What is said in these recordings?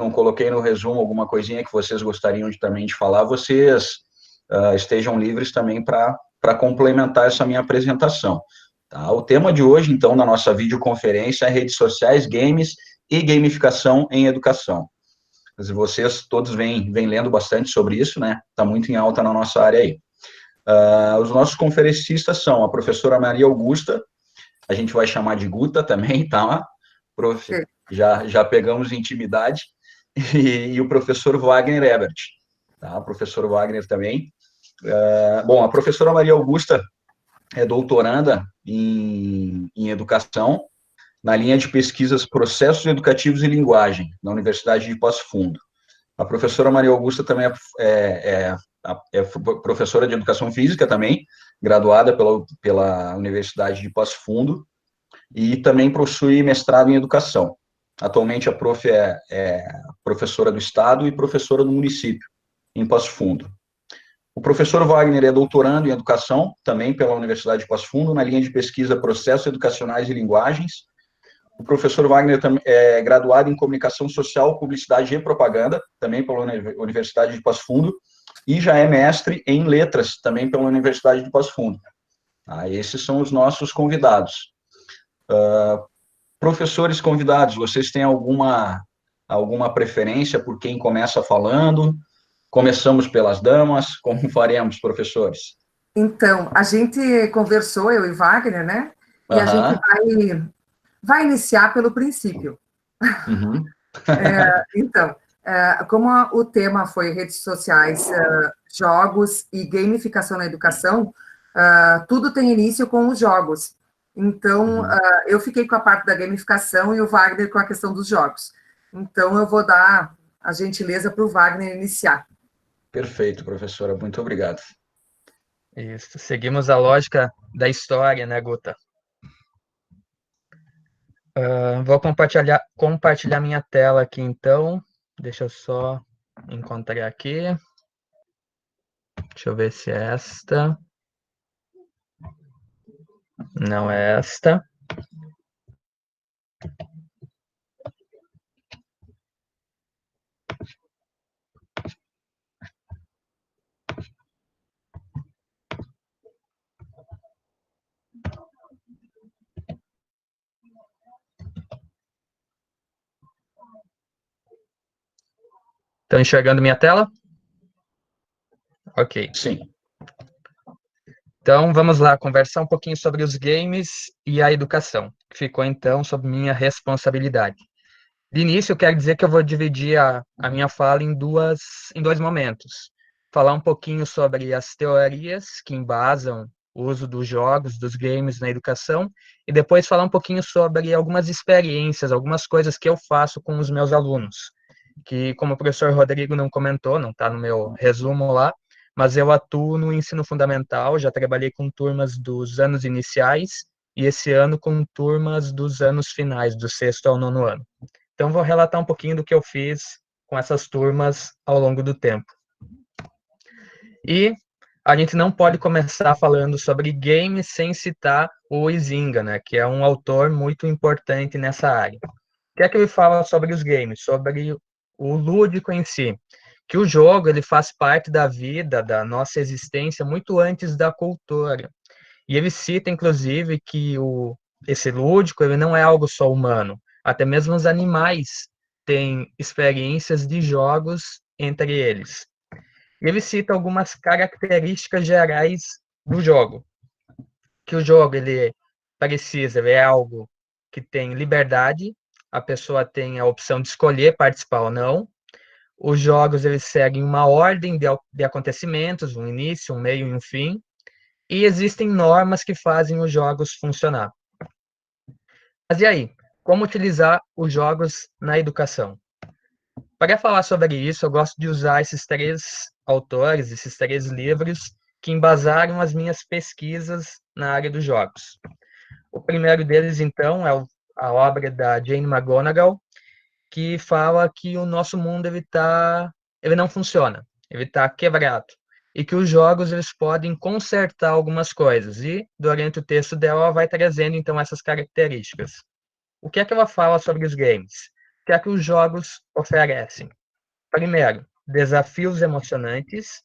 não coloquei no resumo alguma coisinha que vocês gostariam também de falar, vocês estejam livres também para complementar essa minha apresentação. Tá? O tema de hoje, então, na nossa videoconferência é redes sociais, games e gamificação em educação. Vocês todos vêm lendo bastante sobre isso, né? Está muito em alta na nossa área aí. Os nossos conferencistas são a professora Maria Augusta, a gente vai chamar de Guta também, tá? Prof, já pegamos intimidade, e o professor Wagner Ebert, tá? O professor Wagner também. Bom, a professora Maria Augusta é doutoranda em educação, na linha de pesquisas Processos Educativos e Linguagem, na Universidade de Passo Fundo. A professora Maria Augusta também é professora de Educação Física também, graduada pela Universidade de Passo Fundo, e também possui mestrado em Educação. Atualmente a prof é professora do Estado e professora do município, em Passo Fundo. O professor Wagner é doutorando em Educação, também pela Universidade de Passo Fundo, na linha de pesquisa Processos Educacionais e Linguagens. O professor Wagner é graduado em Comunicação Social, Publicidade e Propaganda, também pela Universidade de Passo Fundo, e já é mestre em Letras, também pela Universidade de Passo Fundo. Esses são os nossos convidados. Professores convidados, vocês têm alguma preferência por quem começa falando? Começamos pelas damas, como faremos, professores? Então, a gente conversou, eu e Wagner, né? E a gente vai iniciar pelo princípio. Uhum. Então, como o tema foi redes sociais, jogos e gamificação na educação, tudo tem início com os jogos. Então, eu fiquei com a parte da gamificação e o Wagner com a questão dos jogos. Então, eu vou dar a gentileza para o Wagner iniciar. Perfeito, professora. Muito obrigado. Isso. Seguimos a lógica da história, né, Guta? Vou compartilhar minha tela aqui, então. Deixa eu só encontrar aqui. Deixa eu ver se é esta. Não é esta. Estão enxergando minha tela? Ok. Sim. Então, vamos lá, conversar um pouquinho sobre os games e a educação, que ficou, então, sob minha responsabilidade. De início, eu quero dizer que eu vou dividir a minha fala em dois momentos. Falar um pouquinho sobre as teorias que embasam o uso dos jogos, dos games na educação, e depois falar um pouquinho sobre algumas experiências, algumas coisas que eu faço com os meus alunos, que, como o professor Rodrigo não comentou, não está no meu resumo lá, mas eu atuo no ensino fundamental, já trabalhei com turmas dos anos iniciais, e esse ano com turmas dos anos finais, do 6º ao 9º ano. Então, vou relatar um pouquinho do que eu fiz com essas turmas ao longo do tempo. E a gente não pode começar falando sobre games sem citar o Huizinga, né, que é um autor muito importante nessa área. O que é que ele fala sobre os games? Sobre o lúdico em si. Que o jogo ele faz parte da vida, da nossa existência, muito antes da cultura. E ele cita, inclusive, que esse lúdico ele não é algo só humano. Até mesmo os animais têm experiências de jogos entre eles. E ele cita algumas características gerais do jogo. Que o jogo ele ele é algo que tem liberdade, a pessoa tem a opção de escolher participar ou não. Os jogos eles seguem uma ordem de acontecimentos, um início, um meio e um fim. E existem normas que fazem os jogos funcionar. Mas e aí? Como utilizar os jogos na educação? Para falar sobre isso, eu gosto de usar esses 3 autores, esses 3 livros que embasaram as minhas pesquisas na área dos jogos. O primeiro deles, então, é a obra da Jane McGonigal, que fala que o nosso mundo ele não funciona, ele está quebrado, e que os jogos eles podem consertar algumas coisas, e durante o texto dela ela vai trazendo, então, essas características. O que é que ela fala sobre os games? que é que os jogos oferecem? Primeiro, desafios emocionantes.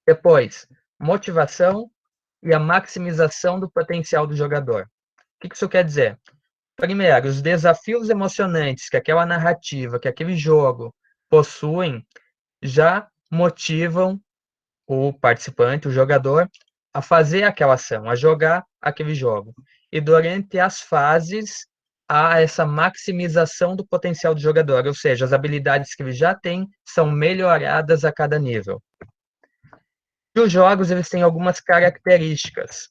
Depois, motivação e a maximização do potencial do jogador. O que isso quer dizer? Primeiro, os desafios emocionantes que aquela narrativa, que aquele jogo possuem, já motivam o participante, o jogador, a fazer aquela ação, a jogar aquele jogo. E durante as fases, há essa maximização do potencial do jogador, ou seja, as habilidades que ele já tem são melhoradas a cada nível. E os jogos, eles têm algumas características.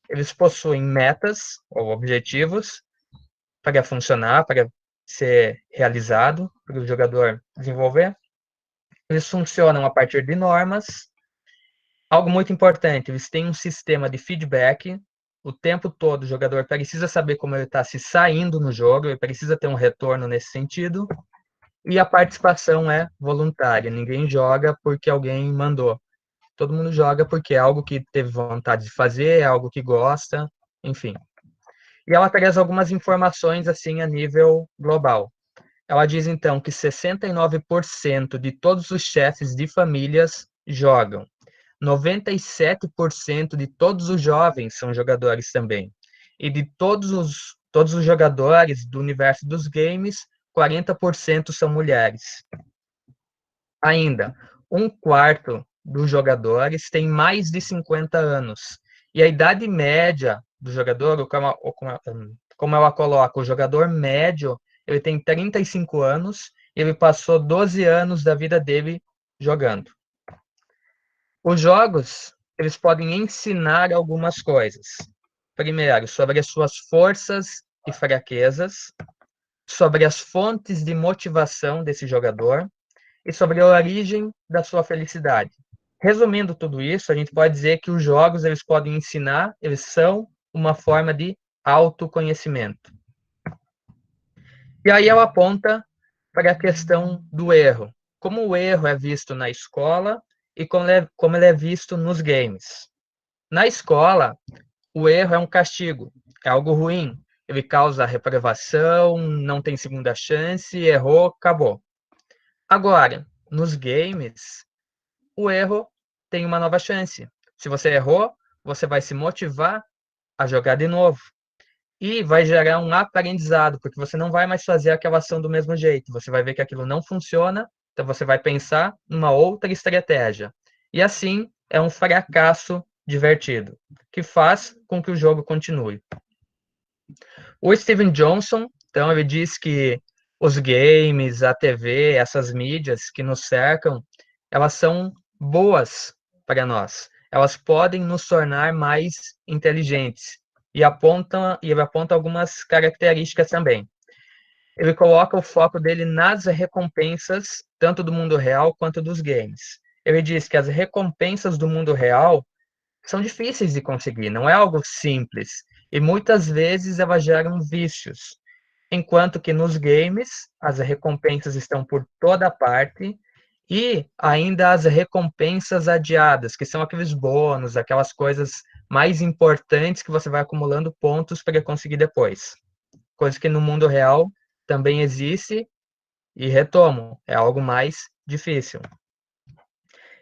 Eles possuem metas ou objetivos para funcionar, para ser realizado, para o jogador desenvolver. Eles funcionam a partir de normas. Algo muito importante, eles têm um sistema de feedback. O tempo todo o jogador precisa saber como ele está se saindo no jogo, ele precisa ter um retorno nesse sentido. E a participação é voluntária, ninguém joga porque alguém mandou. Todo mundo joga porque é algo que teve vontade de fazer, é algo que gosta, enfim. E ela traz algumas informações assim a nível global. Ela diz então que 69% de todos os chefes de famílias jogam. 97% de todos os jovens são jogadores também. E de todos os jogadores do universo dos games, 40% são mulheres. Ainda, um quarto dos jogadores tem mais de 50 anos. E a idade média do jogador, como ela coloca, o jogador médio, ele tem 35 anos e ele passou 12 anos da vida dele jogando. Os jogos, eles podem ensinar algumas coisas. Primeiro, sobre as suas forças e fraquezas, sobre as fontes de motivação desse jogador e sobre a origem da sua felicidade. Resumindo tudo isso, a gente pode dizer que os jogos, eles podem ensinar, eles são uma forma de autoconhecimento. E aí ela aponta para a questão do erro. Como o erro é visto na escola e como ele é visto nos games. Na escola, o erro é um castigo, é algo ruim. Ele causa reprovação, não tem segunda chance, errou, acabou. Agora, nos games, o erro tem uma nova chance. Se você errou, você vai se motivar a jogar de novo. E vai gerar um aprendizado, porque você não vai mais fazer aquela ação do mesmo jeito. Você vai ver que aquilo não funciona, então você vai pensar numa outra estratégia. E assim é um fracasso divertido, que faz com que o jogo continue. O Steven Johnson, então, ele diz que os games, a TV, essas mídias que nos cercam, elas são boas para nós. Elas podem nos tornar mais inteligentes. E ele aponta algumas características também. Ele coloca o foco dele nas recompensas, tanto do mundo real quanto dos games. Ele diz que as recompensas do mundo real são difíceis de conseguir, não é algo simples. E muitas vezes elas geram vícios. Enquanto que nos games, as recompensas estão por toda parte e ainda as recompensas adiadas, que são aqueles bônus, aquelas coisas mais importantes que você vai acumulando pontos para conseguir depois. Coisa que no mundo real também existe e retomo, é algo mais difícil.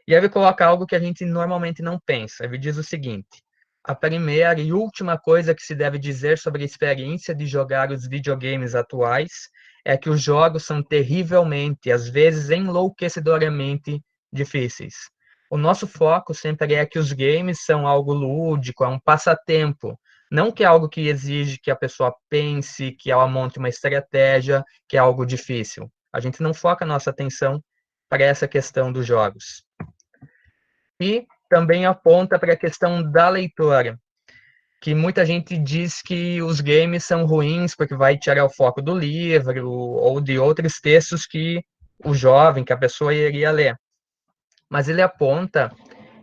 E ele coloca algo que a gente normalmente não pensa. Ele diz o seguinte: a primeira e última coisa que se deve dizer sobre a experiência de jogar os videogames atuais é que os jogos são terrivelmente, às vezes enlouquecidoramente difíceis. O nosso foco sempre é que os games são algo lúdico, é um passatempo, não que é algo que exige que a pessoa pense, que ela monte uma estratégia, que é algo difícil. A gente não foca a nossa atenção para essa questão dos jogos. E também aponta para a questão da leitura, que muita gente diz que os games são ruins porque vai tirar o foco do livro ou de outros textos que o jovem, que a pessoa iria ler. Mas ele aponta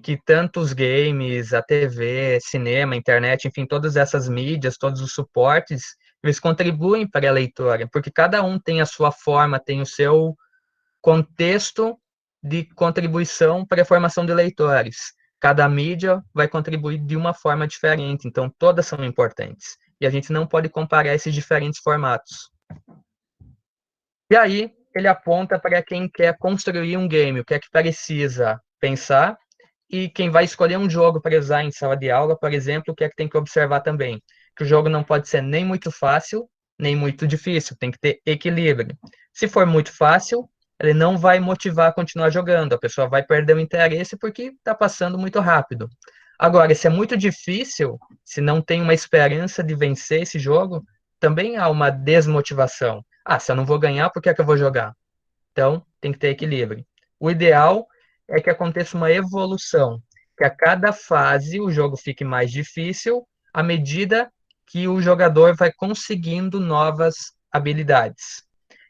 que tanto os games, a TV, cinema, internet, enfim, todas essas mídias, todos os suportes, eles contribuem para a leitura, porque cada um tem a sua forma, tem o seu contexto de contribuição para a formação de leitores. Cada mídia vai contribuir de uma forma diferente, então todas são importantes. E a gente não pode comparar esses diferentes formatos. E aí, ele aponta para quem quer construir um game, o que é que precisa pensar, e quem vai escolher um jogo para usar em sala de aula, por exemplo, o que é que tem que observar também? Que o jogo não pode ser nem muito fácil, nem muito difícil, tem que ter equilíbrio. Se for muito fácil, ele não vai motivar a continuar jogando, a pessoa vai perder o interesse porque está passando muito rápido. Agora, se é muito difícil, se não tem uma esperança de vencer esse jogo, também há uma desmotivação. Ah, se eu não vou ganhar, por que é que eu vou jogar? Então, tem que ter equilíbrio. O ideal é que aconteça uma evolução, que a cada fase o jogo fique mais difícil à medida que o jogador vai conseguindo novas habilidades.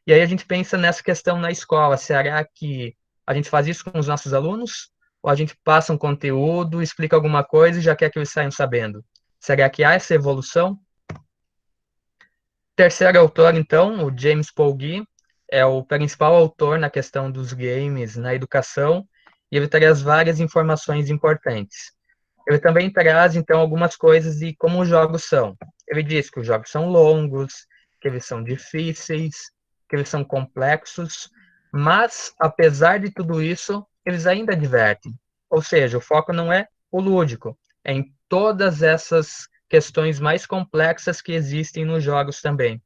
E aí a gente pensa nessa questão na escola. Será que a gente faz isso com os nossos alunos? Ou a gente passa um conteúdo, explica alguma coisa e já quer que eles saiam sabendo? Será que há essa evolução? Terceiro autor, então, o James Polgy, é o principal autor na questão dos games na educação, e ele traz várias informações importantes. Ele também traz, então, algumas coisas de como os jogos são. Ele diz que os jogos são longos, que eles são difíceis, que eles são complexos, mas, apesar de tudo isso, eles ainda divertem. Ou seja, o foco não é o lúdico, é em todas essas questões mais complexas que existem nos jogos também.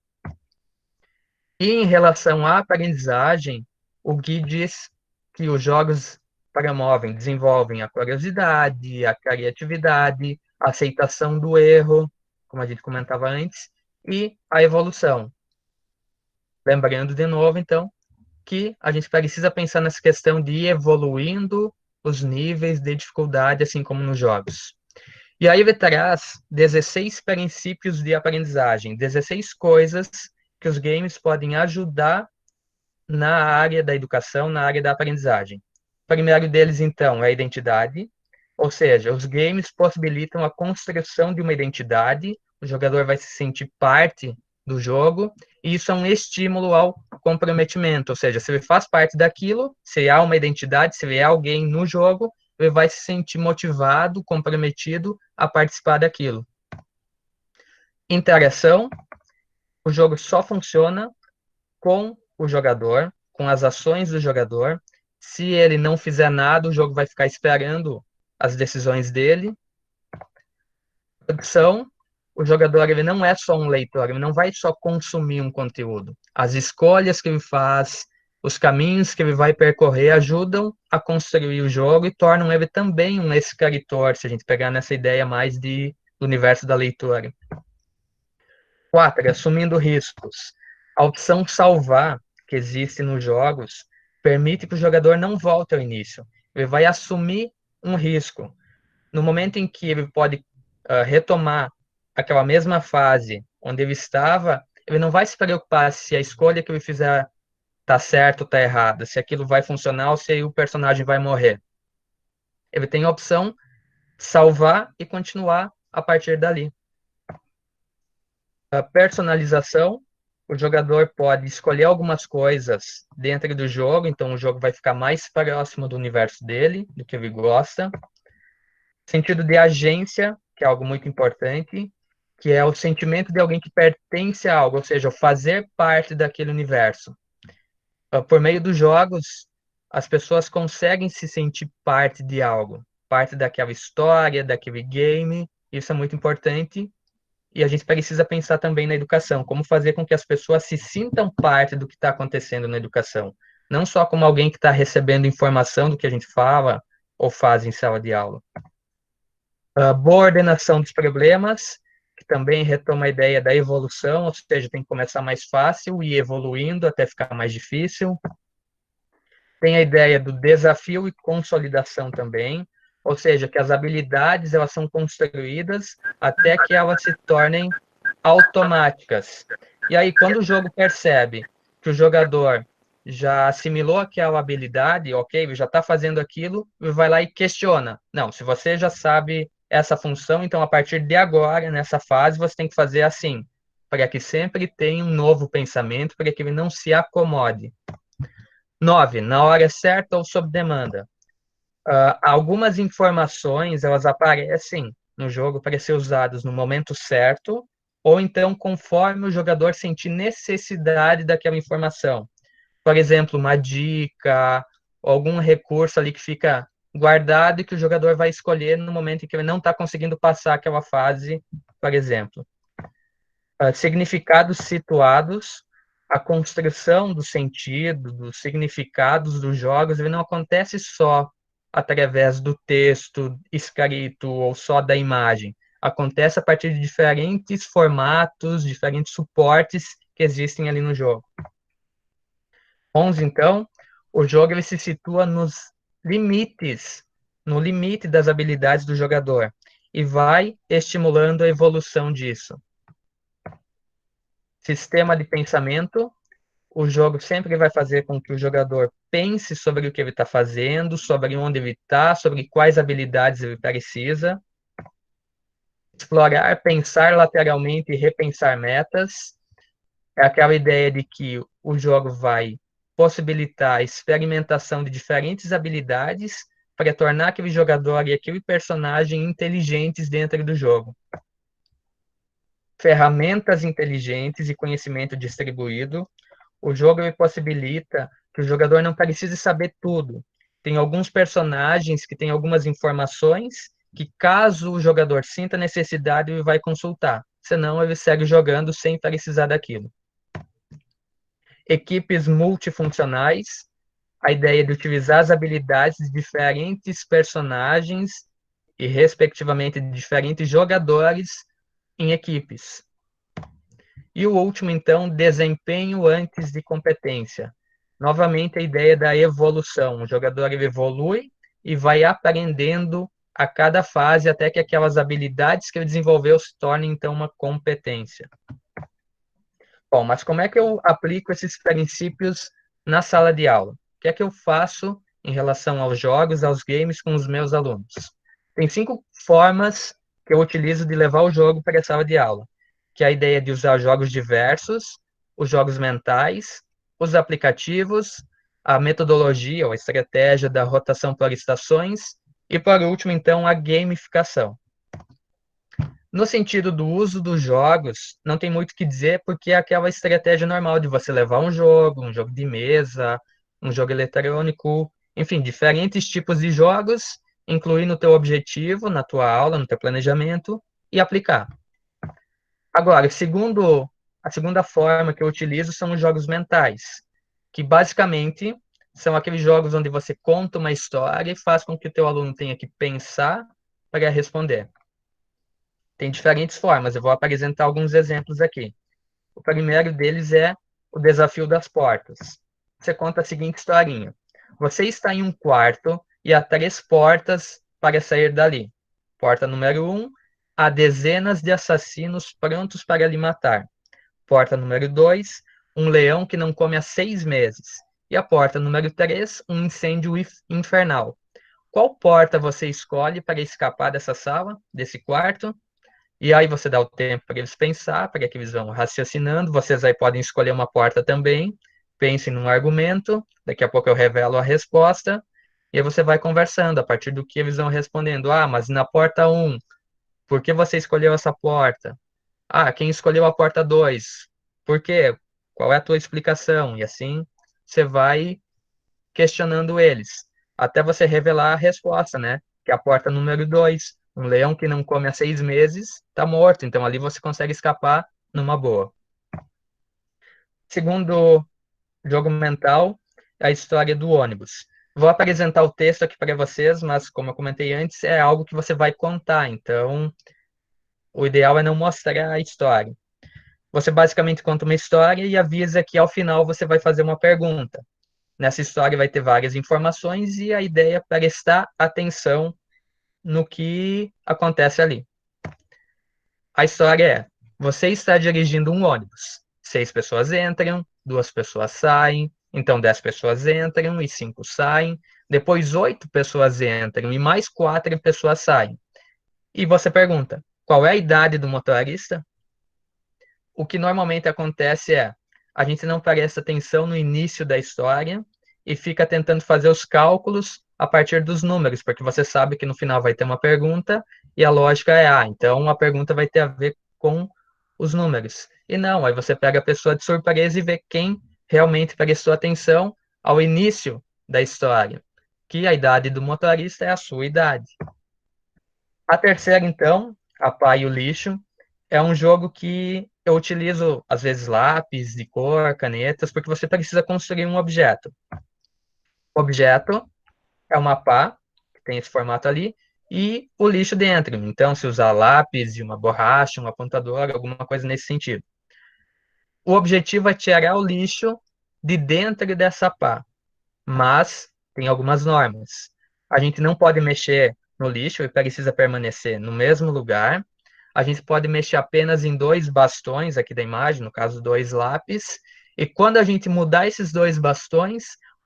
E em relação à aprendizagem, o Gui diz que os jogos promovem, desenvolvem a curiosidade, a criatividade, a aceitação do erro, como a gente comentava antes, e a evolução. Lembrando de novo, então, que a gente precisa pensar nessa questão de ir evoluindo os níveis de dificuldade, assim como nos jogos. E aí ele traz 16 princípios de aprendizagem, 16 coisas que os games podem ajudar na área da educação, na área da aprendizagem. O primeiro deles, então, é a identidade, ou seja, os games possibilitam a construção de uma identidade, o jogador vai se sentir parte do jogo, e isso é um estímulo ao comprometimento, ou seja, se ele faz parte daquilo, se há uma identidade, se ele é alguém no jogo, ele vai se sentir motivado, comprometido a participar daquilo. Interação, o jogo só funciona com o jogador, com as ações do jogador. Se ele não fizer nada, o jogo vai ficar esperando as decisões dele. Produção, o jogador ele não é só um leitor, ele não vai só consumir um conteúdo. As escolhas que ele faz, os caminhos que ele vai percorrer ajudam a construir o jogo e tornam ele também um escritor, se a gente pegar nessa ideia mais do universo da leitura. 4, assumindo riscos. A opção salvar, que existe nos jogos, permite que o jogador não volte ao início. Ele vai assumir um risco. No momento em que ele pode retomar aquela mesma fase onde ele estava, ele não vai se preocupar se a escolha que ele fizer está certa ou está errada, se aquilo vai funcionar ou se o personagem vai morrer. Ele tem a opção salvar e continuar a partir dali. A personalização, o jogador pode escolher algumas coisas dentro do jogo, então o jogo vai ficar mais próximo do universo dele, do que ele gosta. Sentido de agência, que é algo muito importante, que é o sentimento de alguém que pertence a algo, ou seja, fazer parte daquele universo. Por meio dos jogos, as pessoas conseguem se sentir parte de algo, parte daquela história, daquele game, isso é muito importante. E a gente precisa pensar também na educação, como fazer com que as pessoas se sintam parte do que está acontecendo na educação. Não só como alguém que está recebendo informação do que a gente fala ou faz em sala de aula. A boa ordenação dos problemas, que também retoma a ideia da evolução, ou seja, tem que começar mais fácil e ir evoluindo até ficar mais difícil. Tem a ideia do desafio e consolidação também, ou seja, que as habilidades elas são construídas até que elas se tornem automáticas. E aí, quando o jogo percebe que o jogador já assimilou aquela habilidade, ok, ele já está fazendo aquilo, ele vai lá e questiona. Não, se você já sabe essa função, então a partir de agora, nessa fase, você tem que fazer assim, para que sempre tenha um novo pensamento, para que ele não se acomode. 9, na hora certa ou sob demanda. Algumas informações, elas aparecem no jogo para ser usadas no momento certo, ou então conforme o jogador sentir necessidade daquela informação. por exemplo, uma dica, algum recurso ali que fica guardado e que o jogador vai escolher no momento em que ele não está conseguindo passar aquela fase, por exemplo. Significados situados, a construção do sentido, dos significados dos jogos, ele não acontece só através do texto escrito ou só da imagem. Acontece a partir de diferentes formatos, diferentes suportes que existem ali no jogo. 11, então, o jogo ele se situa nos limites, no limite das habilidades do jogador e vai estimulando a evolução disso. Sistema de pensamento, o jogo sempre vai fazer com que o jogador pense sobre o que ele está fazendo, sobre onde ele está, sobre quais habilidades ele precisa. Explorar, pensar lateralmente e repensar metas. É aquela ideia de que o jogo vai possibilitar a experimentação de diferentes habilidades para tornar aquele jogador e aquele personagem inteligentes dentro do jogo. Ferramentas inteligentes e conhecimento distribuído. O jogo possibilita que o jogador não precise saber tudo. Tem alguns personagens que têm algumas informações que, caso o jogador sinta necessidade, ele vai consultar. Senão, ele segue jogando sem precisar daquilo. Equipes multifuncionais, a ideia de utilizar as habilidades de diferentes personagens e, respectivamente, de diferentes jogadores em equipes. E o último, então, desempenho antes de competência. Novamente, a ideia da evolução. O jogador ele evolui e vai aprendendo a cada fase até que aquelas habilidades que ele desenvolveu se tornem, então, uma competência. Bom, mas como é que eu aplico esses princípios na sala de aula? O que é que eu faço em relação aos jogos, aos games com os meus alunos? Tem 5 formas que eu utilizo de levar o jogo para a sala de aula, que é a ideia de usar jogos diversos, os jogos mentais, os aplicativos, a metodologia ou a estratégia da rotação por estações e, por último, então, a gamificação. No sentido do uso dos jogos, não tem muito o que dizer, porque é aquela estratégia normal de você levar um jogo de mesa, um jogo eletrônico, enfim, diferentes tipos de jogos, incluir no teu objetivo, na tua aula, no teu planejamento, e aplicar. Agora, a segunda forma que eu utilizo são os jogos mentais, que basicamente são aqueles jogos onde você conta uma história e faz com que o teu aluno tenha que pensar para responder. Tem diferentes formas, eu vou apresentar alguns exemplos aqui. O primeiro deles é o desafio das portas. Você conta a seguinte historinha. Você está em um quarto e há 3 portas para sair dali. Porta número 1, há dezenas de assassinos prontos para lhe matar. Porta número 2, um leão que não come há 6 meses. E a porta número 3, um incêndio infernal. Qual porta você escolhe para escapar dessa sala, desse quarto? E aí você dá o tempo para eles pensar, para que eles vão raciocinando. Vocês aí podem escolher uma porta também. Pensem num argumento. Daqui a pouco eu revelo a resposta. E aí você vai conversando a partir do que eles vão respondendo. Ah, mas na porta 1, por que você escolheu essa porta? Ah, quem escolheu a porta 2? Por quê? Qual é a tua explicação? E assim você vai questionando eles, até você revelar a resposta, né? Que é a porta número 2. Um leão que não come há 6 meses está morto, então ali você consegue escapar numa boa. Segundo jogo mental, a história do ônibus. Vou apresentar o texto aqui para vocês, mas como eu comentei antes, é algo que você vai contar, então o ideal é não mostrar a história. Você basicamente conta uma história e avisa que ao final você vai fazer uma pergunta. Nessa história vai ter várias informações e a ideia é prestar atenção no que acontece ali. A história é: você está dirigindo um ônibus. 6 pessoas entram, 2 pessoas saem, então 10 pessoas entram e 5 saem. Depois 8 pessoas entram e mais 4 pessoas saem. E você pergunta: qual é a idade do motorista? O que normalmente acontece é: a gente não presta atenção no início da história e fica tentando fazer os cálculos a partir dos números, porque você sabe que no final vai ter uma pergunta e a lógica é, então a pergunta vai ter a ver com os números. E não, aí você pega a pessoa de surpresa e vê quem realmente prestou atenção ao início da história, que a idade do motorista é a sua idade. A terceira, então, a pá e o lixo, é um jogo que eu utilizo, às vezes, lápis de cor, canetas, porque você precisa construir um objeto. O objeto é uma pá, que tem esse formato ali, e o lixo dentro. Então, se usar lápis, uma borracha, um apontador, alguma coisa nesse sentido. O objetivo é tirar o lixo de dentro dessa pá, mas tem algumas normas. A gente não pode mexer no lixo e precisa permanecer no mesmo lugar. A gente pode mexer apenas em 2 bastões aqui da imagem, no caso, 2 lápis. E quando a gente mudar esses 2 bastões,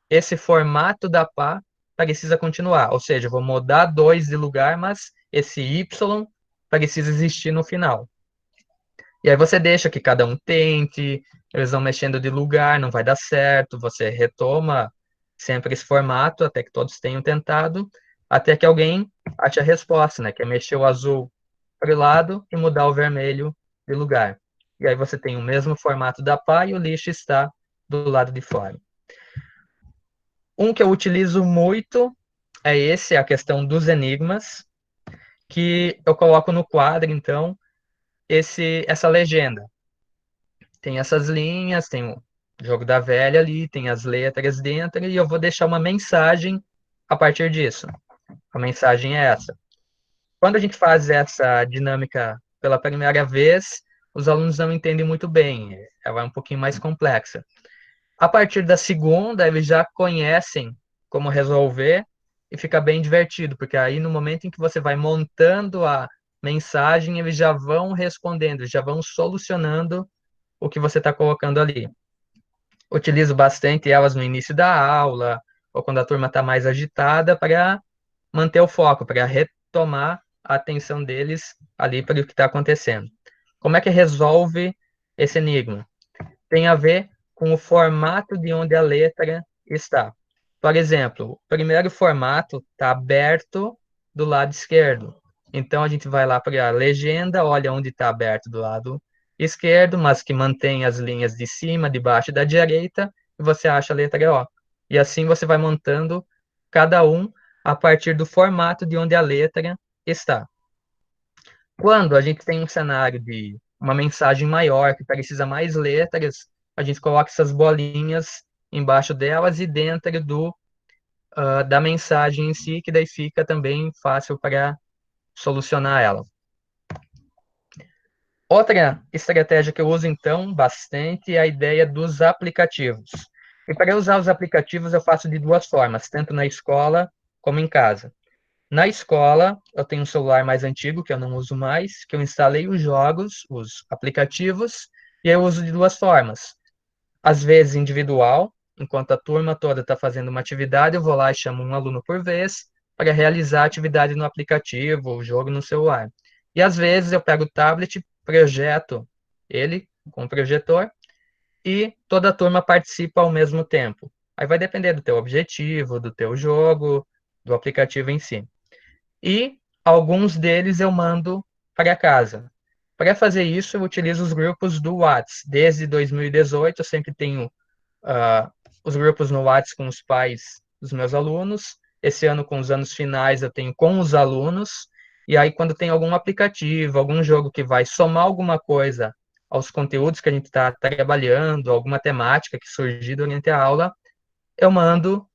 esse formato da pá precisa continuar. Ou seja, eu vou mudar 2 de lugar, mas esse Y precisa existir no final. E aí você deixa que cada um tente, eles vão mexendo de lugar, não vai dar certo, você retoma sempre esse formato até que todos tenham tentado, até que alguém ache a resposta, né? Que é mexer o azul para o lado e mudar o vermelho de lugar. E aí você tem o mesmo formato da pá e o lixo está do lado de fora. Um que eu utilizo muito é esse, a questão dos enigmas, que eu coloco no quadro, então, essa legenda. Tem essas linhas, tem o jogo da velha ali, tem as letras dentro, e eu vou deixar uma mensagem a partir disso. A mensagem é essa. Quando a gente faz essa dinâmica pela primeira vez, os alunos não entendem muito bem, ela é um pouquinho mais complexa. A partir da segunda, eles já conhecem como resolver e fica bem divertido, porque aí no momento em que você vai montando a mensagem, eles já vão respondendo, já vão solucionando o que você está colocando ali. Utilizo bastante elas no início da aula, ou quando a turma está mais agitada, para manter o foco, para retomar a atenção deles ali para o que está acontecendo. Como é que resolve esse enigma? Tem a ver com o formato de onde a letra está. Por exemplo, o primeiro formato está aberto do lado esquerdo. Então, a gente vai lá para a legenda, olha onde está aberto do lado esquerdo, mas que mantém as linhas de cima, de baixo e da direita, e você acha a letra O. E assim você vai montando cada um a partir do formato de onde a letra está. Quando a gente tem um cenário de uma mensagem maior, que precisa mais letras, a gente coloca essas bolinhas embaixo delas e dentro da mensagem em si, que daí fica também fácil para solucionar ela. Outra estratégia que eu uso, então, bastante, é a ideia dos aplicativos. E para usar os aplicativos, eu faço de 2 formas, tanto na escola como em casa. Na escola, eu tenho um celular mais antigo, que eu não uso mais, que eu instalei os jogos, os aplicativos, e eu uso de 2 formas. Às vezes individual, enquanto a turma toda está fazendo uma atividade, eu vou lá e chamo um aluno por vez para realizar a atividade no aplicativo, o jogo no celular. E às vezes eu pego o tablet, projeto ele com o projetor e toda a turma participa ao mesmo tempo. Aí vai depender do teu objetivo, do teu jogo, do aplicativo em si. E alguns deles eu mando para casa. Para fazer isso, eu utilizo os grupos do Whats. Desde 2018, eu sempre tenho os grupos no Whats com os pais dos meus alunos. Esse ano, com os anos finais, eu tenho com os alunos. E aí, quando tem algum aplicativo, algum jogo que vai somar alguma coisa aos conteúdos que a gente está trabalhando, alguma temática que surgir durante a aula, eu mando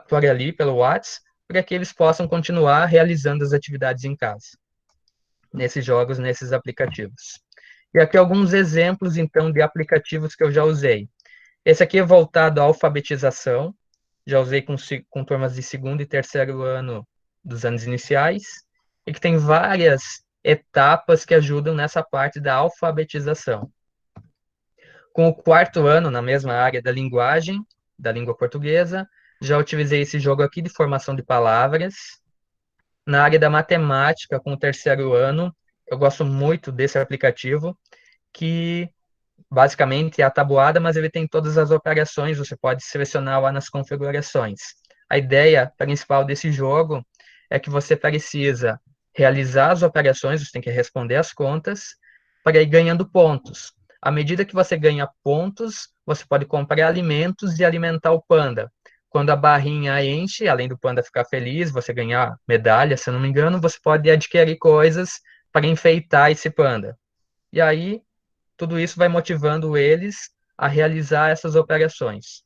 por ali, pelo Whats, para que eles possam continuar realizando as atividades em casa, nesses jogos, nesses aplicativos. E aqui alguns exemplos, então, de aplicativos que eu já usei. Esse aqui é voltado à alfabetização, já usei com turmas de segundo e terceiro ano dos anos iniciais, e que tem várias etapas que ajudam nessa parte da alfabetização. Com o quarto ano, na mesma área da linguagem, da língua portuguesa, já utilizei esse jogo aqui de formação de palavras. Na área da matemática, com o terceiro ano, eu gosto muito desse aplicativo, que basicamente é a tabuada, mas ele tem todas as operações, você pode selecionar lá nas configurações. A ideia principal desse jogo é que você precisa realizar as operações, você tem que responder as contas, para ir ganhando pontos. À medida que você ganha pontos, você pode comprar alimentos e alimentar o panda. Quando a barrinha enche, além do panda ficar feliz, você ganhar medalha, se eu não me engano, você pode adquirir coisas para enfeitar esse panda. E aí, tudo isso vai motivando eles a realizar essas operações.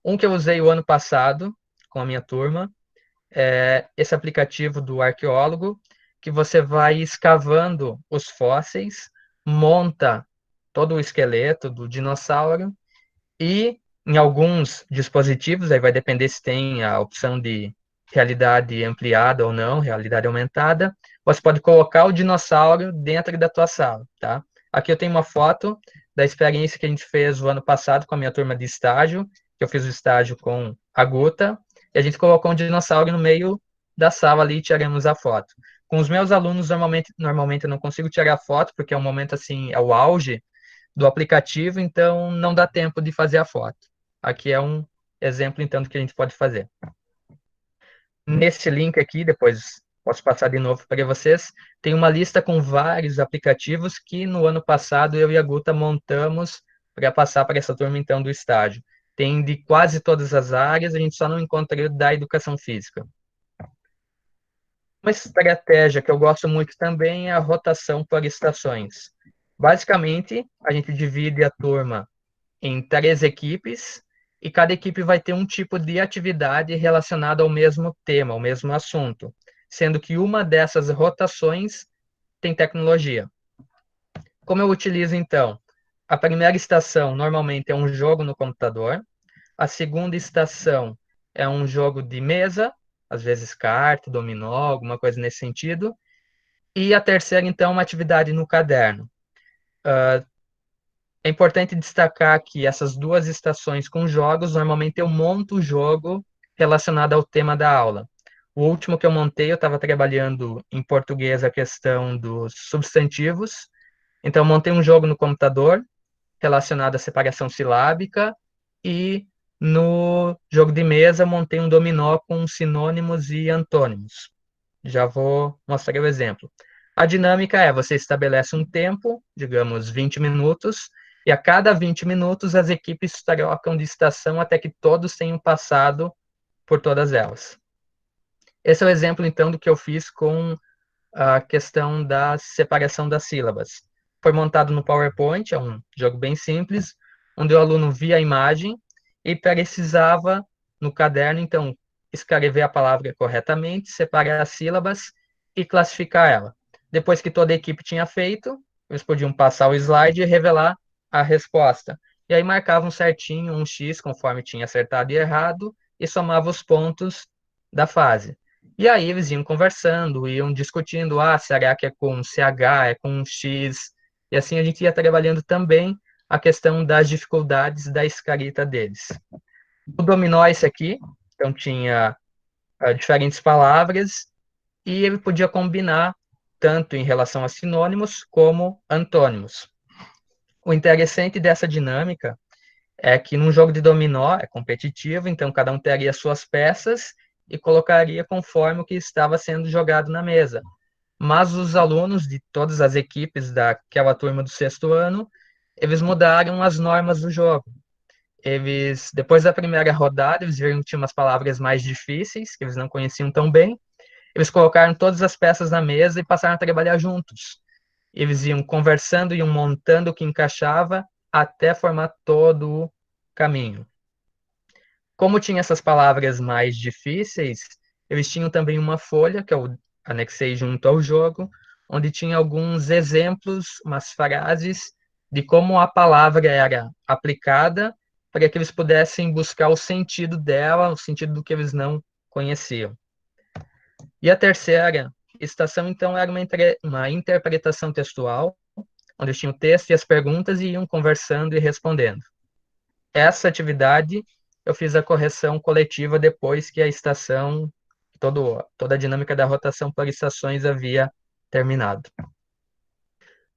Um que eu usei o ano passado com a minha turma é esse aplicativo do arqueólogo, que você vai escavando os fósseis, monta todo o esqueleto do dinossauro e em alguns dispositivos, aí vai depender se tem a opção de realidade ampliada ou não, realidade aumentada, você pode colocar o dinossauro dentro da tua sala, tá? Aqui eu tenho uma foto da experiência que a gente fez o ano passado com a minha turma de estágio, que eu fiz o estágio com a Guta, e a gente colocou um dinossauro no meio da sala ali e tiramos a foto. Com os meus alunos, normalmente eu não consigo tirar foto, porque é um momento assim, é o auge do aplicativo, então não dá tempo de fazer a foto. Aqui é um exemplo, então, do que a gente pode fazer. Nesse link aqui, depois posso passar de novo para vocês, tem uma lista com vários aplicativos que no ano passado eu e a Guta montamos para passar para essa turma, então, do estágio. Tem de quase todas as áreas, a gente só não encontrou da educação física. Uma estratégia que eu gosto muito também é a rotação por estações. Basicamente, a gente divide a turma em 3 equipes, e cada equipe vai ter um tipo de atividade relacionada ao mesmo tema, ao mesmo assunto, sendo que uma dessas rotações tem tecnologia. Como eu utilizo, então? A primeira estação, normalmente, é um jogo no computador. A segunda estação é um jogo de mesa, às vezes carta, dominó, alguma coisa nesse sentido. E a terceira, então, é uma atividade no caderno. É importante destacar que essas 2 estações com jogos, normalmente eu monto o jogo relacionado ao tema da aula. O último que eu montei, eu estava trabalhando em português a questão dos substantivos. Então, eu montei um jogo no computador relacionado à separação silábica e no jogo de mesa montei um dominó com sinônimos e antônimos. Já vou mostrar o exemplo. A dinâmica é, você estabelece um tempo, digamos 20 minutos, e a cada 20 minutos as equipes trocam de estação até que todos tenham passado por todas elas. Esse é o exemplo, então, do que eu fiz com a questão da separação das sílabas. Foi montado no PowerPoint, é um jogo bem simples, onde o aluno via a imagem e precisava, no caderno, então, escrever a palavra corretamente, separar as sílabas e classificar ela. Depois que toda a equipe tinha feito, eles podiam passar o slide e revelar a resposta. E aí marcavam certinho um X, conforme tinha acertado e errado, e somava os pontos da fase. E aí eles iam conversando, iam discutindo, será que é com CH, é com X? E assim a gente ia trabalhando também a questão das dificuldades da escrita deles. O dominó é esse aqui, então tinha diferentes palavras, e ele podia combinar tanto em relação a sinônimos como antônimos. O interessante dessa dinâmica é que num jogo de dominó é competitivo, então cada um teria suas peças e colocaria conforme o que estava sendo jogado na mesa. Mas os alunos de todas as equipes daquela turma do 6º ano, eles mudaram as normas do jogo. Eles, depois da primeira rodada, eles viram que tinha umas palavras mais difíceis, que eles não conheciam tão bem. Eles colocaram todas as peças na mesa e passaram a trabalhar juntos. Eles iam conversando, iam montando o que encaixava até formar todo o caminho. Como tinha essas palavras mais difíceis, eles tinham também uma folha, que eu anexei junto ao jogo, onde tinha alguns exemplos, umas frases de como a palavra era aplicada para que eles pudessem buscar o sentido dela, o sentido do que eles não conheciam. E a terceira estação, então, era uma interpretação textual, onde tinha o texto e as perguntas e iam conversando e respondendo. Essa atividade eu fiz a correção coletiva depois que a estação, toda a dinâmica da rotação por estações havia terminado.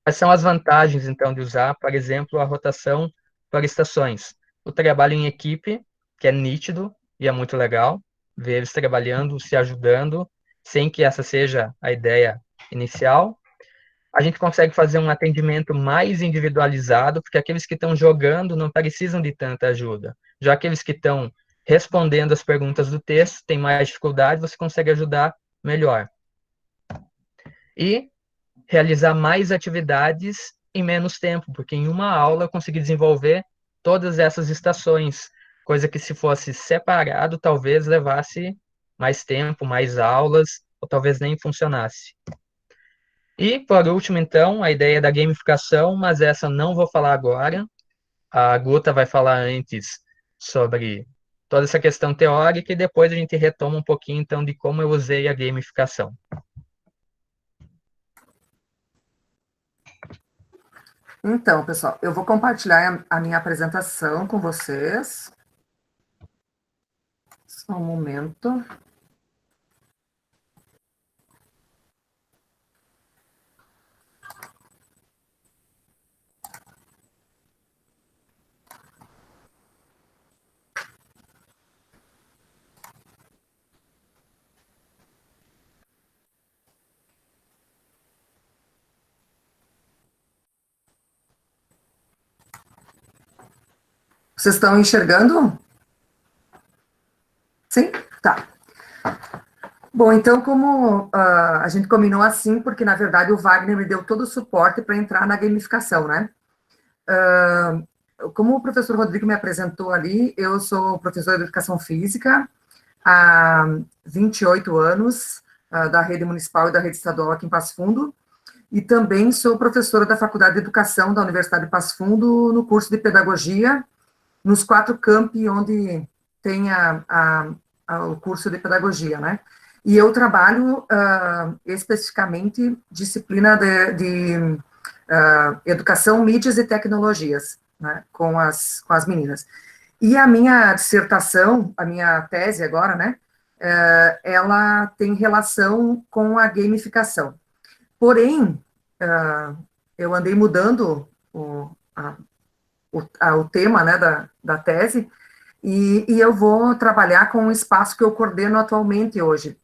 Quais são as vantagens, então, de usar, por exemplo, a rotação por estações? O trabalho em equipe, que é nítido e é muito legal, ver eles trabalhando, se ajudando, sem que essa seja a ideia inicial. a gente consegue fazer um atendimento mais individualizado, porque aqueles que estão jogando não precisam de tanta ajuda. Já aqueles que estão respondendo as perguntas do texto têm mais dificuldade, você consegue ajudar melhor. E realizar mais atividades em menos tempo, porque em uma aula eu consegui desenvolver todas essas estações, coisa que se fosse separado, talvez levasse mais tempo, mais aulas, ou talvez nem funcionasse. E, por último, então, a ideia da gamificação, mas essa não vou falar agora. A Guta vai falar antes sobre toda essa questão teórica e depois a gente retoma um pouquinho, então, de como eu usei a gamificação. Então, pessoal, eu vou compartilhar a minha apresentação com vocês. Só um momento. Vocês estão enxergando? Sim? Tá. Bom, então, como a gente combinou assim, porque, na verdade, o Wagner me deu todo o suporte para entrar na gamificação, né? Como o professor Rodrigo me apresentou ali, eu sou professora de Educação Física há 28 anos, da rede municipal e da rede estadual aqui em Passo Fundo, e também sou professora da Faculdade de Educação da Universidade de Passo Fundo, no curso de Pedagogia, nos 4 campi onde tem o curso de Pedagogia, né? E eu trabalho especificamente disciplina de Educação, Mídias e Tecnologias, né, com as meninas. E a minha dissertação, a minha tese agora, né, ela tem relação com a gamificação. Porém, eu andei mudando o tema, né, da tese, e eu vou trabalhar com um espaço que eu coordeno atualmente hoje,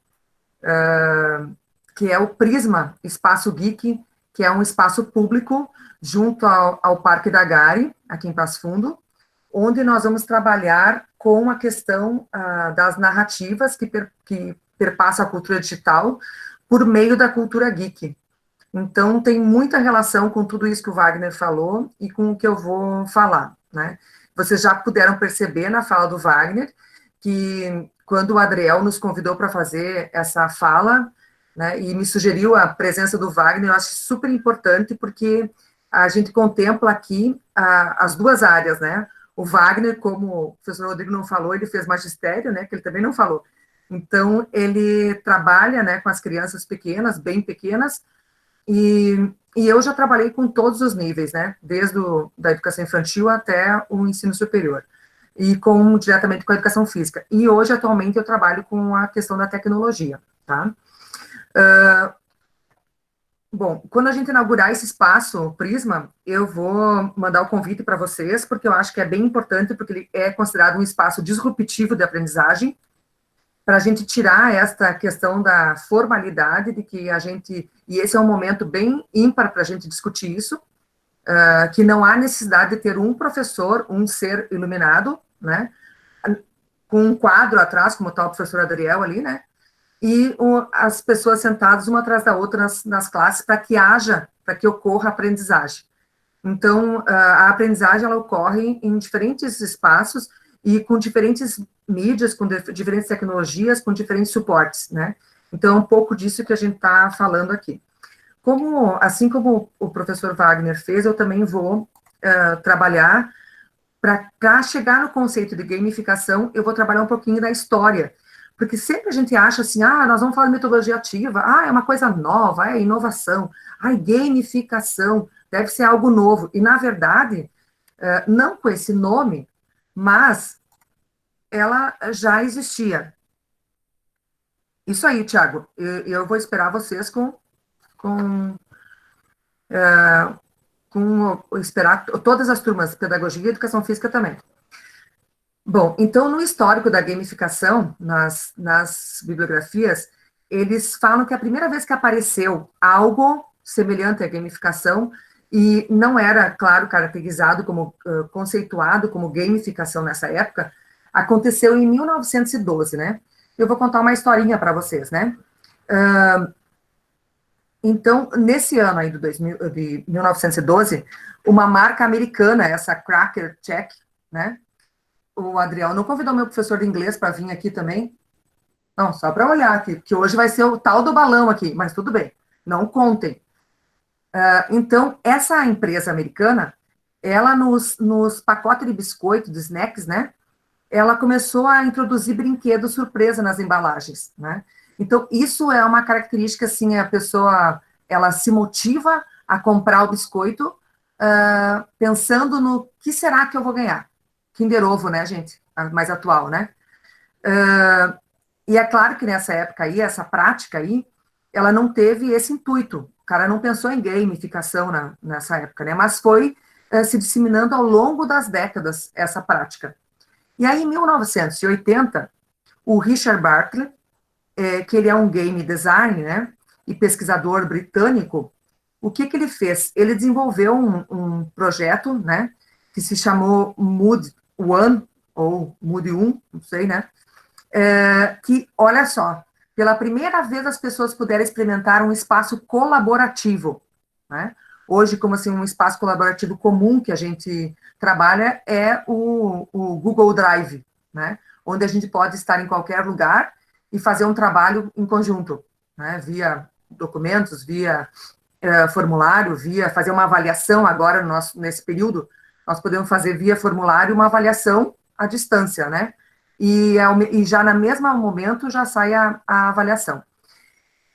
que é o Prisma Espaço Geek, que é um espaço público junto ao Parque da Gari, aqui em Passo Fundo, onde nós vamos trabalhar com a questão das narrativas que perpassam a cultura digital por meio da cultura geek. Então, tem muita relação com tudo isso que o Wagner falou e com o que eu vou falar, né? Vocês já puderam perceber na fala do Wagner que quando o Adriel nos convidou para fazer essa fala, né, e me sugeriu a presença do Wagner, eu acho super importante, porque a gente contempla aqui as duas áreas, né? O Wagner, como o professor Rodrigo não falou, ele fez magistério, né, que ele também não falou. Então, ele trabalha, né, com as crianças pequenas, bem pequenas, e eu já trabalhei com todos os níveis, né, desde da educação infantil até o ensino superior, e diretamente com a educação física. E hoje, atualmente, eu trabalho com a questão da tecnologia, tá? Bom, quando a gente inaugurar esse espaço, o Prisma, eu vou mandar o convite para vocês, porque eu acho que é bem importante, porque ele é considerado um espaço disruptivo de aprendizagem, para a gente tirar esta questão da formalidade, de que e esse é um momento bem ímpar para a gente discutir isso, que não há necessidade de ter um professor, um ser iluminado, né, com um quadro atrás, como está o professor Adriel ali, né, e as pessoas sentadas uma atrás da outra nas classes, para que ocorra aprendizagem. Então, a aprendizagem, ela ocorre em diferentes espaços e com diferentes mídias, com diferentes tecnologias, com diferentes suportes, né? Então, é um pouco disso que a gente está falando aqui. Assim como o professor Wagner fez, eu também vou trabalhar para chegar no conceito de gamificação, eu vou trabalhar um pouquinho da história, porque sempre a gente acha assim, nós vamos falar de metodologia ativa, é uma coisa nova, é inovação, gamificação, deve ser algo novo, e na verdade, não com esse nome, mas ela já existia. Isso aí, Thiago, eu vou esperar vocês esperar todas as turmas, pedagogia e educação física também. Bom, então, no histórico da gamificação, nas bibliografias, eles falam que a primeira vez que apareceu algo semelhante à gamificação, e não era, claro, caracterizado como, conceituado como gamificação nessa época, aconteceu em 1912, né? Eu vou contar uma historinha para vocês, né? Então, nesse ano aí de 1912, uma marca americana, essa Cracker Jack, né? O Adriel não convidou meu professor de inglês para vir aqui também? Não, só para olhar aqui, que hoje vai ser o tal do balão aqui, mas tudo bem, não contem. Então, essa empresa americana, ela nos pacotes de biscoito, de snacks, né? Ela começou a introduzir brinquedos surpresa nas embalagens, né? Então, isso é uma característica, assim, a pessoa, ela se motiva a comprar o biscoito pensando no que será que eu vou ganhar. Kinder Ovo, né, gente? A mais atual, né? E é claro que nessa época aí, essa prática aí, ela não teve esse intuito. O cara não pensou em gamificação nessa época, né? Mas foi se disseminando ao longo das décadas essa prática. E aí, em 1980, o Richard Bartlett, que ele é um game designer, né, e pesquisador britânico, o que ele fez? Ele desenvolveu um projeto, né, que se chamou Mood One, ou Mood 1, não sei, né, que, olha só, pela primeira vez as pessoas puderam experimentar um espaço colaborativo, né? Hoje, como assim, um espaço colaborativo comum que a gente trabalha é o Google Drive, né? Onde a gente pode estar em qualquer lugar e fazer um trabalho em conjunto, né? Via documentos, via formulário, via fazer uma avaliação agora nesse período, nós podemos fazer via formulário uma avaliação à distância, né? E já no mesmo momento já sai a avaliação.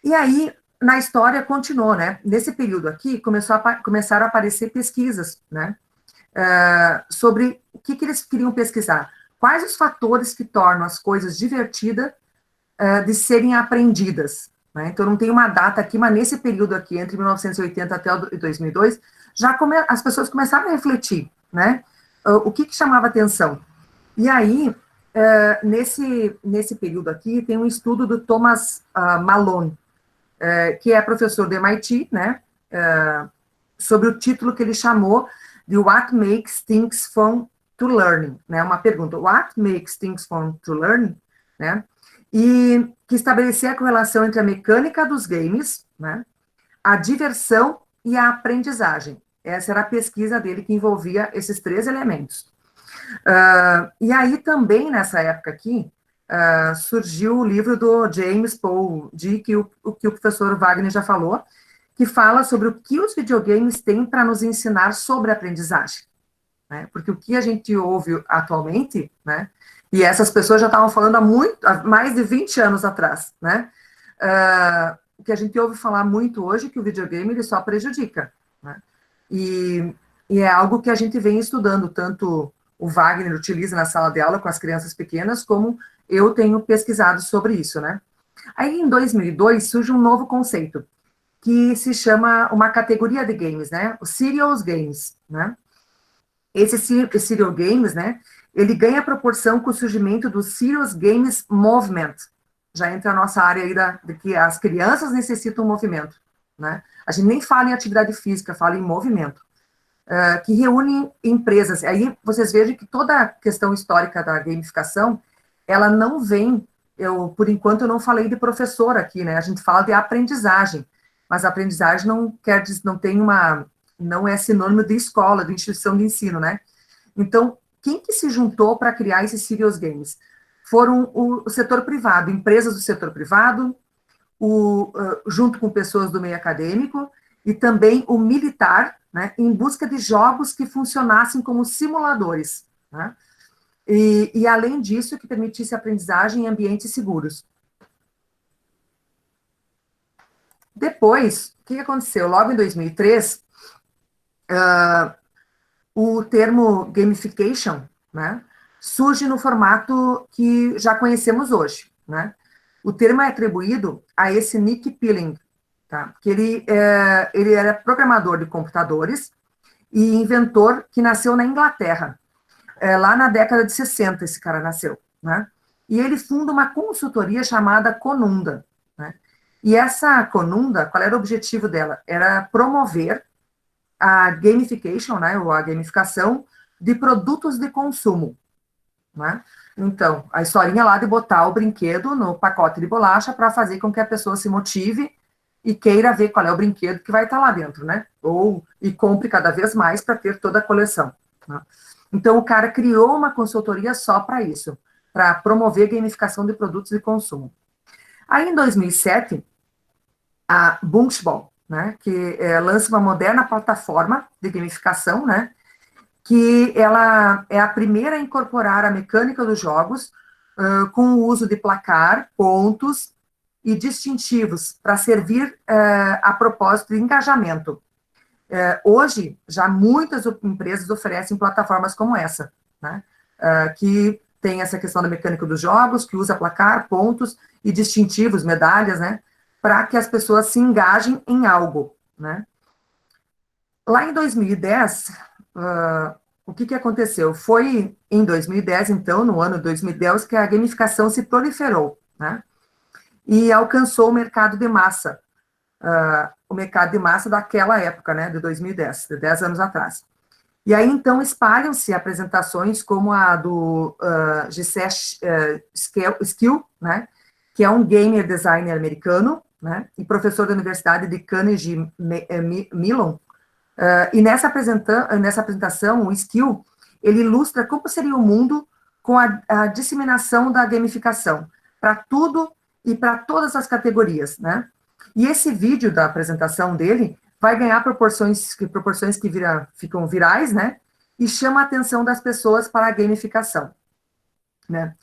E aí, na história, continuou, né? Nesse período aqui, começaram a aparecer pesquisas, né? Sobre o que eles queriam pesquisar. Quais os fatores que tornam as coisas divertidas de serem aprendidas, né? Então, não tem uma data aqui, mas nesse período aqui, entre 1980 até 2002, as pessoas começaram a refletir, né? O que chamava atenção. E aí, nesse período aqui, tem um estudo do Thomas Malone, que é professor do MIT, né, sobre o título que ele chamou de What Makes Things Fun to Learn, né, uma pergunta, What Makes Things Fun to Learn, né, e que estabelecia a correlação entre a mecânica dos games, né, a diversão e a aprendizagem. Essa era a pesquisa dele que envolvia esses três elementos. E aí também, nessa época aqui, surgiu o livro do James Paul Dick, que o professor Wagner já falou, que fala sobre o que os videogames têm para nos ensinar sobre aprendizagem, né? Porque o que a gente ouve atualmente, né, e essas pessoas já estavam falando há mais de 20 anos atrás, né, o que a gente ouve falar muito hoje é que o videogame ele só prejudica, né, e é algo que a gente vem estudando, tanto o Wagner utiliza na sala de aula com as crianças pequenas, como eu tenho pesquisado sobre isso, né. Aí, em 2002, surge um novo conceito, que se chama uma categoria de games, né, os serious games, né. Esse serial games, né, ele ganha proporção com o surgimento do Serious Games Movement. Já entra a nossa área aí de que as crianças necessitam movimento, né. A gente nem fala em atividade física, fala em movimento. Que reúne empresas. Aí vocês vejam que toda a questão histórica da gamificação, ela não vem, por enquanto eu não falei de professor aqui, né, a gente fala de aprendizagem, mas a aprendizagem não é sinônimo de escola, de instituição de ensino, né. Então, quem que se juntou para criar esses serious games? Foram o setor privado, empresas do setor privado, junto com pessoas do meio acadêmico, e também o militar, né, em busca de jogos que funcionassem como simuladores, né, e além disso, que permitisse aprendizagem em ambientes seguros. Depois, o que aconteceu? Logo em 2003, o termo gamification, né, surge no formato que já conhecemos hoje, né. O termo é atribuído a esse Nick Pilling, tá, que ele era programador de computadores e inventor que nasceu na Inglaterra, lá na década de 60 esse cara nasceu, né, e ele funda uma consultoria chamada Conunda, né, E essa Conunda, qual era o objetivo dela? Era promover a gamification, né, ou a gamificação de produtos de consumo, né? Então, a historinha lá de botar o brinquedo no pacote de bolacha para fazer com que a pessoa se motive e queira ver qual é o brinquedo que vai estar lá dentro, né? E compre cada vez mais para ter toda a coleção, né? Então, o cara criou uma consultoria só para isso, para promover gamificação de produtos de consumo. Aí, em 2007, a Bunchball, né, que lança uma moderna plataforma de gamificação, né, que ela é a primeira a incorporar a mecânica dos jogos com o uso de placar, pontos e distintivos para servir a propósito de engajamento. Hoje, já muitas empresas oferecem plataformas como essa, né, que tem essa questão da mecânica dos jogos, que usa placar, pontos e distintivos, medalhas, né, para que as pessoas se engajem em algo, né. Lá em 2010, o que aconteceu? Foi em 2010, então, no ano de 2010, que a gamificação se proliferou, né, e alcançou o mercado de massa, daquela época, né, de 2010, de 10 anos atrás. E aí, então, espalham-se apresentações como a do Giuseppe Skill, né, que é um gamer designer americano, né, e professor da Universidade de Carnegie Mellon. E nessa apresentação, o Skill, ele ilustra como seria o mundo com a disseminação da gamificação, para tudo e para todas as categorias, né? E esse vídeo da apresentação dele vai ganhar proporções que ficam virais, né? E chama a atenção das pessoas para a gamificação, né?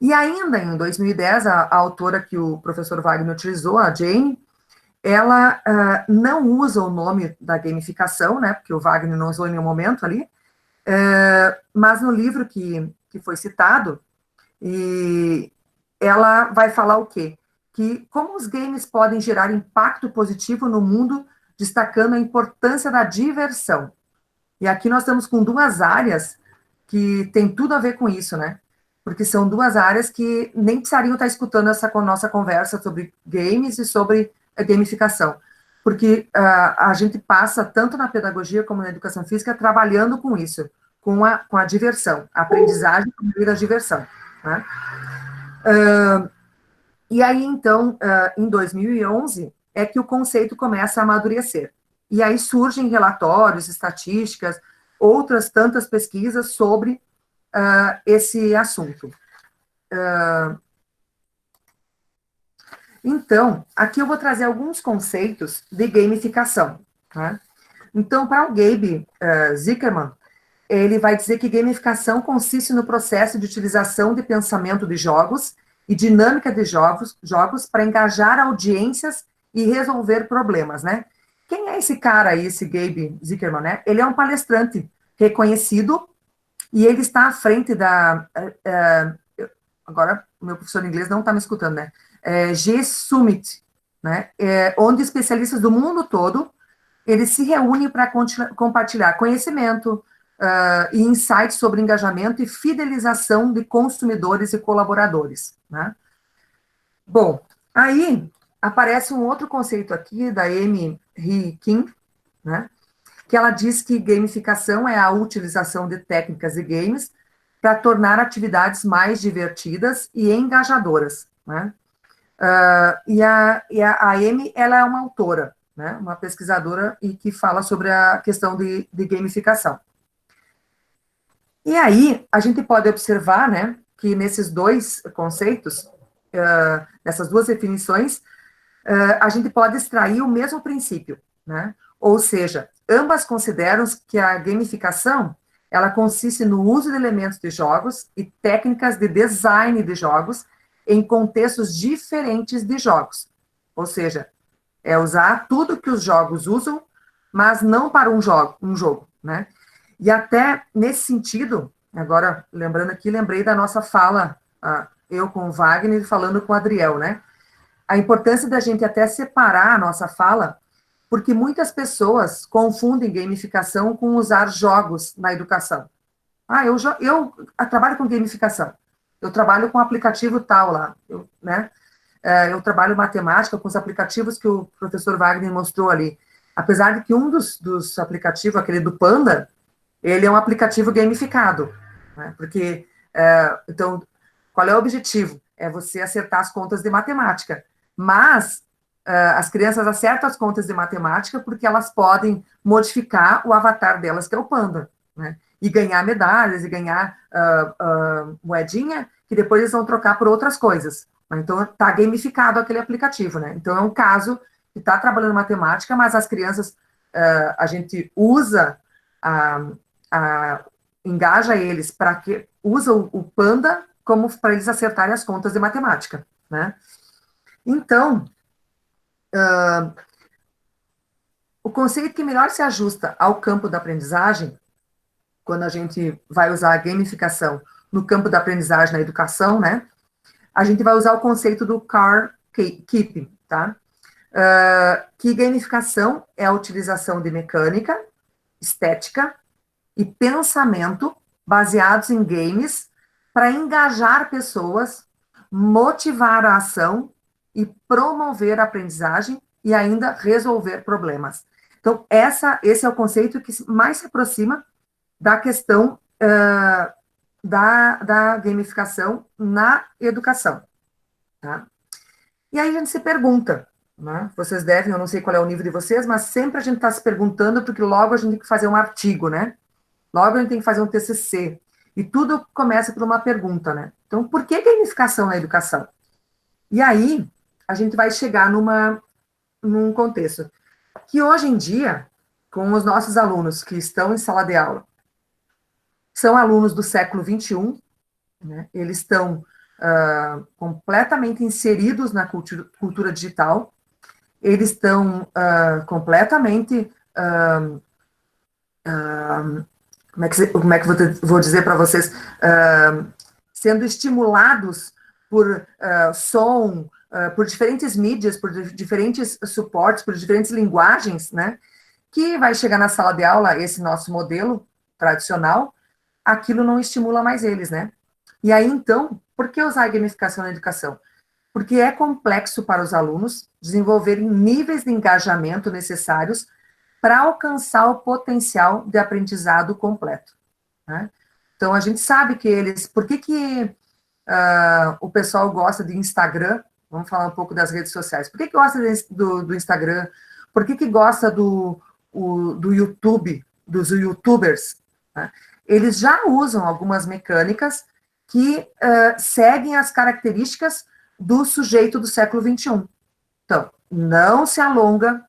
E ainda em 2010, a autora que o professor Wagner utilizou, a Jane, ela não usa o nome da gamificação, né? Porque o Wagner não usou em nenhum momento ali, mas no livro que foi citado, e ela vai falar o quê? Que como os games podem gerar impacto positivo no mundo, destacando a importância da diversão. E aqui nós estamos com duas áreas que tem tudo a ver com isso, né? Porque são duas áreas que nem precisariam estar escutando essa nossa conversa sobre games e sobre a gamificação. Porque a gente passa, tanto na pedagogia como na educação física, trabalhando com isso, com a diversão, a aprendizagem por meio da diversão, né? E aí, então, em 2011, é que o conceito começa a amadurecer. E aí surgem relatórios, estatísticas, outras tantas pesquisas sobre esse assunto. Então, aqui eu vou trazer alguns conceitos de gamificação, tá? Então, para o Gabe Zuckerman, ele vai dizer que gamificação consiste no processo de utilização de pensamento de jogos e dinâmica de jogos para engajar audiências e resolver problemas, né? Quem é esse cara aí, esse Gabe Zuckerman, né? Ele é um palestrante reconhecido e ele está à frente da... agora, o meu professor de inglês não está me escutando, né? G-Summit, né? Onde especialistas do mundo todo, eles se reúnem para compartilhar conhecimento e insights sobre engajamento e fidelização de consumidores e colaboradores, né? Bom, aí aparece um outro conceito aqui da Amy Hee Kim, né? Que ela diz que gamificação é a utilização de técnicas e games para tornar atividades mais divertidas e engajadoras, né? E a Amy, ela é uma autora, né? Uma pesquisadora e que fala sobre a questão de gamificação. E aí, a gente pode observar, né, que nesses dois conceitos, nessas duas definições, a gente pode extrair o mesmo princípio, né? Ou seja, ambas consideram que a gamificação, ela consiste no uso de elementos de jogos e técnicas de design de jogos em contextos diferentes de jogos. Ou seja, é usar tudo que os jogos usam, mas não para um jogo, né? E até nesse sentido, agora, lembrando aqui, lembrei da nossa fala, eu com o Wagner falando com o Adriel, né? A importância da gente até separar a nossa fala, porque muitas pessoas confundem gamificação com usar jogos na educação. Eu trabalho com gamificação, eu trabalho com aplicativo tal lá, né? eu trabalho matemática com os aplicativos que o professor Wagner mostrou ali. Apesar de que um dos aplicativos, aquele do Panda, ele é um aplicativo gamificado, né? Porque, então, qual é o objetivo? É você acertar as contas de matemática. Mas as crianças acertam as contas de matemática porque elas podem modificar o avatar delas, que é o Panda, né? E ganhar medalhas, e ganhar moedinha, que depois eles vão trocar por outras coisas. Então, está gamificado aquele aplicativo, né? Então, é um caso que está trabalhando matemática, mas as crianças, a gente usa, engaja eles para que usa o Panda como para eles acertarem as contas de matemática, né? Então, o conceito que melhor se ajusta ao campo da aprendizagem, quando a gente vai usar a gamificação no campo da aprendizagem na educação, né? A gente vai usar o conceito do Carl Keeping, tá? Que gamificação é a utilização de mecânica, estética e pensamento baseados em games para engajar pessoas, motivar a ação e promover a aprendizagem e ainda resolver problemas. Então, esse é o conceito que mais se aproxima da questão da gamificação na educação, tá? E aí a gente se pergunta, né? Vocês devem, eu não sei qual é o nível de vocês, mas sempre a gente está se perguntando, porque logo a gente tem que fazer um artigo, né? Logo a gente tem que fazer um TCC, e tudo começa por uma pergunta, né? Então, por que gamificação na educação? E aí, a gente vai chegar num contexto que hoje em dia, com os nossos alunos que estão em sala de aula, são alunos do século XXI, né? Eles estão completamente inseridos na cultura digital, eles estão completamente, como é que vou dizer para vocês, sendo estimulados por som, por diferentes mídias, por diferentes suportes, por diferentes linguagens, né? Que vai chegar na sala de aula, esse nosso modelo tradicional, aquilo não estimula mais eles, né? E aí, então, por que usar a gamificação na educação? Porque é complexo para os alunos desenvolverem níveis de engajamento necessários para alcançar o potencial de aprendizado completo, né? Então, a gente sabe que eles... Por que o pessoal gosta de Instagram? Vamos falar um pouco das redes sociais. Por que gosta do Instagram? Por que gosta do YouTube, dos YouTubers, né? Eles já usam algumas mecânicas que seguem as características do sujeito do século XXI. Então, não se alonga,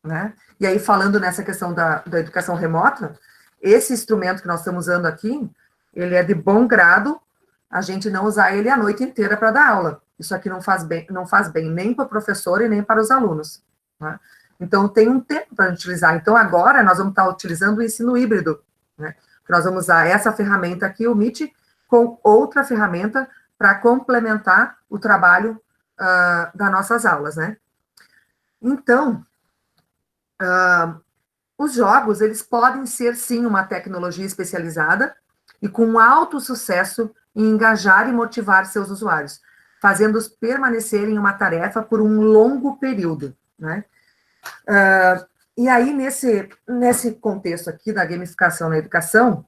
né? E aí, falando nessa questão da educação remota, esse instrumento que nós estamos usando aqui, ele é de bom grado a gente não usar ele a noite inteira para dar aula. Isso aqui não faz bem nem para o professor e nem para os alunos, né? Então, tem um tempo para utilizar. Então, agora, nós vamos estar utilizando o ensino híbrido, né? Nós vamos usar essa ferramenta aqui, o Meet, com outra ferramenta para complementar o trabalho das nossas aulas, né? Então, os jogos, eles podem ser, sim, uma tecnologia especializada e com alto sucesso em engajar e motivar seus usuários, fazendo-os permanecerem em uma tarefa por um longo período, né? E aí, nesse contexto aqui da gamificação na educação,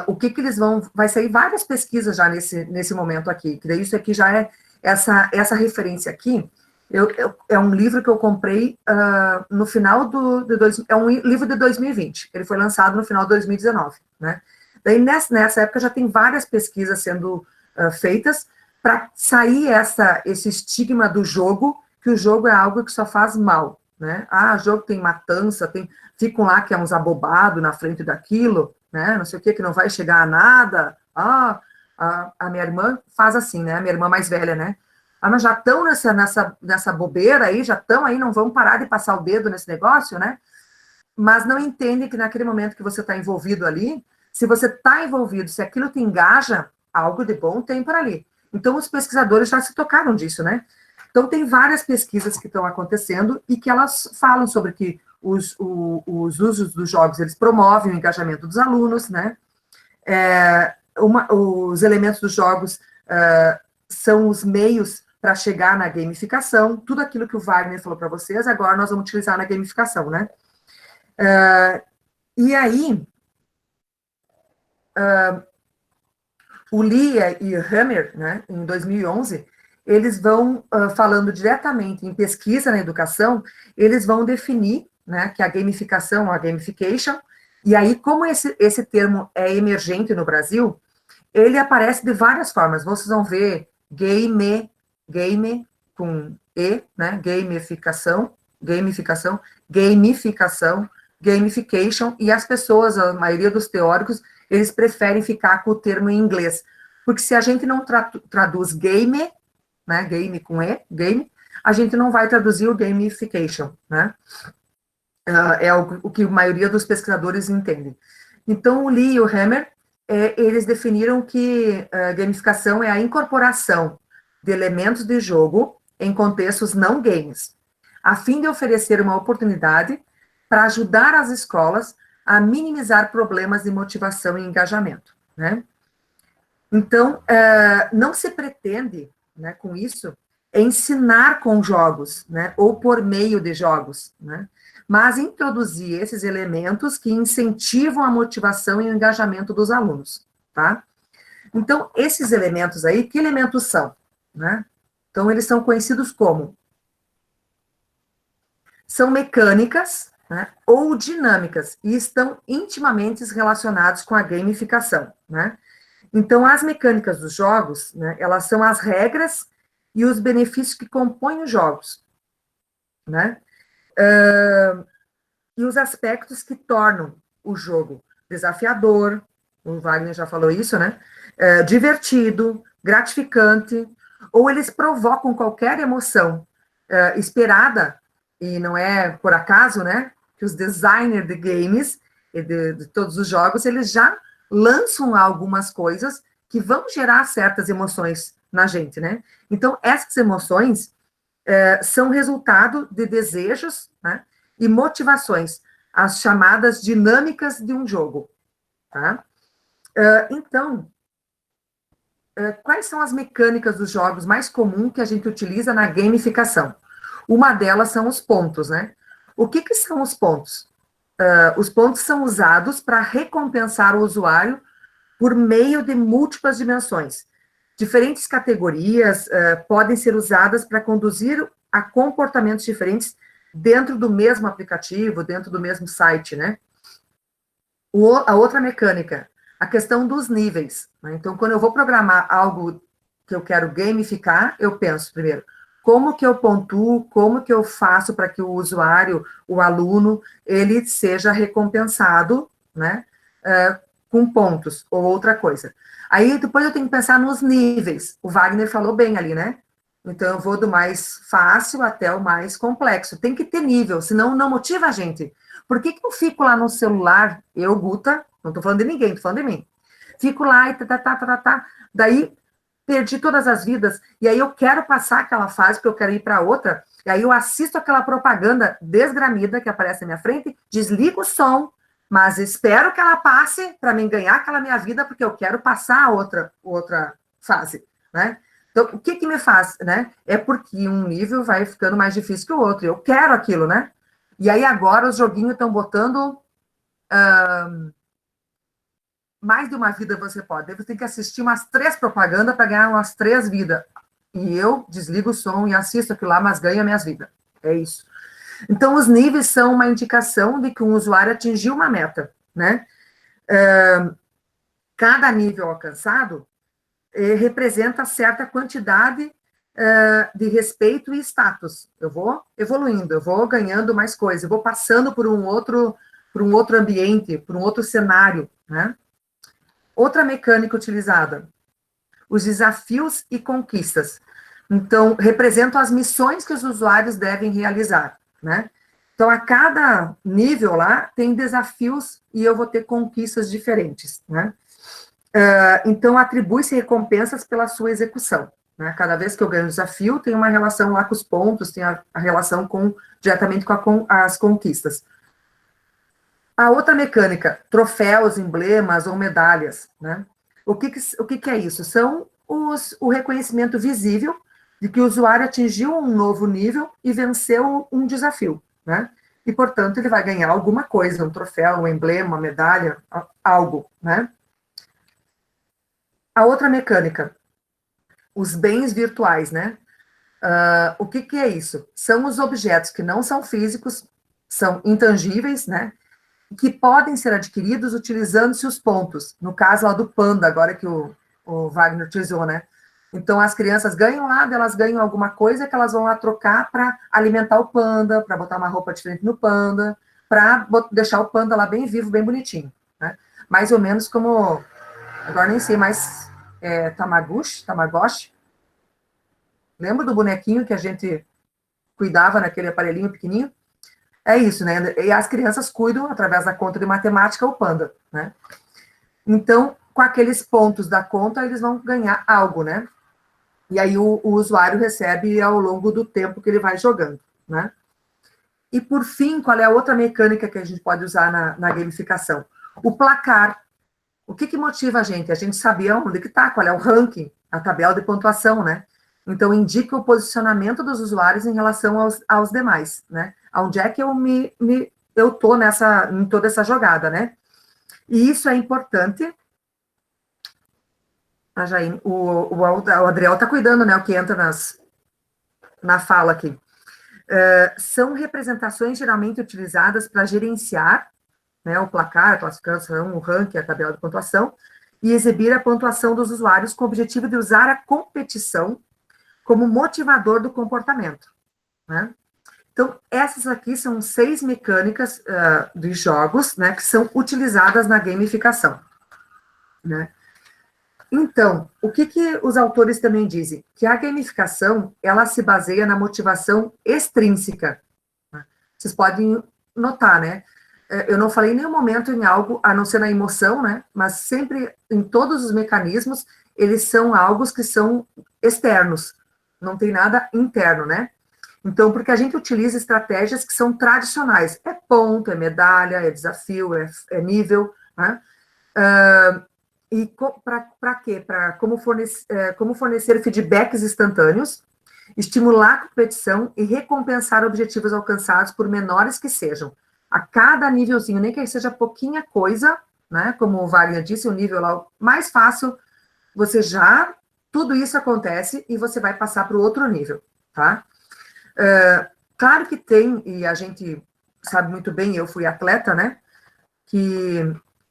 o que eles vai sair várias pesquisas já nesse momento aqui, que daí isso aqui já é essa referência aqui, é um livro que eu comprei no final é um livro de 2020, ele foi lançado no final de 2019, né? Daí, nessa época, já tem várias pesquisas sendo feitas para sair esse estigma do jogo, que o jogo é algo que só faz mal, né? O jogo tem matança, ficam lá que é uns abobados na frente daquilo, né? Não sei o que não vai chegar a nada. A minha irmã faz assim, né? A minha irmã mais velha, né? Mas já estão nessa bobeira aí, já estão aí, não vão parar de passar o dedo nesse negócio, né? Mas não entendem que naquele momento que você está envolvido ali, se você está envolvido, se aquilo te engaja, algo de bom tem por ali. Então, os pesquisadores já se tocaram disso, né? Então, tem várias pesquisas que estão acontecendo e que elas falam sobre que os usos dos jogos, eles promovem o engajamento dos alunos, né? Os elementos dos jogos são os meios para chegar na gamificação, tudo aquilo que o Wagner falou para vocês, agora nós vamos utilizar na gamificação, né? E aí, o Lee e o Hammer, né, em 2011, eles vão, falando diretamente em pesquisa na educação, eles vão definir, né, que a gamificação, a gamification, e aí, como esse termo é emergente no Brasil, ele aparece de várias formas. Vocês vão ver game com E, né, gamificação, gamification, e as pessoas, a maioria dos teóricos, eles preferem ficar com o termo em inglês, porque se a gente não traduz game, né, game com E, game, a gente não vai traduzir o gamification, né? É o que a maioria dos pesquisadores entendem. Então, o Lee e o Hammer, eles definiram que gamificação é a incorporação de elementos de jogo em contextos não games, a fim de oferecer uma oportunidade para ajudar as escolas a minimizar problemas de motivação e engajamento, né? Então, não se pretende, né, com isso, ensinar com jogos, né, ou por meio de jogos, né, mas introduzir esses elementos que incentivam a motivação e o engajamento dos alunos, tá? Então, esses elementos aí, que elementos são, né? Então, eles são conhecidos como são mecânicas, né, ou dinâmicas, e estão intimamente relacionados com a gamificação, né? Então, as mecânicas dos jogos, né, elas são as regras e os benefícios que compõem os jogos, né? E os aspectos que tornam o jogo desafiador, o Wagner já falou isso, né? Divertido, gratificante, ou eles provocam qualquer emoção esperada, e não é por acaso, né, que os designers de games, e de todos os jogos, eles já lançam algumas coisas que vão gerar certas emoções na gente, né? Então, essas emoções são resultado de desejos, né, e motivações, as chamadas dinâmicas de um jogo, tá? Então, quais são as mecânicas dos jogos mais comuns que a gente utiliza na gamificação? Uma delas são os pontos, né? O que são os pontos? Os pontos são usados para recompensar o usuário por meio de múltiplas dimensões. Diferentes categorias podem ser usadas para conduzir a comportamentos diferentes dentro do mesmo aplicativo, dentro do mesmo site, né? A outra mecânica, a questão dos níveis, né? Então, quando eu vou programar algo que eu quero gamificar, eu penso primeiro, como que eu pontuo, como que eu faço para que o usuário, o aluno, ele seja recompensado, né, com pontos, ou outra coisa. Aí, depois eu tenho que pensar nos níveis. O Wagner falou bem ali, né? Então, eu vou do mais fácil até o mais complexo. Tem que ter nível, senão não motiva a gente. Por que eu fico lá no celular, eu, Guta, não estou falando de ninguém, estou falando de mim. Fico lá e daí perdi todas as vidas, e aí eu quero passar aquela fase, porque eu quero ir para outra, e aí eu assisto aquela propaganda desgramida que aparece na minha frente, desligo o som, mas espero que ela passe para mim ganhar aquela minha vida, porque eu quero passar a outra fase, né? Então, o que me faz, né? É porque um nível vai ficando mais difícil que o outro, eu quero aquilo, né? E aí agora os joguinhos estão botando mais de uma vida você pode. Você tem que assistir umas 3 propagandas para ganhar umas 3 vidas. E eu desligo o som e assisto aquilo lá, mas ganho minhas vidas. É isso. Então, os níveis são uma indicação de que um usuário atingiu uma meta, né? Cada nível alcançado representa certa quantidade de respeito e status. Eu vou evoluindo, eu vou ganhando mais coisas, eu vou passando por um outro ambiente, por um outro cenário, né? Outra mecânica utilizada, os desafios e conquistas. Então, representam as missões que os usuários devem realizar, né? Então, a cada nível lá, tem desafios e eu vou ter conquistas diferentes, né? Então, atribui-se recompensas pela sua execução, né? Cada vez que eu ganho um desafio, tem uma relação lá com os pontos, tem a relação diretamente com as conquistas. A outra mecânica, troféus, emblemas ou medalhas, né? O que é isso? São o reconhecimento visível de que o usuário atingiu um novo nível e venceu um desafio, né? E, portanto, ele vai ganhar alguma coisa, um troféu, um emblema, uma medalha, algo, né? A outra mecânica, os bens virtuais, né? O que é isso? São os objetos que não são físicos, são intangíveis, né? Que podem ser adquiridos utilizando-se os pontos. No caso lá do Panda, agora que o Wagner utilizou, né? Então, as crianças ganham lá, elas ganham alguma coisa que elas vão lá trocar para alimentar o panda, para botar uma roupa diferente no panda, para deixar o panda lá bem vivo, bem bonitinho, né? Mais ou menos como, agora nem sei mais, Tamagotchi. Lembra do bonequinho que a gente cuidava naquele aparelhinho pequenininho? É isso, né? E as crianças cuidam, através da conta de matemática, o panda, né? Então, com aqueles pontos da conta, eles vão ganhar algo, né? E aí o usuário recebe ao longo do tempo que ele vai jogando, né? E, por fim, qual é a outra mecânica que a gente pode usar na gamificação? O placar. O que motiva a gente? A gente saber onde que está, qual é o ranking, a tabela de pontuação, né? Então, indica o posicionamento dos usuários em relação aos demais, né? Onde é que eu tô em toda essa jogada, né? E isso é importante. A Jaine, o Adriel está cuidando, né? O que entra na fala aqui. São representações geralmente utilizadas para gerenciar, né, o placar, a classificação, o ranking, a tabela de pontuação, e exibir a pontuação dos usuários com o objetivo de usar a competição como motivador do comportamento, né? Então, essas aqui são 6 mecânicas de jogos, né, que são utilizadas na gamificação, né? Então, o que os autores também dizem? Que a gamificação, ela se baseia na motivação extrínseca, né? Vocês podem notar, né? Eu não falei em nenhum momento em algo, a não ser na emoção, né? Mas sempre, em todos os mecanismos, eles são algo que são externos, não tem nada interno, né? Então, porque a gente utiliza estratégias que são tradicionais. É ponto, é medalha, é desafio, é nível, né? E para quê? Como fornecer feedbacks instantâneos, estimular a competição e recompensar objetivos alcançados, por menores que sejam. A cada nívelzinho, nem que seja pouquinha coisa, né? Como o Wagner disse, o nível lá mais fácil, tudo isso acontece e você vai passar para o outro nível, tá? Claro que tem, e a gente sabe muito bem, eu fui atleta, né? Que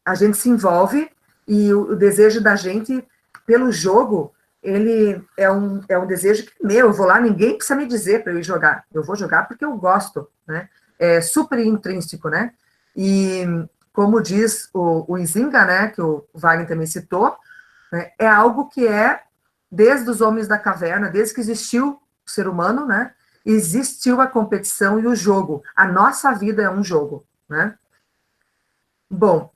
a gente se envolve e o desejo da gente pelo jogo, ele é um desejo que, eu vou lá, ninguém precisa me dizer para eu ir jogar. Eu vou jogar porque eu gosto, né? É super intrínseco, né? E como diz o Nzinga, né, que o Wagner também citou, né, é algo que desde os homens da caverna, desde que existiu o ser humano, né? Existiu a competição e o jogo. A nossa vida é um jogo, né? Bom,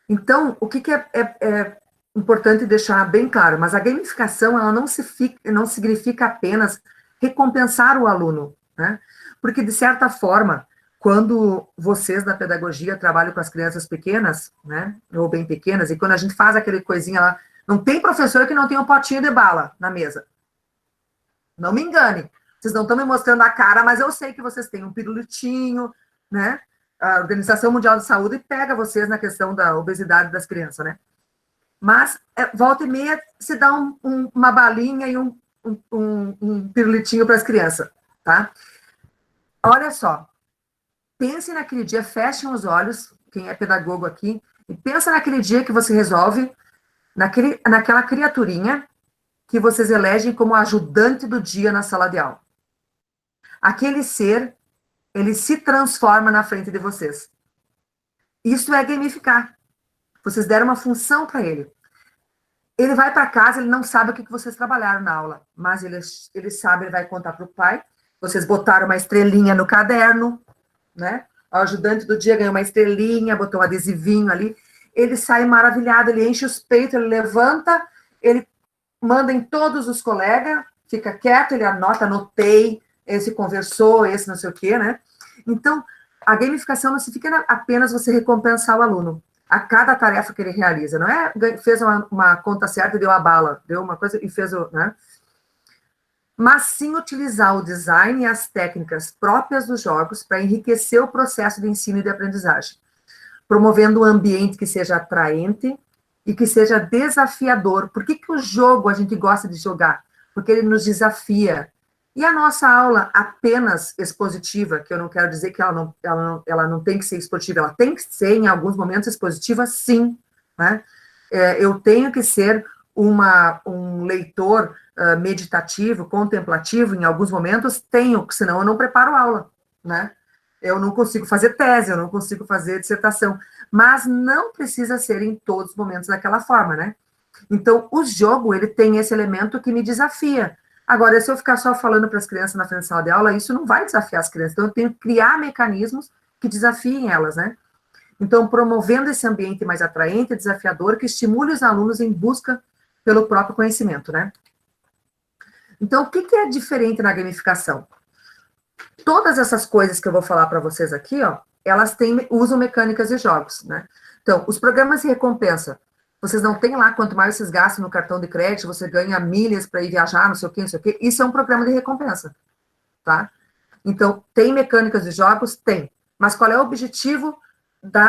então, o que é importante deixar bem claro, mas a gamificação, ela não significa apenas recompensar o aluno, né? Porque, de certa forma, quando vocês da pedagogia trabalham com as crianças pequenas, né, ou bem pequenas, e quando a gente faz aquele coisinha lá, não tem professor que não tem um potinho de bala na mesa. Não me engane. Vocês não estão me mostrando a cara, mas eu sei que vocês têm um pirulitinho, né? A Organização Mundial de Saúde pega vocês na questão da obesidade das crianças, né? Mas, volta e meia, se dá uma balinha e um pirulitinho para as crianças, tá? Olha só. Pense naquele dia, fechem os olhos, quem é pedagogo aqui, e pensa naquele dia que você resolve, naquela criaturinha que vocês elegem como ajudante do dia na sala de aula. Aquele ser, ele se transforma na frente de vocês. Isso é gamificar. Vocês deram uma função para ele. Ele vai para casa, ele não sabe o que vocês trabalharam na aula, mas ele sabe, ele vai contar para o pai. Vocês botaram uma estrelinha no caderno, né? O ajudante do dia ganhou uma estrelinha, botou um adesivinho ali. Ele sai maravilhado, ele enche os peitos, ele levanta, ele manda em todos os colegas, fica quieto, ele anotei, esse conversou, esse não sei o quê, né? Então, a gamificação não significa apenas você recompensar o aluno a cada tarefa que ele realiza, não é fez uma conta certa e deu a bala, deu uma coisa e fez o, né? mas sim utilizar o design e as técnicas próprias dos jogos para enriquecer o processo de ensino e de aprendizagem, promovendo um ambiente que seja atraente e que seja desafiador. Por que o jogo a gente gosta de jogar? Porque ele nos desafia. E a nossa aula apenas expositiva, que eu não quero dizer que ela não tem que ser expositiva, ela tem que ser, em alguns momentos, expositiva, sim. Né? Eu tenho que ser um leitor meditativo, contemplativo, em alguns momentos, tenho, senão eu não preparo aula. Né? Eu não consigo fazer tese, eu não consigo fazer dissertação, mas não precisa ser em todos os momentos daquela forma, né? Então, o jogo, ele tem esse elemento que me desafia. Agora, se eu ficar só falando para as crianças na frente da sala de aula, isso não vai desafiar as crianças. Então, eu tenho que criar mecanismos que desafiem elas, né? Então, promovendo esse ambiente mais atraente, desafiador, que estimule os alunos em busca pelo próprio conhecimento, né? Então, o que é diferente na gamificação? Todas essas coisas que eu vou falar para vocês aqui, ó, elas usam mecânicas de jogos, né? Então, os programas de recompensa, vocês não têm lá, quanto mais vocês gastam no cartão de crédito, você ganha milhas para ir viajar, não sei o quê, não sei o quê. Isso é um programa de recompensa, tá? Então, tem mecânicas de jogos? Tem. Mas qual é o objetivo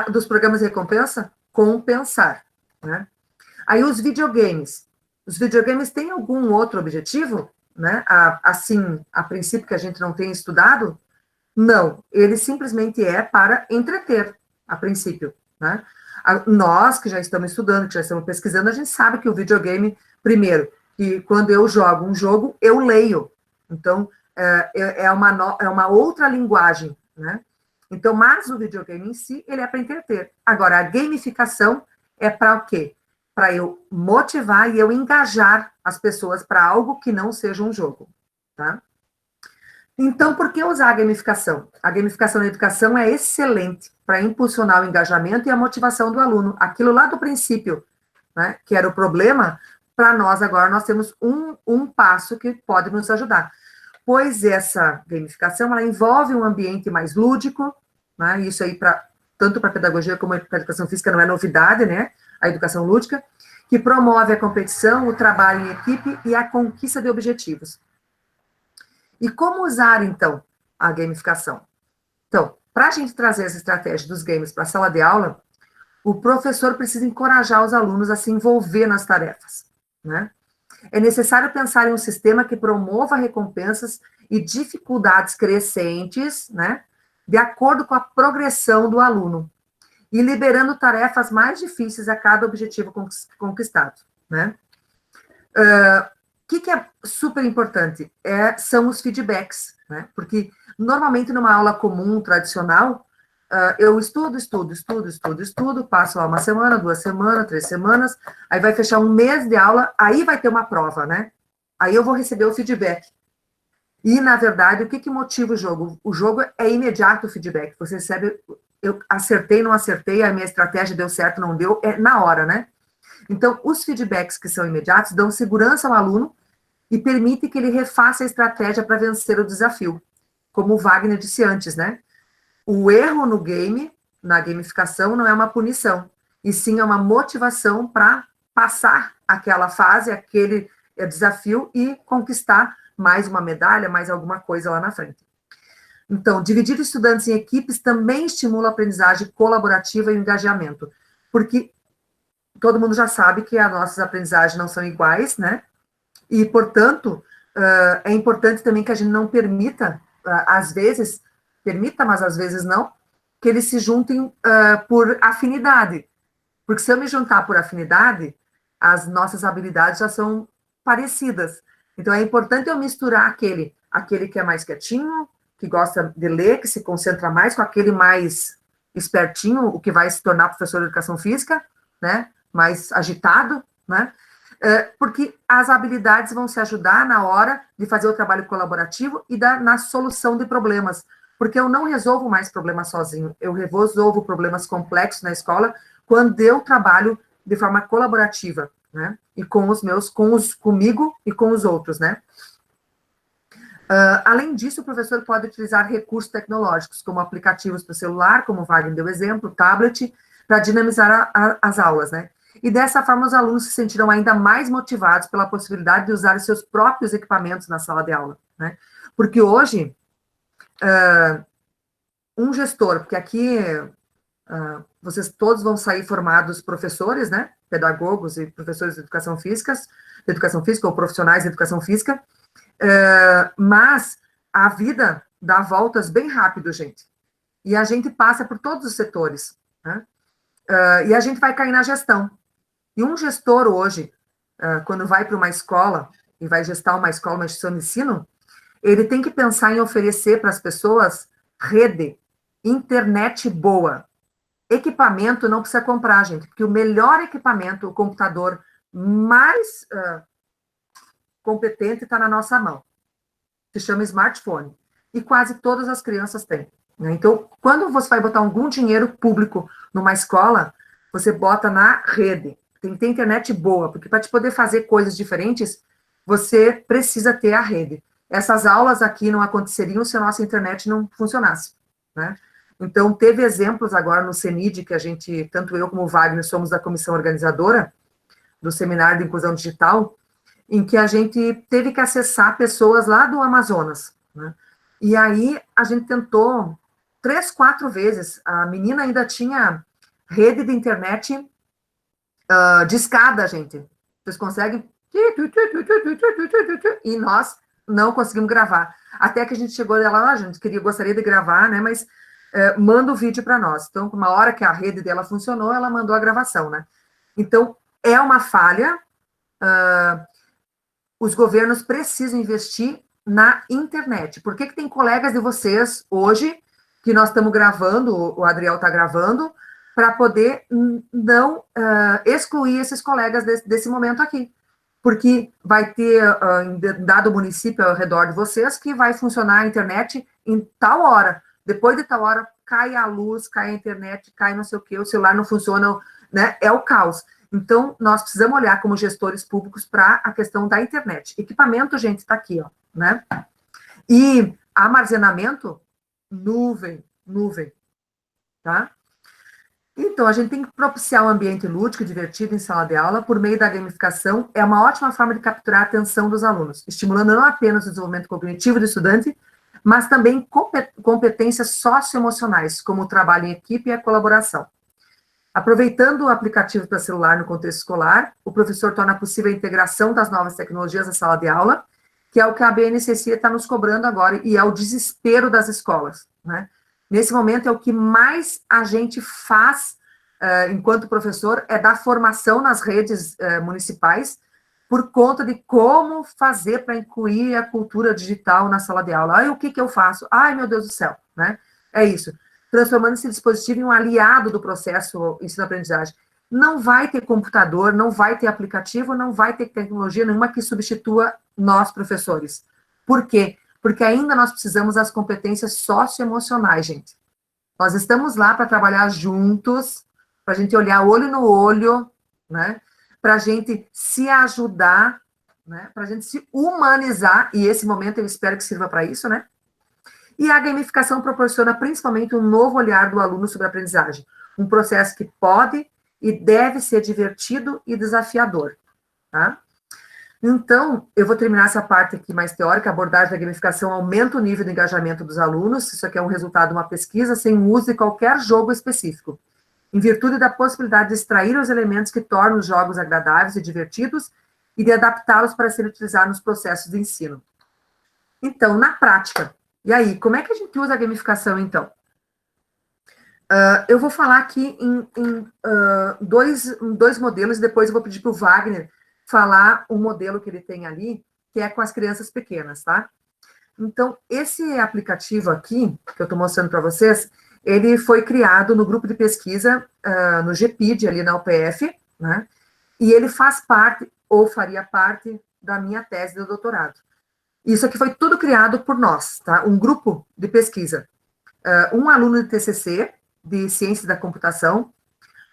dos programas de recompensa? Compensar, né? Aí, os videogames. Os videogames têm algum outro objetivo? Né? Assim, a princípio que a gente não tem estudado? Não. Ele simplesmente é para entreter, a princípio, né? Nós, que já estamos estudando, que já estamos pesquisando, a gente sabe que o videogame, primeiro, que quando eu jogo um jogo, eu leio. Então, é uma outra linguagem, né? Então, mas o videogame em si, ele é para entreter. Agora, a gamificação é para o quê? Para eu motivar e eu engajar as pessoas para algo que não seja um jogo, tá? Então, por que usar a gamificação? A gamificação na educação é excelente para impulsionar o engajamento e a motivação do aluno. Aquilo lá do princípio, né, que era o problema, para nós agora nós temos um passo que pode nos ajudar. Pois essa gamificação, ela envolve um ambiente mais lúdico, né, isso aí tanto para a pedagogia como para a educação física não é novidade, né, a educação lúdica, que promove a competição, o trabalho em equipe e a conquista de objetivos. E como usar, então, a gamificação? Então, para a gente trazer essa estratégia dos games para a sala de aula, o professor precisa encorajar os alunos a se envolver nas tarefas, né? É necessário pensar em um sistema que promova recompensas e dificuldades crescentes, né, de acordo com a progressão do aluno, e liberando tarefas mais difíceis a cada objetivo conquistado, né? O que é super importante? São os feedbacks, né? Porque, normalmente, numa aula comum, tradicional, eu estudo, passo lá uma semana, 2 semanas, 3 semanas, aí vai fechar um mês de aula, aí vai ter uma prova, né? Aí eu vou receber o feedback. E, na verdade, o que motiva o jogo? O jogo é imediato o feedback. Você recebe, eu acertei, não acertei, a minha estratégia deu certo, não deu, é na hora, né? Então, os feedbacks que são imediatos dão segurança ao aluno e permite que ele refaça a estratégia para vencer o desafio. Como o Wagner disse antes, né? O erro no game, na gamificação, não é uma punição, e sim é uma motivação para passar aquela fase, aquele desafio e conquistar mais uma medalha, mais alguma coisa lá na frente. Então, dividir estudantes em equipes também estimula a aprendizagem colaborativa e o engajamento, porque todo mundo já sabe que as nossas aprendizagens não são iguais, né? E, portanto, é importante também que a gente não permita, às vezes, mas às vezes não, que eles se juntem por afinidade. Porque se eu me juntar por afinidade, as nossas habilidades já são parecidas. Então, é importante eu misturar aquele que é mais quietinho, que gosta de ler, que se concentra mais, com aquele mais espertinho, o que vai se tornar professor de educação física, né? Mais agitado, né? Porque as habilidades vão se ajudar na hora de fazer o trabalho colaborativo e na solução de problemas. Porque eu não resolvo mais problemas sozinho, eu resolvo problemas complexos na escola quando eu trabalho de forma colaborativa, né? E comigo e com os outros, né? Além disso, o professor pode utilizar recursos tecnológicos, como aplicativos para o celular, como o Wagner deu exemplo, tablet, para dinamizar as aulas, né? e dessa forma os alunos se sentirão ainda mais motivados pela possibilidade de usar os seus próprios equipamentos na sala de aula, né? Porque hoje, um gestor, porque aqui vocês todos vão sair formados professores, né? Pedagogos e professores de educação física ou profissionais de educação física, mas a vida dá voltas bem rápido, gente. E a gente passa por todos os setores, né? E a gente vai cair na gestão. E um gestor hoje, quando vai para uma escola, e vai gestar uma escola, uma instituição de ensino, ele tem que pensar em oferecer para as pessoas rede, internet boa. Equipamento não precisa comprar, gente, porque o melhor equipamento, o computador mais competente está na nossa mão. Se chama smartphone. E quase todas as crianças têm, né? Então, quando você vai botar algum dinheiro público numa escola, você bota na rede. Tem que ter internet boa, porque para te poder fazer coisas diferentes, você precisa ter a rede. Essas aulas aqui não aconteceriam se a nossa internet não funcionasse, né? Então, teve exemplos agora no CENID, que a gente, tanto eu como o Wagner, somos da comissão organizadora do Seminário de Inclusão Digital, em que a gente teve que acessar pessoas lá do Amazonas, né? E aí, a gente tentou 3, 4 vezes. A menina ainda tinha rede de internet de escada, gente. Vocês conseguem? E nós não conseguimos gravar. Até que a gente chegou lá, a gente gostaria de gravar, né? Mas manda o vídeo para nós. Então, uma hora que a rede dela funcionou, ela mandou a gravação, né? Então, é uma falha. Os governos precisam investir na internet. Por que tem colegas de vocês hoje, que nós estamos gravando, o Adriel está gravando, para poder não excluir esses colegas desse momento aqui? Porque vai ter, em dado município ao redor de vocês, que vai funcionar a internet em tal hora. Depois de tal hora, cai a luz, cai a internet, cai não sei o quê, o celular não funciona, né? É o caos. Então, nós precisamos olhar como gestores públicos para a questão da internet. Equipamento, gente, está aqui, ó, né? E armazenamento, nuvem, tá? Então, a gente tem que propiciar um ambiente lúdico e divertido em sala de aula por meio da gamificação. É uma ótima forma de capturar a atenção dos alunos, estimulando não apenas o desenvolvimento cognitivo do estudante, mas também competências socioemocionais, como o trabalho em equipe e a colaboração. Aproveitando o aplicativo para celular no contexto escolar, o professor torna possível a integração das novas tecnologias na sala de aula, que é o que a BNCC está nos cobrando agora, e é o desespero das escolas, né? Nesse momento, é o que mais a gente faz, enquanto professor, é dar formação nas redes municipais, por conta de como fazer para incluir a cultura digital na sala de aula. Ai, o que eu faço? Ai, meu Deus do céu, né? É isso. Transformando esse dispositivo em um aliado do processo ensino-aprendizagem. Não vai ter computador, não vai ter aplicativo, não vai ter tecnologia nenhuma que substitua nós, professores. Por quê? Porque ainda nós precisamos das competências socioemocionais, gente. Nós estamos lá para trabalhar juntos, para a gente olhar olho no olho, né? Para a gente se ajudar, né? Para a gente se humanizar, e esse momento eu espero que sirva para isso, né? E a gamificação proporciona principalmente um novo olhar do aluno sobre a aprendizagem, um processo que pode e deve ser divertido e desafiador, tá? Então, eu vou terminar essa parte aqui mais teórica. A abordagem da gamificação aumenta o nível de engajamento dos alunos. Isso aqui é um resultado de uma pesquisa sem uso de qualquer jogo específico, em virtude da possibilidade de extrair os elementos que tornam os jogos agradáveis e divertidos e de adaptá-los para serem utilizados nos processos de ensino. Então, na prática, e aí, como é que a gente usa a gamificação, então? Eu vou falar aqui em dois modelos, e depois eu vou pedir para o Wagner falar o modelo que ele tem ali, que é com as crianças pequenas, tá? Então, esse aplicativo aqui, que eu estou mostrando para vocês, ele foi criado no grupo de pesquisa, no GPID, ali na UPF, né? E ele faz parte, ou faria parte, da minha tese de doutorado. Isso aqui foi tudo criado por nós, tá? Um grupo de pesquisa. Um aluno de TCC, de Ciências da Computação,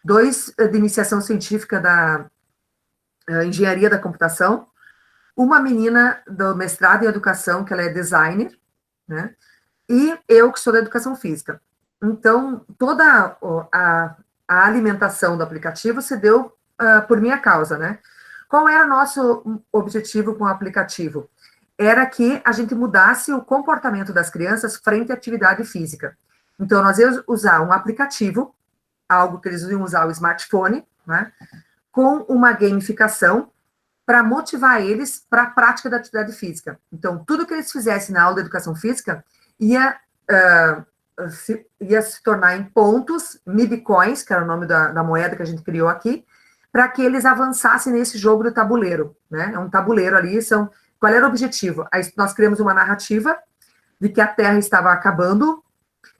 2 de Iniciação Científica da Engenharia da Computação, uma menina do mestrado em Educação, que ela é designer, né? E eu, que sou da Educação Física. Então, toda a alimentação do aplicativo se deu por minha causa, né? Qual era o nosso objetivo com o aplicativo? Era que a gente mudasse o comportamento das crianças frente à atividade física. Então, nós íamos usar um aplicativo, algo que eles iam usar o smartphone, né? Com uma gamificação para motivar eles para a prática da atividade física. Então, tudo que eles fizessem na aula de educação física ia se tornar em pontos, midcoins, que era o nome da moeda que a gente criou aqui, para que eles avançassem nesse jogo do tabuleiro, né? É um tabuleiro ali, qual era o objetivo? Aí nós criamos uma narrativa de que a Terra estava acabando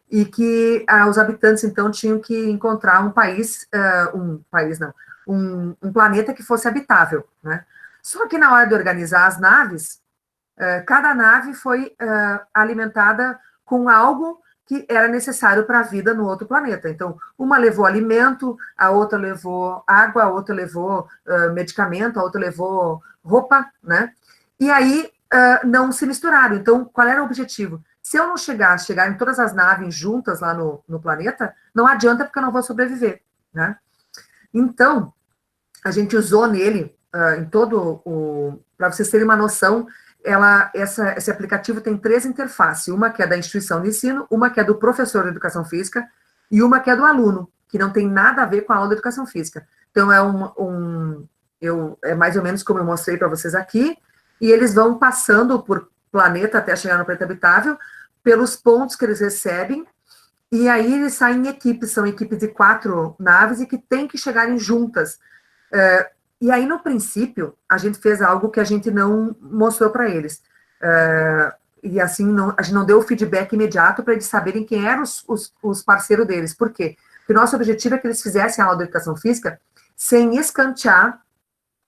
e que os habitantes, então, tinham que encontrar um planeta que fosse habitável, né? Só que na hora de organizar as naves, cada nave foi alimentada com algo que era necessário para a vida no outro planeta. Então, uma levou alimento, a outra levou água, a outra levou medicamento, a outra levou roupa, né? E aí não se misturaram. Então, qual era o objetivo? Se eu não chegarem todas as naves juntas lá no planeta, não adianta porque eu não vou sobreviver, né? Então, a gente usou nele, em todo para vocês terem uma noção, esse aplicativo tem 3 interfaces, uma que é da instituição de ensino, uma que é do professor de educação física e uma que é do aluno, que não tem nada a ver com a aula de educação física. Então, é mais ou menos como eu mostrei para vocês aqui, e eles vão passando por planeta até chegar no planeta habitável, pelos pontos que eles recebem, e aí eles saem em equipes, são equipes de 4 naves e que tem que chegarem juntas. E aí, no princípio, a gente fez algo que a gente não mostrou para eles. E assim, a gente não deu o feedback imediato para eles saberem quem eram os parceiros deles. Por quê? Porque o nosso objetivo é que eles fizessem a aula de educação física sem escantear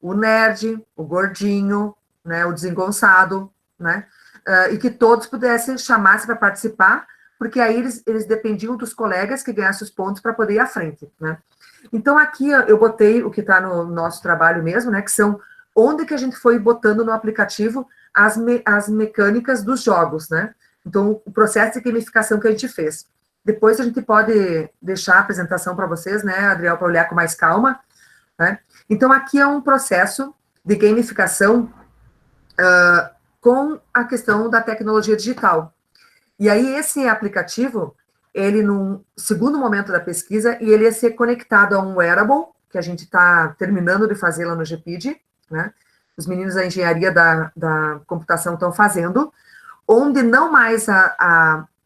o nerd, o gordinho, né, o desengonçado, né? E que todos pudessem chamar-se para participar, porque aí eles dependiam dos colegas que ganhassem os pontos para poder ir à frente, né? Então, aqui eu botei o que está no nosso trabalho mesmo, né, que são onde que a gente foi botando no aplicativo as mecânicas dos jogos, né? Então, o processo de gamificação que a gente fez. Depois a gente pode deixar a apresentação para vocês, né, Adriel, para olhar com mais calma, né? Então, aqui é um processo de gamificação com a questão da tecnologia digital. E aí, esse aplicativo, ele, num segundo momento da pesquisa, e ele ia ser conectado a um wearable, que a gente está terminando de fazer lá no GPID, né? Os meninos da engenharia da computação estão fazendo, onde não mais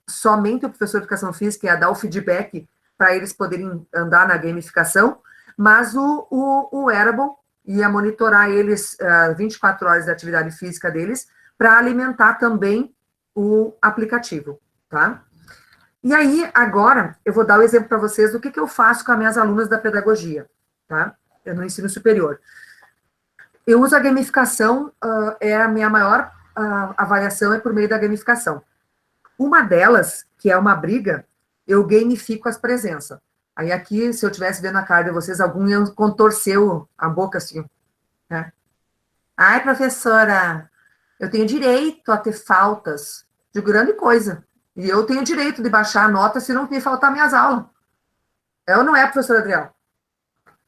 somente o professor de educação física ia dar o feedback para eles poderem andar na gamificação, mas o wearable ia monitorar eles 24 horas da atividade física deles para alimentar também o aplicativo, tá? E aí, agora, eu vou dar o exemplo para vocês do que eu faço com as minhas alunas da pedagogia, tá? Eu no ensino superior. Eu uso a gamificação, é a minha maior avaliação é por meio da gamificação. Uma delas, que é uma briga, eu gamifico as presenças. Aí aqui, se eu estivesse vendo a cara de vocês, algum ia contorcer a boca assim, né? Ai, professora, eu tenho direito a ter faltas de grande coisa. E eu tenho direito de baixar a nota se não me faltar minhas aulas. É ou não é, professor Adriel?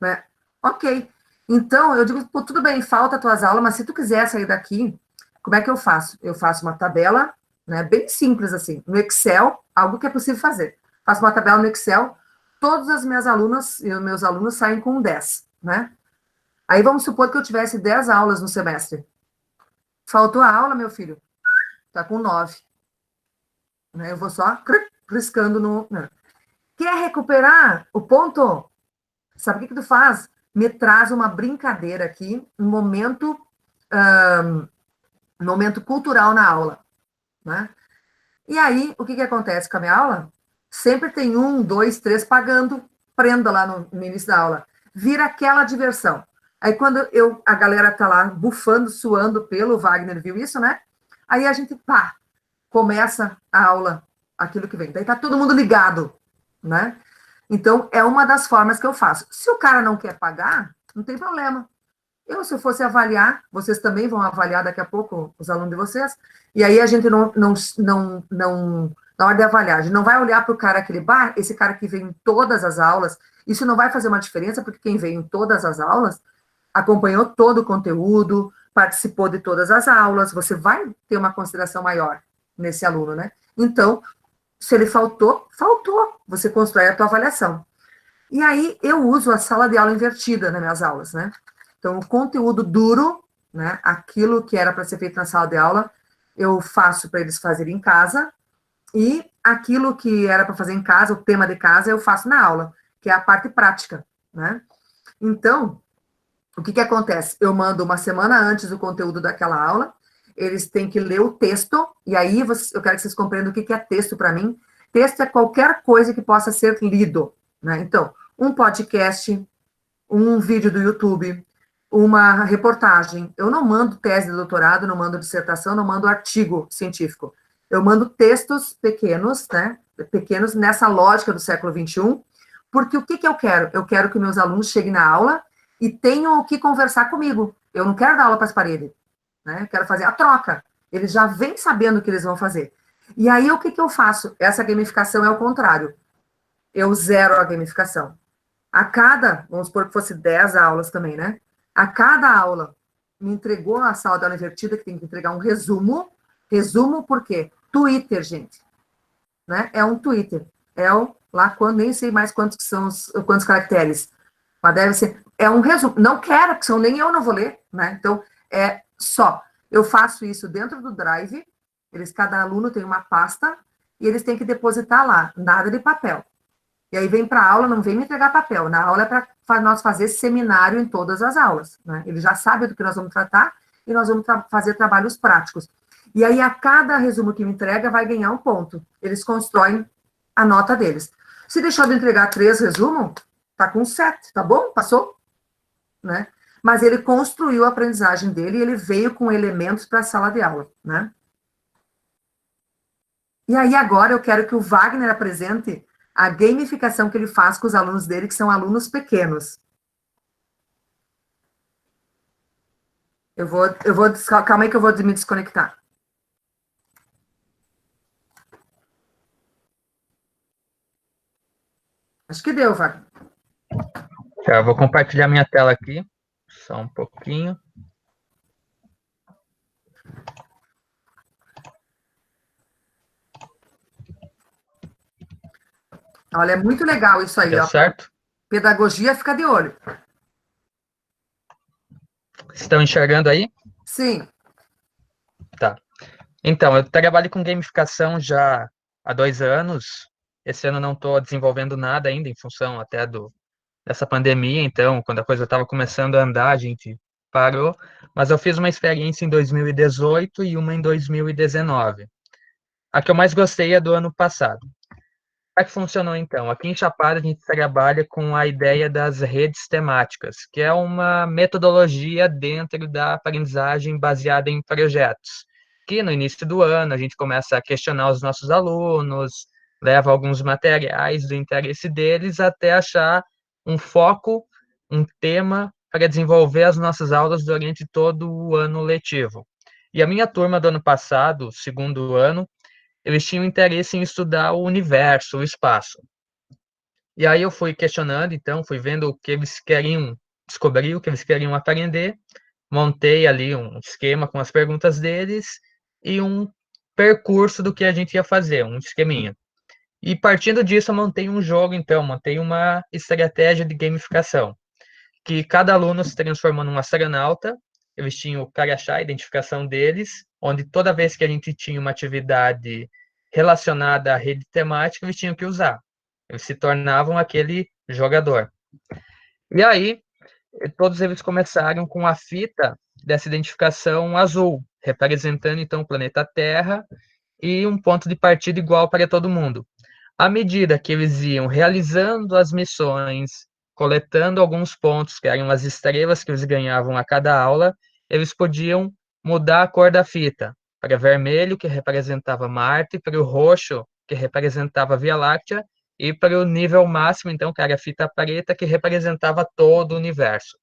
Né? Ok. Então, eu digo, pô, tudo bem, falta as tuas aulas, mas se tu quiser sair daqui, como é que eu faço? Eu faço uma tabela, né, bem simples assim, no Excel, algo que é possível fazer. Faço uma tabela no Excel, todas as minhas alunas e os meus alunos saem com 10, né? Aí vamos supor que eu tivesse 10 aulas no semestre. Faltou a aula, meu filho? Tá com 9. Eu vou só riscando no... Quer recuperar o ponto? Sabe o que tu faz? Me traz uma brincadeira aqui, um momento cultural na aula, né? E aí, o que acontece com a minha aula? Sempre tem 1, 2, 3 pagando prenda lá no início da aula. Vira aquela diversão. Aí, quando a galera tá lá bufando, suando pelo Wagner, viu isso, né? Aí a gente, começa a aula, aquilo que vem. Daí tá todo mundo ligado, né? Então, é uma das formas que eu faço. Se o cara não quer pagar, não tem problema. Se eu fosse avaliar, vocês também vão avaliar daqui a pouco, os alunos de vocês, e aí a gente nós na hora de avaliar. A gente não vai olhar para o cara aquele bar, esse cara que veio em todas as aulas, isso não vai fazer uma diferença, porque quem veio em todas as aulas acompanhou todo o conteúdo, participou de todas as aulas, você vai ter uma consideração maior nesse aluno, né? Então, se ele faltou, faltou. Você constrói a tua avaliação. E aí, eu uso a sala de aula invertida nas minhas aulas, né? Então, o conteúdo duro, né? Aquilo que era para ser feito na sala de aula, eu faço para eles fazerem em casa, e aquilo que era para fazer em casa, o tema de casa, eu faço na aula, que é a parte prática, né? Então, o que acontece? Eu mando uma semana antes o conteúdo daquela aula, eles têm que ler o texto, e aí eu quero que vocês compreendam o que é texto para mim. Texto é qualquer coisa que possa ser lido, né? Então, um podcast, um vídeo do YouTube, uma reportagem. Eu não mando tese de doutorado, não mando dissertação, não mando artigo científico. Eu mando textos pequenos, né? Pequenos nessa lógica do século XXI, porque o que eu quero? Eu quero que meus alunos cheguem na aula e tenham o que conversar comigo. Eu não quero dar aula para as paredes, né? Eu quero fazer a troca. Eles já vêm sabendo o que eles vão fazer. E aí, o que eu faço? Essa gamificação é o contrário. Eu zero a gamificação. A cada, vamos supor que fosse 10 aulas também, né? A cada aula, me entregou a sala de aula invertida, que tem que entregar um resumo. Resumo por quê? Twitter, gente. Né? É um Twitter. Lá quando, nem sei mais quantos caracteres. Mas deve ser. É um resumo. Não quero, porque senão nem eu não vou ler, né? Então, é só. Eu faço isso dentro do Drive. Cada aluno tem uma pasta e eles têm que depositar lá. Nada de papel. E aí vem para a aula, não vem me entregar papel. Na aula é para nós fazer seminário em todas as aulas. Né? Ele já sabe do que nós vamos tratar e nós vamos fazer trabalhos práticos. E aí, a cada resumo que me entrega, vai ganhar um ponto. Eles constroem a nota deles. Se deixou de entregar 3 resumos, tá com 7, tá bom? Passou? Né? Mas ele construiu a aprendizagem dele e ele veio com elementos para a sala de aula. Né? E aí, agora, eu quero que o Wagner apresente a gamificação que ele faz com os alunos dele, que são alunos pequenos. Calma aí que eu vou me desconectar. Acho que deu, Wagner. Tá, eu vou compartilhar minha tela aqui, só um pouquinho. Olha, é muito legal isso aí. Deu ó. certo? Pedagogia, fica de olho. Estão enxergando aí? Sim. Tá. Então, eu trabalho com gamificação já há 2 anos. Esse ano não estou desenvolvendo nada ainda, em função até dessa pandemia. Então, quando a coisa estava começando a andar, a gente parou. Mas eu fiz uma experiência em 2018 e uma em 2019. A que eu mais gostei é do ano passado. Como é que funcionou, então? Aqui em Chapada, a gente trabalha com a ideia das redes temáticas, que é uma metodologia dentro da aprendizagem baseada em projetos, que no início do ano a gente começa a questionar os nossos alunos, leva alguns materiais do interesse deles até achar um foco, um tema para desenvolver as nossas aulas durante todo o ano letivo. E a minha turma do ano passado, segundo ano, eles tinham interesse em estudar o universo, o espaço. E aí eu fui questionando, então, fui vendo o que eles queriam descobrir, o que eles queriam aprender, montei ali um esquema com as perguntas deles e um percurso do que a gente ia fazer, um esqueminha. E partindo disso, eu montei um jogo, então, montei uma estratégia de gamificação, que cada aluno se transformou num astronauta, eles tinham o crachá, a identificação deles, onde toda vez que a gente tinha uma atividade relacionada à rede temática, eles tinham que usar. Eles se tornavam aquele jogador. E aí, todos eles começaram com a fita dessa identificação azul, representando então o planeta Terra e um ponto de partida igual para todo mundo. À medida que eles iam realizando as missões, coletando alguns pontos, que eram as estrelas que eles ganhavam a cada aula, eles podiam mudar a cor da fita para vermelho, que representava Marte, para o roxo, que representava a Via Láctea, e para o nível máximo, então, que era a fita preta, que representava todo o universo.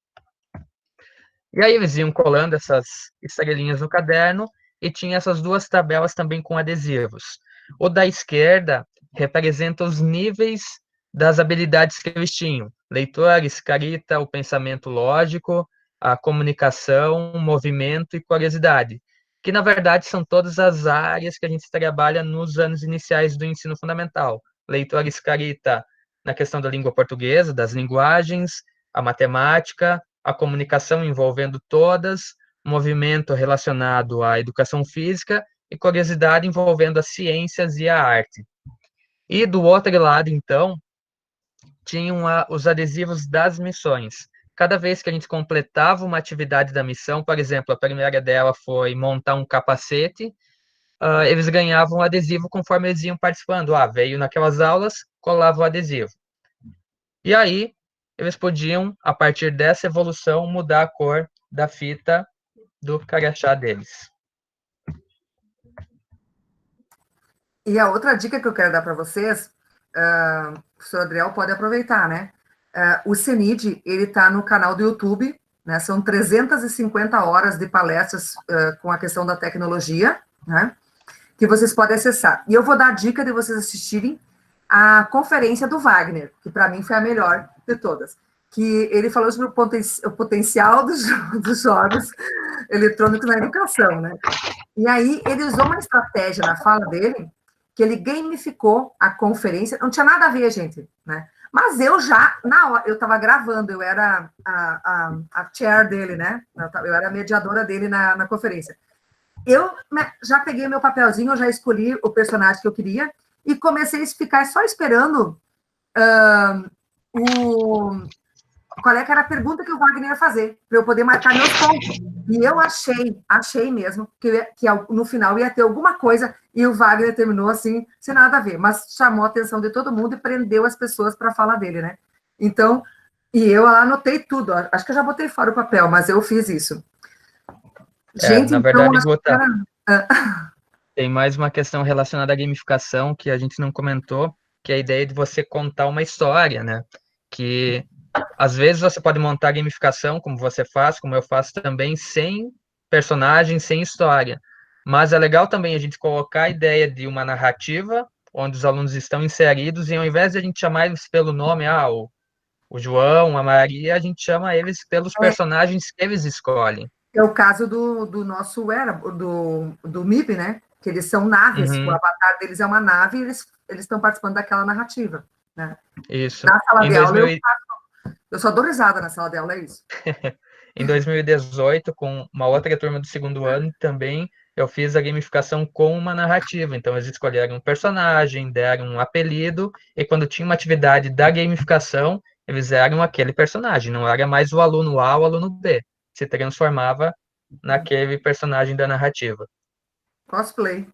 E aí eles iam colando essas estrelinhas no caderno, e tinha essas duas tabelas também com adesivos. O da esquerda representa os níveis das habilidades que eles tinham: leitura, escrita, o pensamento lógico, a comunicação, o movimento e curiosidade, que na verdade são todas as áreas que a gente trabalha nos anos iniciais do ensino fundamental. Leitura, escrita na questão da língua portuguesa, das linguagens, a matemática, a comunicação envolvendo todas, movimento relacionado à educação física e curiosidade envolvendo as ciências e a arte. E do outro lado, então, tinham os adesivos das missões. Cada vez que a gente completava uma atividade da missão, por exemplo, a primeira dela foi montar um capacete, eles ganhavam um adesivo conforme eles iam participando. Veio naquelas aulas, colava o adesivo. E aí, eles podiam, a partir dessa evolução, mudar a cor da fita do crachá deles. E a outra dica que eu quero dar para vocês, o professor Adriel pode aproveitar, né? O CENID, ele está no canal do YouTube, né? São 350 horas de palestras com a questão da tecnologia, né? Que vocês podem acessar. E eu vou dar a dica de vocês assistirem a conferência do Wagner, que para mim foi a melhor de todas, que ele falou sobre o potencial dos jogos eletrônicos na educação, né? E aí ele usou uma estratégia na fala dele, que ele gamificou a conferência, não tinha nada a ver, gente, né? Mas eu já, na hora, eu estava gravando, eu era a chair dele, né? Eu era a mediadora dele na conferência. Eu já peguei meu papelzinho, eu já escolhi o personagem que eu queria e comecei a ficar só esperando qual é que era a pergunta que o Wagner ia fazer, para eu poder marcar meus pontos. E eu achei mesmo que no final ia ter alguma coisa, e o Wagner terminou assim, sem nada a ver, mas chamou a atenção de todo mundo e prendeu as pessoas para falar dele, né? Então, e eu anotei tudo, acho que eu já botei fora o papel, mas eu fiz isso. Gente, na verdade, então, tem mais uma questão relacionada à gamificação que a gente não comentou, que é a ideia de você contar uma história, né? Que às vezes você pode montar a gamificação, como você faz, como eu faço também, sem personagem, sem história. Mas é legal também a gente colocar a ideia de uma narrativa, onde os alunos estão inseridos, e ao invés de a gente chamar eles pelo nome, o João, a Maria, a gente chama eles pelos personagens que eles escolhem. É o caso do nosso do MIB, né? Que eles são naves, o avatar deles é uma nave e eles estão participando daquela narrativa, né? Isso. Na sala de aula, eu só dou risada na sala de aula, é isso. Em 2018, com uma outra turma do segundo ano, também eu fiz a gamificação com uma narrativa. Então, eles escolheram um personagem, deram um apelido, e quando tinha uma atividade da gamificação, eles eram aquele personagem, não era mais o aluno A ou o aluno B. Se transformava naquele personagem da narrativa. Cosplay.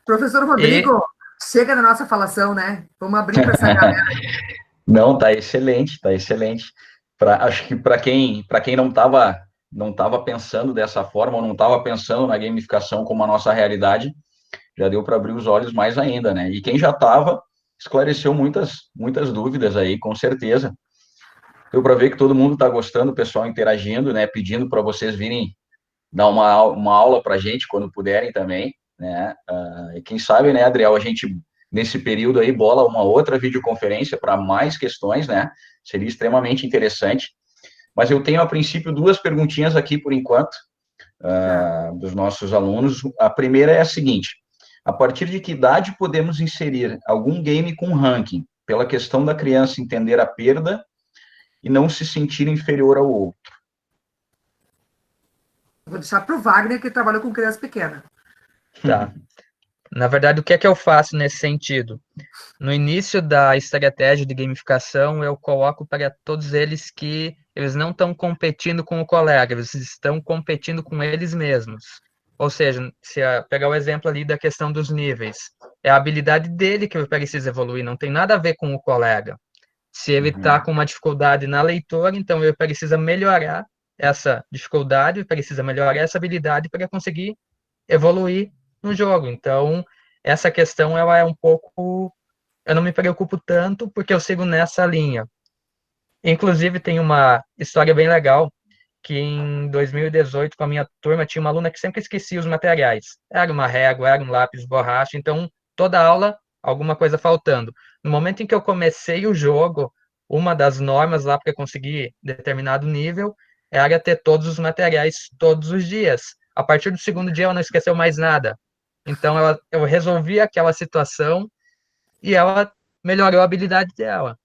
Professor Rodrigo, chega da nossa falação, né? Vamos abrir para essa galera. Não, tá excelente, tá excelente. Acho que para quem não estava pensando dessa forma, ou não estava pensando na gamificação como a nossa realidade, já deu para abrir os olhos mais ainda, né? E quem já estava, esclareceu muitas dúvidas aí, com certeza. Deu para ver que todo mundo está gostando, o pessoal interagindo, né? Pedindo para vocês virem dar uma aula para a gente quando puderem também, né? E quem sabe, né, Adriel, a gente nesse período aí bola uma outra videoconferência para mais questões, né? Seria extremamente interessante. Mas eu tenho, a princípio, duas perguntinhas aqui, por enquanto, dos nossos alunos. A primeira é a seguinte: a partir de que idade podemos inserir algum game com ranking, pela questão da criança entender a perda e não se sentir inferior ao outro? Vou deixar para o Wagner, que trabalhou com criança pequena. Tá. Na verdade, o que é que eu faço nesse sentido? No início da estratégia de gamificação, eu coloco para todos eles que eles não estão competindo com o colega, eles estão competindo com eles mesmos. Ou seja, se pegar o exemplo ali da questão dos níveis, é a habilidade dele que precisa evoluir, não tem nada a ver com o colega. Se ele está com uma dificuldade na leitura, então ele precisa melhorar essa dificuldade, precisa melhorar essa habilidade para conseguir evoluir no jogo. Então, essa questão ela é um pouco... Eu não me preocupo tanto porque eu sigo nessa linha. Inclusive, tem uma história bem legal que em 2018, com a minha turma, tinha uma aluna que sempre esquecia os materiais. Era uma régua, era um lápis, borracha, então toda aula, alguma coisa faltando. No momento em que eu comecei o jogo, uma das normas lá para conseguir determinado nível era ter todos os materiais todos os dias. A partir do segundo dia, ela não esqueceu mais nada. Então, eu resolvi aquela situação e ela melhorou a habilidade dela.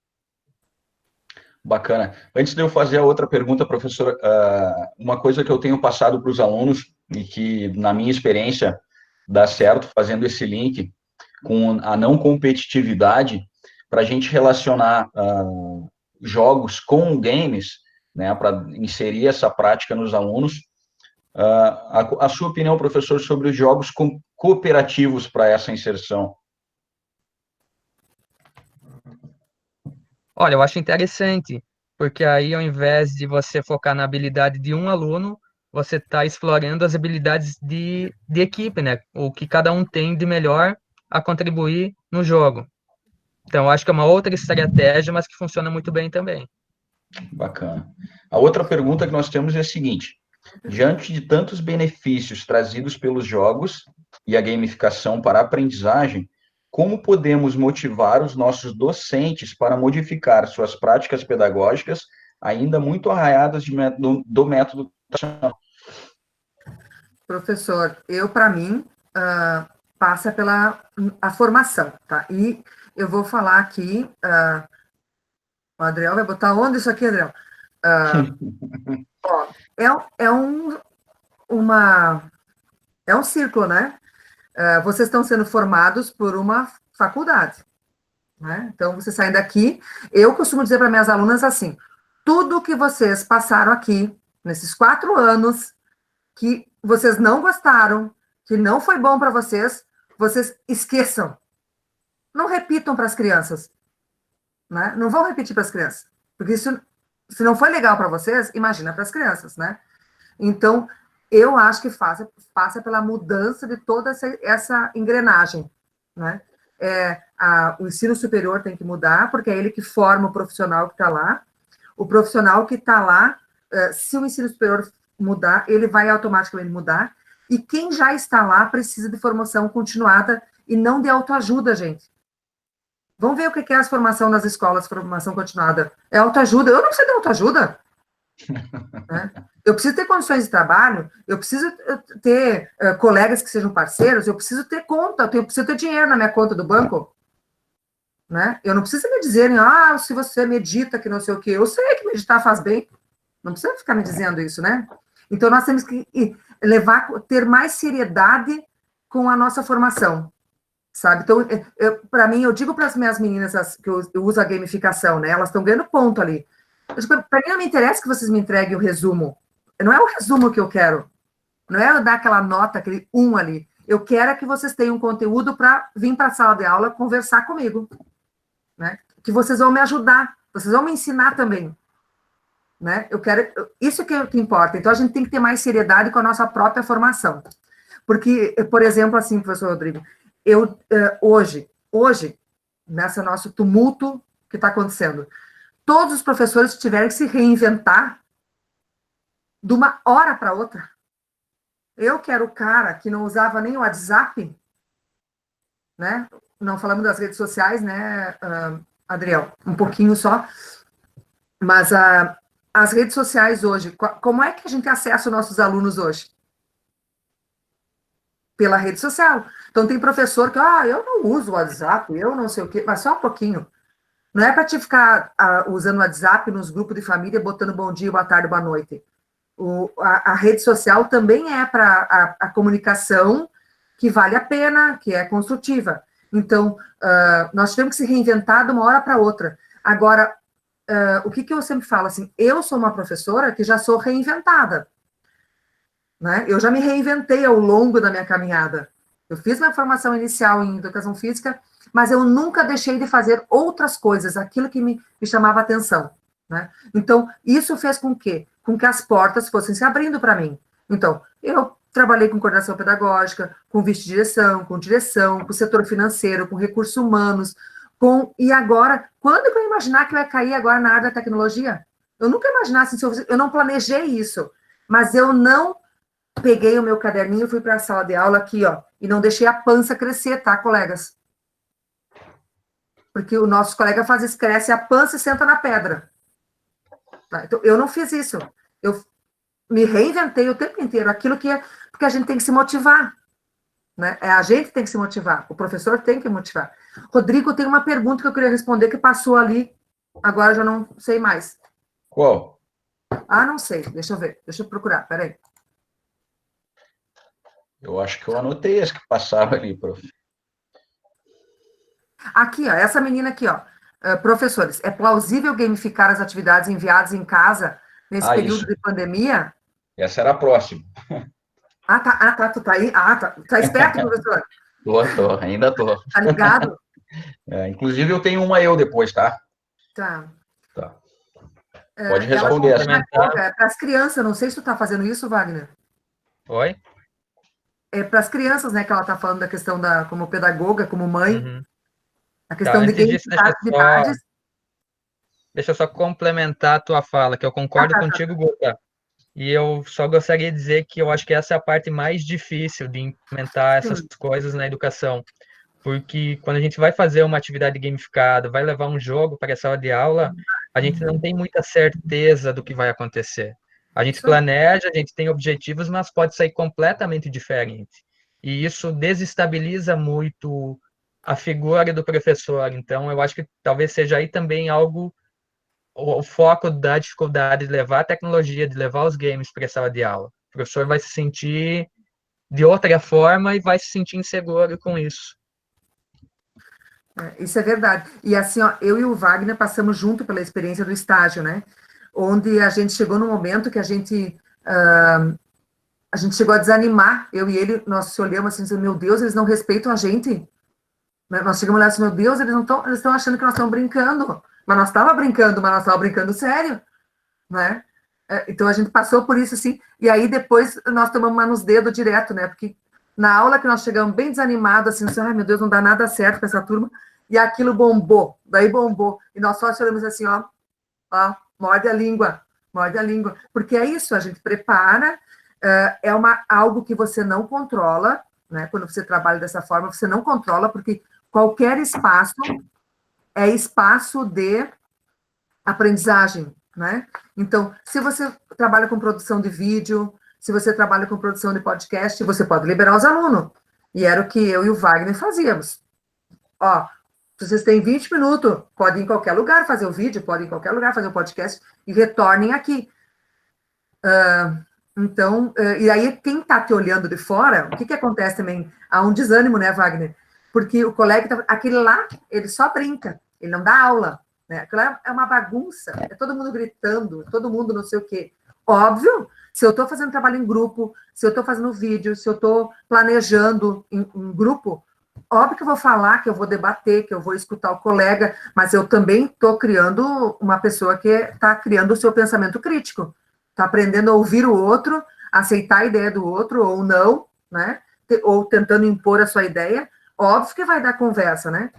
Bacana. Antes de eu fazer a outra pergunta, professor, uma coisa que eu tenho passado para os alunos e que, na minha experiência, dá certo fazendo esse link com a não competitividade, para a gente relacionar jogos com games, né, para inserir essa prática nos alunos. A sua opinião, professor, sobre os jogos cooperativos para essa inserção? Olha, eu acho interessante, porque aí, ao invés de você focar na habilidade de um aluno, você está explorando as habilidades de equipe, né? O que cada um tem de melhor a contribuir no jogo. Então, eu acho que é uma outra estratégia, mas que funciona muito bem também. Bacana. A outra pergunta que nós temos é a seguinte: diante de tantos benefícios trazidos pelos jogos e a gamificação para a aprendizagem, como podemos motivar os nossos docentes para modificar suas práticas pedagógicas ainda muito arraiadas do método tradicional? Professor, para mim, passa pela a formação, tá? E eu vou falar aqui, o Adriel vai botar onde isso aqui, Adriel? Ó, é um círculo, né? Vocês estão sendo formados por uma faculdade, né? Então, vocês saem daqui, eu costumo dizer para minhas alunas assim, tudo que vocês passaram aqui, nesses 4 anos, que vocês não gostaram, que não foi bom para vocês esqueçam. Não repitam para as crianças, né? Não vão repetir para as crianças, porque isso, se não foi legal para vocês, imagina para as crianças, né? Então, eu acho que passa pela mudança de toda essa engrenagem, né? O ensino superior tem que mudar, porque é ele que forma o profissional que está lá. O profissional que está lá, se o ensino superior mudar, ele vai automaticamente mudar. E quem já está lá precisa de formação continuada e não de autoajuda, gente. Vamos ver o que é a formação nas escolas, formação continuada. É autoajuda. Eu não preciso de autoajuda. Né? Eu preciso ter condições de trabalho, eu preciso ter colegas que sejam parceiros, eu preciso ter conta, eu preciso ter dinheiro na minha conta do banco. Né? Eu não preciso me dizerem, se você medita, que não sei o quê. Eu sei que meditar faz bem. Não precisa ficar me dizendo isso, né? Então, nós temos que ter mais seriedade com a nossa formação, sabe? Então, para mim, eu digo para as minhas meninas que eu uso a gamificação, né? Elas estão ganhando ponto ali. Para mim, não me interessa que vocês me entreguem o resumo. Não é o resumo que eu quero. Não é eu dar aquela nota, aquele 1 ali. Eu quero que vocês tenham conteúdo para vir para a sala de aula conversar comigo. Né? Que vocês vão me ajudar. Vocês vão me ensinar também. Né? Isso que é o que importa. Então, a gente tem que ter mais seriedade com a nossa própria formação. Porque, por exemplo, assim, professor Rodrigo, hoje, nessa nosso tumulto que está acontecendo, todos os professores tiveram que se reinventar de uma hora para outra. Eu que era o cara que não usava nem o WhatsApp, né? Não falamos das redes sociais, né, Adriel? Um pouquinho só. Mas as redes sociais hoje, como é que a gente acessa os nossos alunos hoje? Pela rede social. Então, tem professor que, eu não uso o WhatsApp, eu não sei o quê, mas só um pouquinho. Não é para te ficar usando o WhatsApp nos grupos de família, botando bom dia, boa tarde, boa noite. A rede social também é para a comunicação que vale a pena, que é construtiva. Então, nós tivemos que se reinventar de uma hora para outra. Agora, o que eu sempre falo, assim, eu sou uma professora que já sou reinventada. Né? Eu já me reinventei ao longo da minha caminhada. Eu fiz minha formação inicial em educação física, mas eu nunca deixei de fazer outras coisas, aquilo que me chamava atenção. Né? Então, isso fez com que as portas fossem se abrindo para mim. Então, eu trabalhei com coordenação pedagógica, com vice-direção, com direção, com setor financeiro, com recursos humanos, e agora, quando que eu ia imaginar que eu ia cair agora na área da tecnologia? Eu nunca imaginasse, eu não planejei isso, mas eu não peguei o meu caderninho, fui para a sala de aula aqui, ó, e não deixei a pança crescer, tá, colegas? Porque o nosso colega faz isso, cresce a pança e senta na pedra. Tá? Então, eu não fiz isso. Eu me reinventei o tempo inteiro, aquilo que é, porque a gente tem que se motivar, né? A gente tem que se motivar, o professor tem que motivar. Rodrigo, tem uma pergunta que eu queria responder que passou ali, agora eu já não sei mais. Qual? Ah, não sei, deixa eu ver, deixa eu procurar, peraí. Eu acho que eu anotei as que passaram ali, prof. Aqui, ó, essa menina aqui, ó. Professores, é plausível gamificar as atividades enviadas em casa nesse período Isso. de pandemia? Essa era a próxima. Tu tá aí? Tá esperto, professor? Ainda tô. Tá ligado? Inclusive, eu tenho uma eu depois, tá? Tá. Tá. Pode Ela responder essa. é para as crianças, não sei se tu tá fazendo isso, Wagner. Oi? É para as crianças, né, que ela tá falando da questão da, como pedagoga, como mãe, Uhum. a questão de Antes disso, gamificar atividades. deixa eu só complementar a tua fala, que eu concordo contigo, Guta. E eu só gostaria de dizer que eu acho que essa é a parte mais difícil de implementar essas coisas na educação. Porque quando a gente vai fazer uma atividade gamificada, vai levar um jogo para a sala de aula, a gente não tem muita certeza do que vai acontecer. A gente planeja, a gente tem objetivos, mas pode sair completamente diferente. E isso desestabiliza muito a figura do professor. Então, eu acho que talvez seja aí também algo, o foco da dificuldade de levar a tecnologia, de levar os games para a sala de aula. O professor vai se sentir de outra forma e vai se sentir inseguro com isso. Isso é verdade. E assim, ó, eu e o Wagner passamos junto pela experiência do estágio, né? Onde a gente chegou no momento que a gente chegou a desanimar, eu e ele, nós se olhamos assim, dizendo, meu Deus, eles não respeitam a gente. Nós chegamos lá e assim, meu Deus, eles estão achando que nós estamos brincando. Mas nós estávamos brincando sério, né? Então a gente passou por isso, assim, e aí depois nós tomamos uma nos dedos direto, né? Porque na aula que nós chegamos bem desanimados, assim, ai meu Deus, não dá nada certo com essa turma, e aquilo bombou, daí bombou. E nós só choramos assim, ó, morde a língua, porque é isso, a gente prepara, algo que você não controla, né? Quando você trabalha dessa forma, você não controla, porque qualquer espaço é espaço de aprendizagem, né? Então, se você trabalha com produção de vídeo, se você trabalha com produção de podcast, você pode liberar os alunos. E era o que eu e o Wagner fazíamos. Ó, vocês têm 20 minutos, pode ir em qualquer lugar fazer o vídeo, pode ir em qualquer lugar fazer o podcast e retornem aqui. Então, e aí quem está te olhando de fora, o que acontece também? Há um desânimo, né, Wagner? Porque o colega, aquele lá, ele só brinca, ele não dá aula, né? Aquilo é uma bagunça, é todo mundo gritando, todo mundo não sei o quê. Óbvio, se eu estou fazendo trabalho em grupo, se eu estou fazendo vídeo, se eu estou planejando em grupo, óbvio que eu vou falar, que eu vou debater, que eu vou escutar o colega, mas eu também estou criando uma pessoa que está criando o seu pensamento crítico, está aprendendo a ouvir o outro, aceitar a ideia do outro ou não, né? Ou tentando impor a sua ideia. Óbvio que vai dar conversa, né?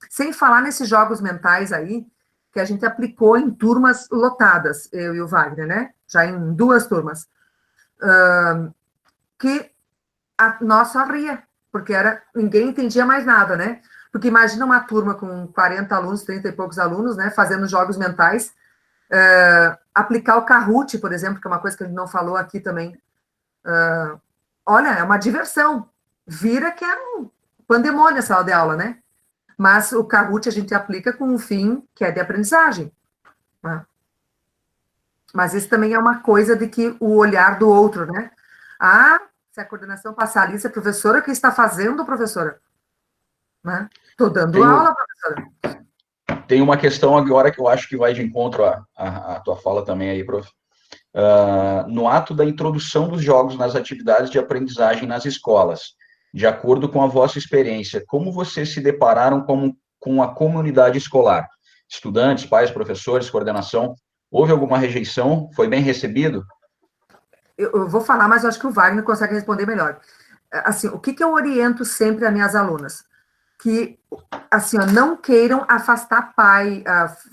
Sem falar nesses jogos mentais aí, que a gente aplicou em turmas lotadas, eu e o Wagner, né? Já em 2 turmas. Que nós só ria, porque ninguém entendia mais nada, né? Porque imagina uma turma com 40 alunos, 30 e poucos alunos, né? Fazendo jogos mentais. Aplicar o Kahoot, por exemplo, que é uma coisa que a gente não falou aqui também. Olha, é uma diversão. Vira que é um pandemônio a sala de aula, né? Mas o Kahoot a gente aplica com um fim que é de aprendizagem. Né? Mas isso também é uma coisa de que o olhar do outro, né? Se a coordenação passar ali, se a professora, o que está fazendo, professora? Né? Estou dando aula, professora. Tem uma questão agora que eu acho que vai de encontro à tua fala também aí, prof. No ato da introdução dos jogos nas atividades de aprendizagem nas escolas, de acordo com a vossa experiência, como vocês se depararam com a comunidade escolar? Estudantes, pais, professores, coordenação, houve alguma rejeição? Foi bem recebido? Eu vou falar, mas eu acho que o Wagner consegue responder melhor. Assim, o que eu oriento sempre às minhas alunas? que, assim, ó, não queiram afastar pai,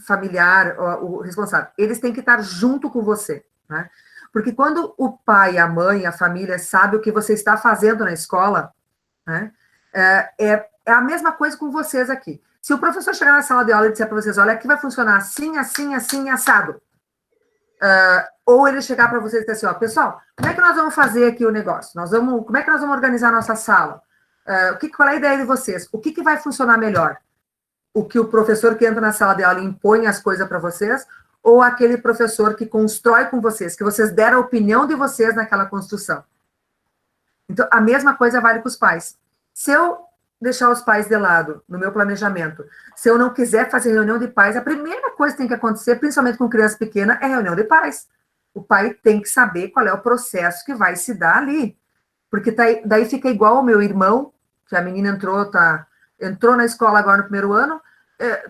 familiar, o responsável. Eles têm que estar junto com você, né? Porque quando o pai, a mãe, a família sabe o que você está fazendo na escola, né, é a mesma coisa com vocês aqui. Se o professor chegar na sala de aula e disser para vocês, olha, aqui vai funcionar assim, assim, assim, assado. Ou ele chegar para vocês e dizer assim, ó, pessoal, como é que nós vamos fazer aqui o negócio? Como é que nós vamos organizar a nossa sala? Qual é a ideia de vocês? O que vai funcionar melhor? O que o professor que entra na sala de aula impõe as coisas para vocês, ou aquele professor que constrói com vocês, que vocês deram a opinião de vocês naquela construção? Então, a mesma coisa vale para os pais. Se eu deixar os pais de lado no meu planejamento, se eu não quiser fazer reunião de pais, a primeira coisa que tem que acontecer, principalmente com criança pequena, é reunião de pais. O pai tem que saber qual é o processo que vai se dar ali. Porque daí fica igual ao meu irmão, que a menina entrou na escola agora no primeiro ano,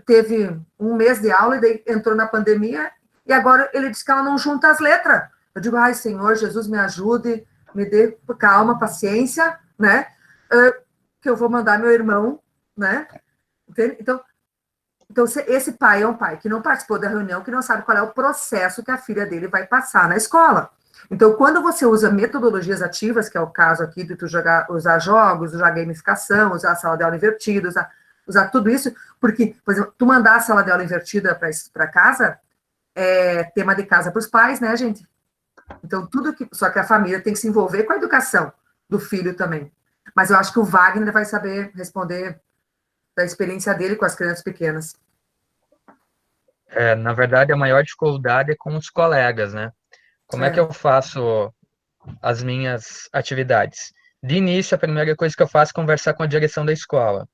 teve um mês de aula e daí entrou na pandemia, e agora ele diz que ela não junta as letras. Eu digo, ai, Senhor, Jesus me ajude, me dê calma, paciência, né? Que eu vou mandar meu irmão, né? Entende? Então, esse pai é um pai que não participou da reunião, que não sabe qual é o processo que a filha dele vai passar na escola. Então, quando você usa metodologias ativas, que é o caso aqui de tu usar jogos, usar gamificação, usar a sala de aula invertida, usar tudo isso, porque, por exemplo, tu mandar a sala de aula invertida para casa, é tema de casa para os pais, né, gente? Então, só que a família tem que se envolver com a educação do filho também. Mas eu acho que o Wagner vai saber responder da experiência dele com as crianças pequenas. Na verdade, a maior dificuldade é com os colegas, né? Como é que eu faço as minhas atividades? De início, a primeira coisa que eu faço é conversar com a direção da escola.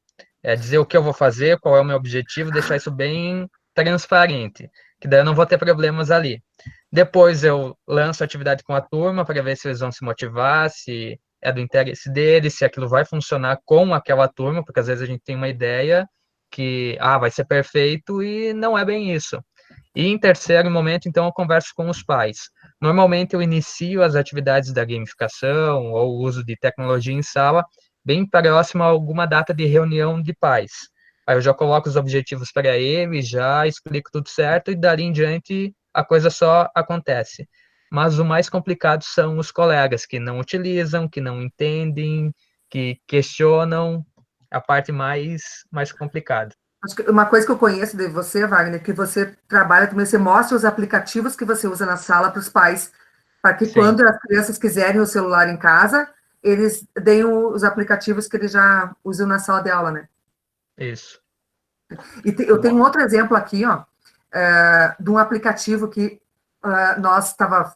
É dizer o que eu vou fazer, qual é o meu objetivo, deixar isso bem transparente, que daí eu não vou ter problemas ali. Depois eu lanço a atividade com a turma para ver se eles vão se motivar, se é do interesse deles, se aquilo vai funcionar com aquela turma, porque às vezes a gente tem uma ideia que vai ser perfeito e não é bem isso. E em terceiro momento, então, eu converso com os pais. Normalmente eu inicio as atividades da gamificação ou o uso de tecnologia em sala bem próximo a alguma data de reunião de pais. Aí eu já coloco os objetivos para eles, já explico tudo certo e dali em diante a coisa só acontece. Mas o mais complicado são os colegas que não utilizam, que não entendem, que questionam, a parte mais complicada. Acho que uma coisa que eu conheço de você, Wagner, que você trabalha também, você mostra os aplicativos que você usa na sala para os pais, para que quando as crianças quiserem o celular em casa, eles deem os aplicativos que eles já usam na sala de aula, né? Isso. E eu tenho um outro exemplo aqui, ó, de um aplicativo que nós estava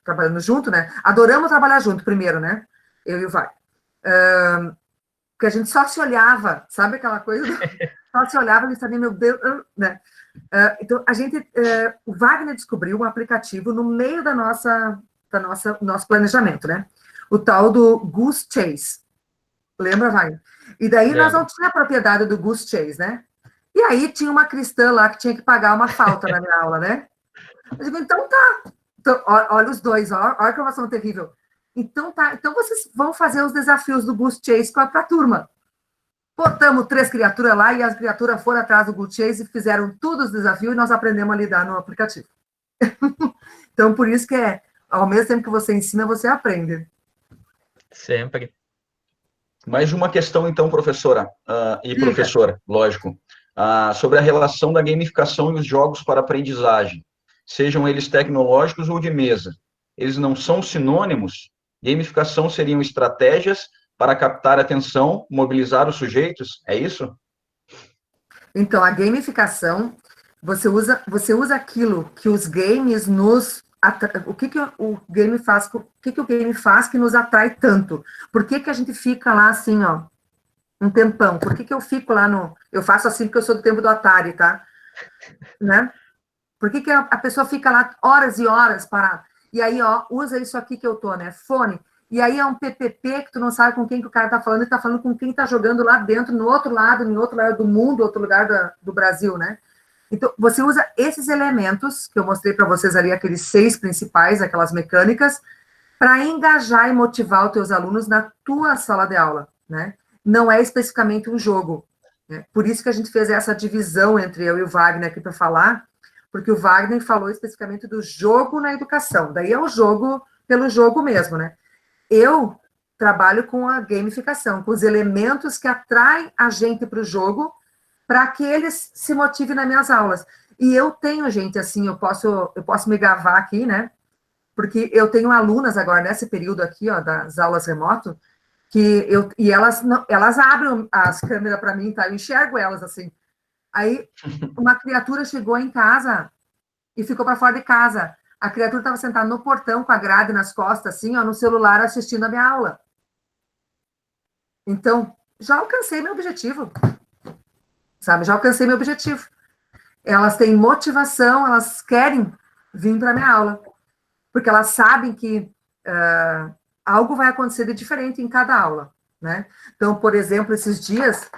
trabalhando junto, né? Adoramos trabalhar junto primeiro, né? Eu e o Wagner. Porque a gente só se olhava, sabe aquela coisa? Só se olhava e sabia, meu Deus, né? Então, o Wagner descobriu um aplicativo no meio do nosso planejamento, né? O tal do Goose Chase. Lembra, Wagner? E daí nós não tínhamos a propriedade do Goose Chase, né? E aí tinha uma cristã lá que tinha que pagar uma falta na minha aula, né? Eu digo, então tá. Então, olha os dois, olha a informação terrível. Então tá, então vocês vão fazer os desafios do Goose Chase para a turma. Botamos 3 criaturas lá e as criaturas foram atrás do Goose Chase e fizeram todos os desafios e nós aprendemos a lidar no aplicativo. Então, por isso que ao mesmo tempo que você ensina, você aprende. Sempre. Mais uma questão, então, professora, e professora, lógico, sobre a relação da gamificação e os jogos para aprendizagem, sejam eles tecnológicos ou de mesa. Eles não são sinônimos? Gamificação seriam estratégias para captar a atenção, mobilizar os sujeitos? É isso? Então, a gamificação, você usa aquilo que os games nos... O que o game faz? O que o game faz que nos atrai tanto? Por que a gente fica lá assim, ó, um tempão? Por que eu fico lá no... Eu faço assim porque eu sou do tempo do Atari, tá? Né? Por que a pessoa fica lá horas e horas parada? E aí, ó, usa isso aqui que eu tô, né? Fone. E aí é um PPP que tu não sabe com quem que o cara tá falando, e tá falando com quem tá jogando lá dentro, no outro lado do mundo, outro lugar do Brasil, né? Então, você usa esses elementos, que eu mostrei para vocês ali, aqueles 6 principais, aquelas mecânicas, para engajar e motivar os teus alunos na tua sala de aula, né? Não é especificamente um jogo. né? Por isso que a gente fez essa divisão entre eu e o Wagner aqui para falar, porque o Wagner falou especificamente do jogo na educação. Daí é o jogo pelo jogo mesmo, né? Eu trabalho com a gamificação, com os elementos que atraem a gente para o jogo, para que eles se motivem nas minhas aulas. E eu tenho, gente, assim, eu posso me gravar aqui, né? Porque eu tenho alunas agora, nesse período aqui, ó, das aulas remoto, e elas, não, elas abrem as câmeras para mim, tá? Eu enxergo elas, assim. Aí, uma criatura chegou em casa e ficou para fora de casa. A criatura estava sentada no portão com a grade nas costas, assim, ó, no celular, assistindo a minha aula. Então, já alcancei meu objetivo, sabe? Já alcancei meu objetivo. Elas têm motivação, elas querem vir para a minha aula, porque elas sabem que algo vai acontecer de diferente em cada aula, né? Então, por exemplo, esses dias,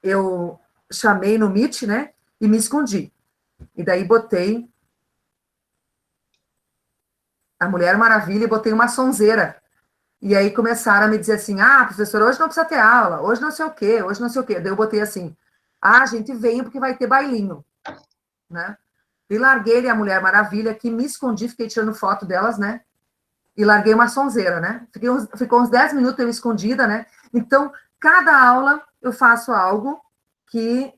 eu chamei no Meet, né, e me escondi. E daí botei a Mulher Maravilha e botei uma sonzeira. E aí começaram a me dizer assim, professor, hoje não precisa ter aula, hoje não sei o quê, hoje não sei o quê. Daí eu botei assim, gente, venha porque vai ter bailinho, né? E larguei a Mulher Maravilha, que me escondi, fiquei tirando foto delas, né? E larguei uma sonzeira, né? Ficou uns 10 minutos eu escondida, né? Então, cada aula eu faço algo que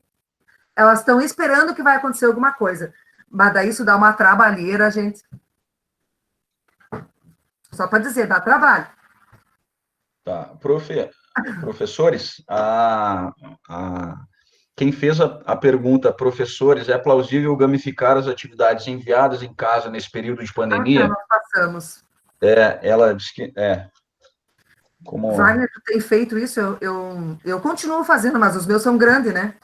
elas estão esperando que vai acontecer alguma coisa. Mas daí isso dá uma trabalheira, gente. Só para dizer, dá trabalho. Tá, professores, quem fez a pergunta, professores, é plausível gamificar as atividades enviadas em casa nesse período de Tá, pandemia? nós passamos. Ela disse que como Wagner, tu tem feito isso? Eu continuo fazendo, mas os meus são grandes, né?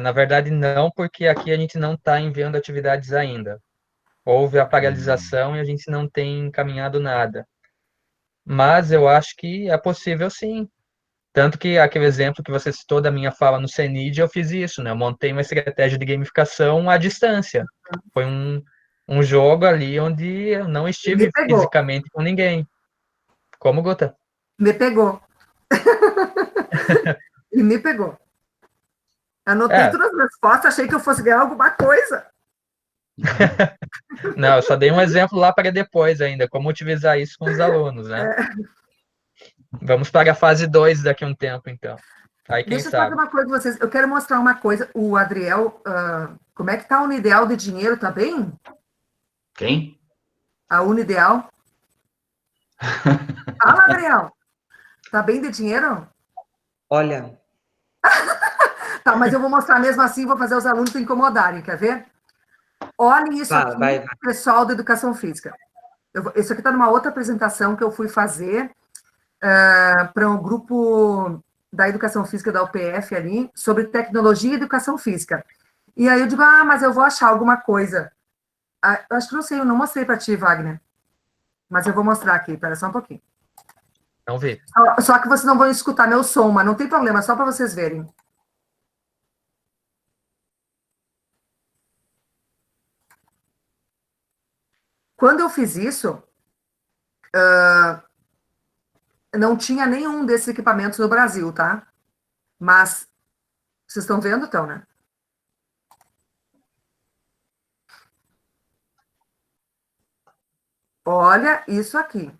Na verdade, não, porque aqui a gente não está enviando atividades ainda. Houve a paralisação e a gente não tem encaminhado nada. Mas eu acho que é possível sim. Tanto que aquele exemplo que você citou da minha fala no CENID, eu fiz isso, né? Eu montei uma estratégia de gamificação à distância. Foi um jogo ali onde eu não E me estive pegou. fisicamente com ninguém. Como, Guta? Me pegou. E me pegou. Anotei É, todas as respostas, achei que eu fosse ganhar alguma coisa. não, eu só dei um exemplo lá para depois ainda, como utilizar isso com os alunos, né? Vamos para a fase 2 daqui a um tempo, então. Aí, quem Deixa eu fazer sabe? uma coisa com vocês. Eu quero mostrar uma coisa. O Adriel, como é que tá a Unideal de dinheiro? Tá bem? quem? A Unideal? Fala, Adriel. Tá bem de dinheiro? Olha, Tá, mas eu vou mostrar mesmo assim, vou fazer os alunos se incomodarem, quer ver? Olhem isso aqui, vai. pessoal da educação física. Isso aqui está numa outra apresentação que eu fui fazer para um grupo da educação física da UPF ali, sobre tecnologia e educação física. E aí eu digo, mas eu vou achar alguma coisa. Acho que não sei, eu não mostrei para ti, Wagner. Mas eu vou mostrar aqui, espera só um pouquinho. Não vi. Só que vocês não vão escutar meu som, mas não tem problema, só para vocês verem. Quando eu fiz isso, não tinha nenhum desses equipamentos no Brasil, tá? Mas vocês estão vendo, então, né? Olha isso aqui.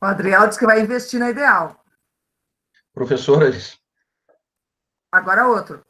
O Adriel disse que vai investir na Ideal. Professoras, Agora outro.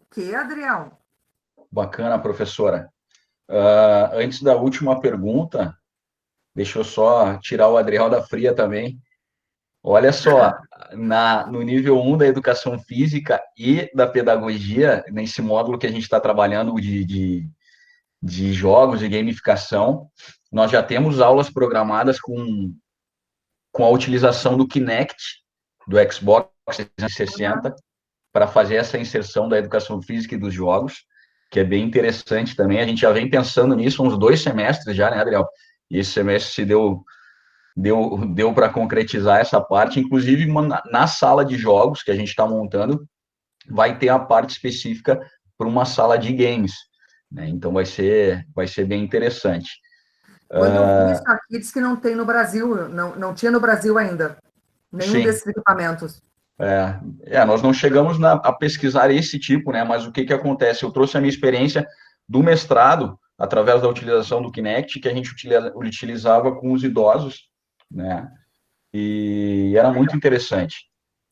Que, Adriel? bacana, professora. Antes da última pergunta, deixa eu só tirar o Adriel da fria também. Olha só, no nível 1 da educação física e da pedagogia, nesse módulo que a gente está trabalhando de jogos e gamificação, nós já temos aulas programadas com a utilização do Kinect, do Xbox 360, para fazer essa inserção da educação física e dos jogos, que é bem interessante também. A gente já vem pensando nisso há uns 2 semestres já, né, Adriel? E esse semestre se deu para concretizar essa parte, inclusive na sala de jogos que a gente está montando, vai ter a parte específica para uma sala de games, né? Então vai ser bem interessante. Quando eu vi isso aqui, disse que não tem no Brasil, não tinha no Brasil ainda, nenhum Sim, desses equipamentos. nós não chegamos a pesquisar esse tipo, né? Mas o que acontece? Eu trouxe a minha experiência do mestrado, através da utilização do Kinect, que a gente utilizava com os idosos, né? E era muito interessante.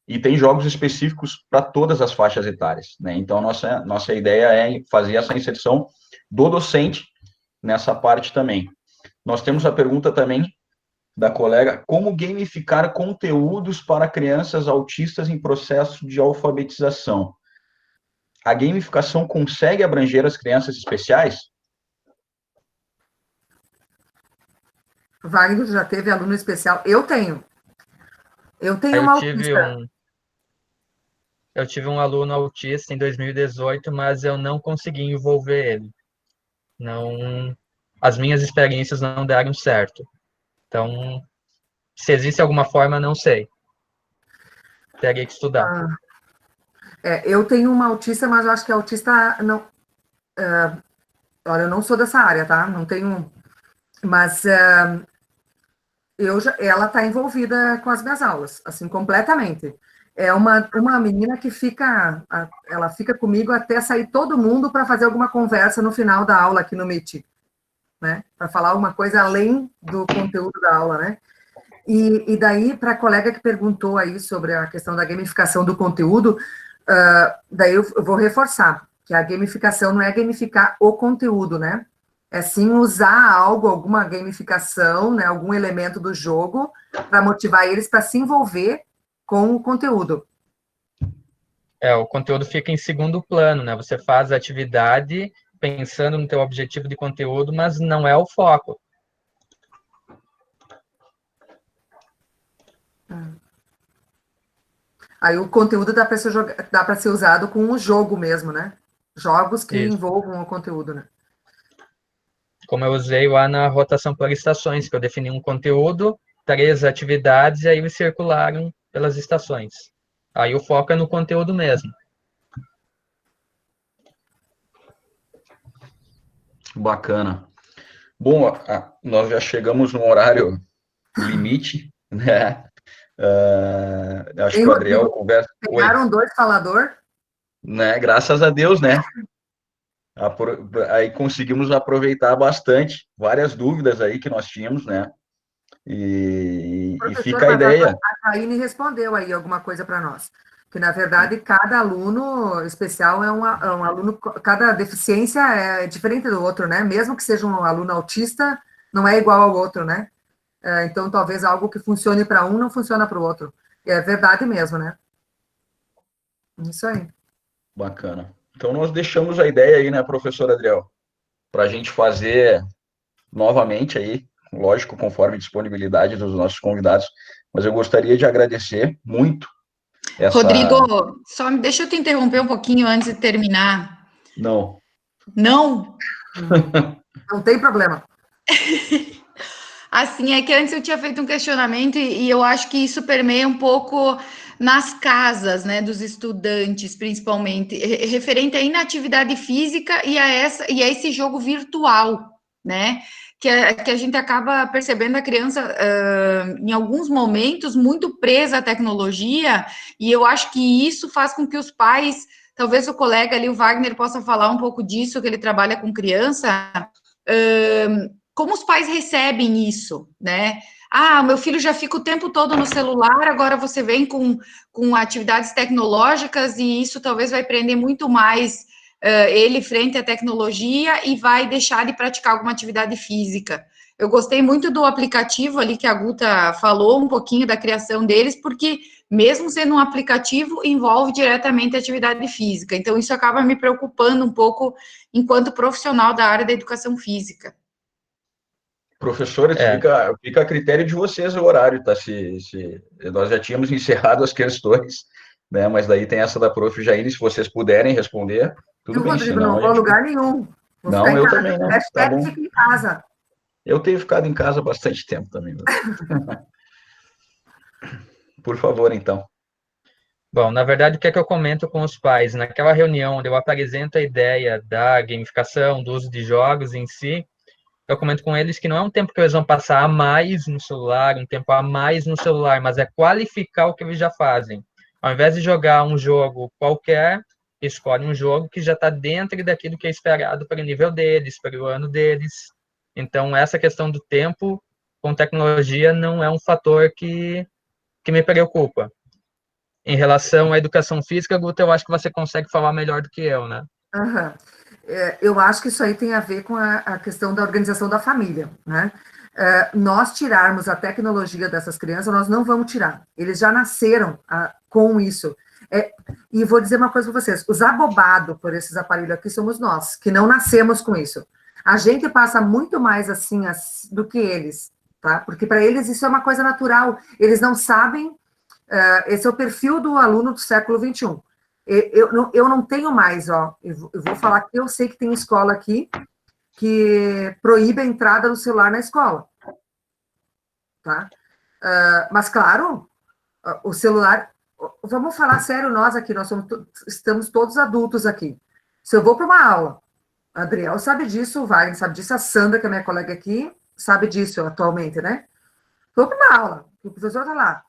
E tem jogos específicos para todas as faixas etárias, né? Então, nossa ideia é fazer essa inserção do docente nessa parte também. Nós temos a pergunta também da colega, como gamificar conteúdos para crianças autistas em processo de alfabetização? A gamificação consegue abranger as crianças especiais? Wagner já teve aluno especial? Eu tenho. Eu tenho Eu uma tive autista. um, eu tive um aluno autista em 2018, mas eu não consegui envolver ele. Não, as minhas experiências não deram certo. Então, se existe alguma forma, não sei. Teria que estudar. Eu tenho uma autista, mas eu acho que a autista não. Olha, eu não sou dessa área, tá? Não tenho. Mas ela está envolvida com as minhas aulas, assim, completamente. É uma menina que ela fica comigo até sair todo mundo para fazer alguma conversa no final da aula aqui no Meet, né? Para falar alguma coisa além do conteúdo da aula, né? E daí, para a colega que perguntou aí sobre a questão da gamificação do conteúdo, daí eu vou reforçar, que a gamificação não é gamificar o conteúdo, né? É sim usar algo, alguma gamificação, né, algum elemento do jogo, para motivar eles para se envolver com o conteúdo. O conteúdo fica em segundo plano, né? Você faz a atividade pensando no teu objetivo de conteúdo, mas não é o foco. Aí o conteúdo dá para ser usado com o jogo mesmo, né? Jogos que envolvam o conteúdo, né? Como eu usei lá na rotação por estações, que eu defini um conteúdo, 3 atividades, e aí eles circularam pelas estações. Aí o foco é no conteúdo mesmo. Bacana. Bom, nós já chegamos no horário limite, né? Acho que o Adriel conversa. Pegaram 2 falador? Né? Graças a Deus, né? Aí conseguimos aproveitar bastante várias dúvidas aí que nós tínhamos, né? E fica a ideia. A Aine respondeu aí alguma coisa para nós. Que, na verdade, cada aluno especial é um aluno, cada deficiência é diferente do outro, né? Mesmo que seja um aluno autista, não é igual ao outro, né? Então, talvez algo que funcione para um não funciona para o outro. É verdade mesmo, né? Isso aí. Bacana. Então, nós deixamos a ideia aí, né, professor Adriel, para a gente fazer novamente aí, lógico, conforme a disponibilidade dos nossos convidados, mas eu gostaria de agradecer muito essa... Rodrigo, só deixa eu te interromper um pouquinho antes de terminar. Não. Não? Não tem problema. Assim, é que antes eu tinha feito um questionamento e eu acho que isso permeia um pouco nas casas, né, dos estudantes, principalmente, referente à inatividade física e a esse jogo virtual, né, que a gente acaba percebendo a criança, em alguns momentos, muito presa à tecnologia, e eu acho que isso faz com que os pais, talvez o colega ali, o Wagner, possa falar um pouco disso, que ele trabalha com criança, como os pais recebem isso, né? Ah, meu filho já fica o tempo todo no celular, agora você vem com atividades tecnológicas e isso talvez vai prender muito mais ele frente à tecnologia e vai deixar de praticar alguma atividade física. Eu gostei muito do aplicativo ali que a Guta falou, um pouquinho da criação deles, porque mesmo sendo um aplicativo, envolve diretamente a atividade física. Então, isso acaba me preocupando um pouco enquanto profissional da área da educação física. Professores, fica a critério de vocês o horário, tá? Se nós já tínhamos encerrado as questões, né? Mas daí tem essa da prof. Jaine, se vocês puderem responder, tudo bem. Rodrigo, não vou a lugar nenhum. Não, eu também não. Tá bom. Fica em casa. Eu tenho ficado em casa há bastante tempo também. Por favor, então. Bom, na verdade, o que é que eu comento com os pais? Naquela reunião onde eu apresento a ideia da gamificação, do uso de jogos em si, eu comento com eles que não é um tempo que eles vão passar a mais no celular, um tempo a mais no celular, mas é qualificar o que eles já fazem. Ao invés de jogar um jogo qualquer, escolhe um jogo que já está dentro daquilo que é esperado para o nível deles, para o ano deles. Então, essa questão do tempo com tecnologia não é um fator que me preocupa. Em relação à educação física, Guta, eu acho que você consegue falar melhor do que eu, né? Uhum. Eu acho que isso aí tem a ver com a questão da organização da família, né? Nós tirarmos a tecnologia dessas crianças, nós não vamos tirar. Eles já nasceram com isso. E vou dizer uma coisa para vocês, os abobados por esses aparelhos aqui somos nós, que não nascemos com isso. A gente passa muito mais assim do que eles, tá? Porque para eles isso é uma coisa natural. Eles não sabem, esse é o perfil do aluno do século XXI. Eu não tenho mais, eu vou falar que eu sei que tem escola aqui que proíbe a entrada do celular na escola, tá? Mas, claro, o celular, vamos falar sério nós aqui, estamos todos adultos aqui. Se eu vou para uma aula, a Adriel sabe disso, o Wagner sabe disso, a Sandra, que é minha colega aqui, sabe disso atualmente, né? Vou para uma aula, o professor está lá.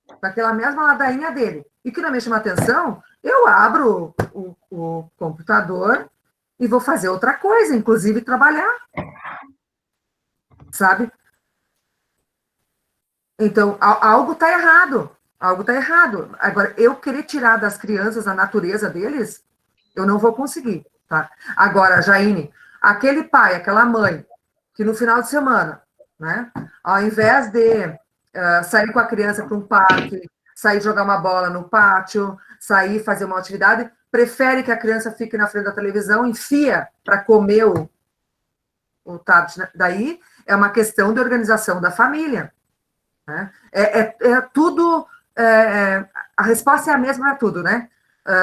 com aquela mesma ladainha dele. E que não me chama atenção, eu abro o computador e vou fazer outra coisa, inclusive trabalhar. Sabe? Então, algo está errado. Algo está errado. Agora, eu querer tirar das crianças a natureza deles, eu não vou conseguir, tá? Agora, Jaine, aquele pai, aquela mãe, que no final de semana, né, ao invés de sair com a criança para um parque, sair jogar uma bola no pátio, sair fazer uma atividade, prefere que a criança fique na frente da televisão, enfia para comer o tablet, né? Daí é uma questão de organização da família. Né? Tudo, a resposta é a mesma para tudo, né?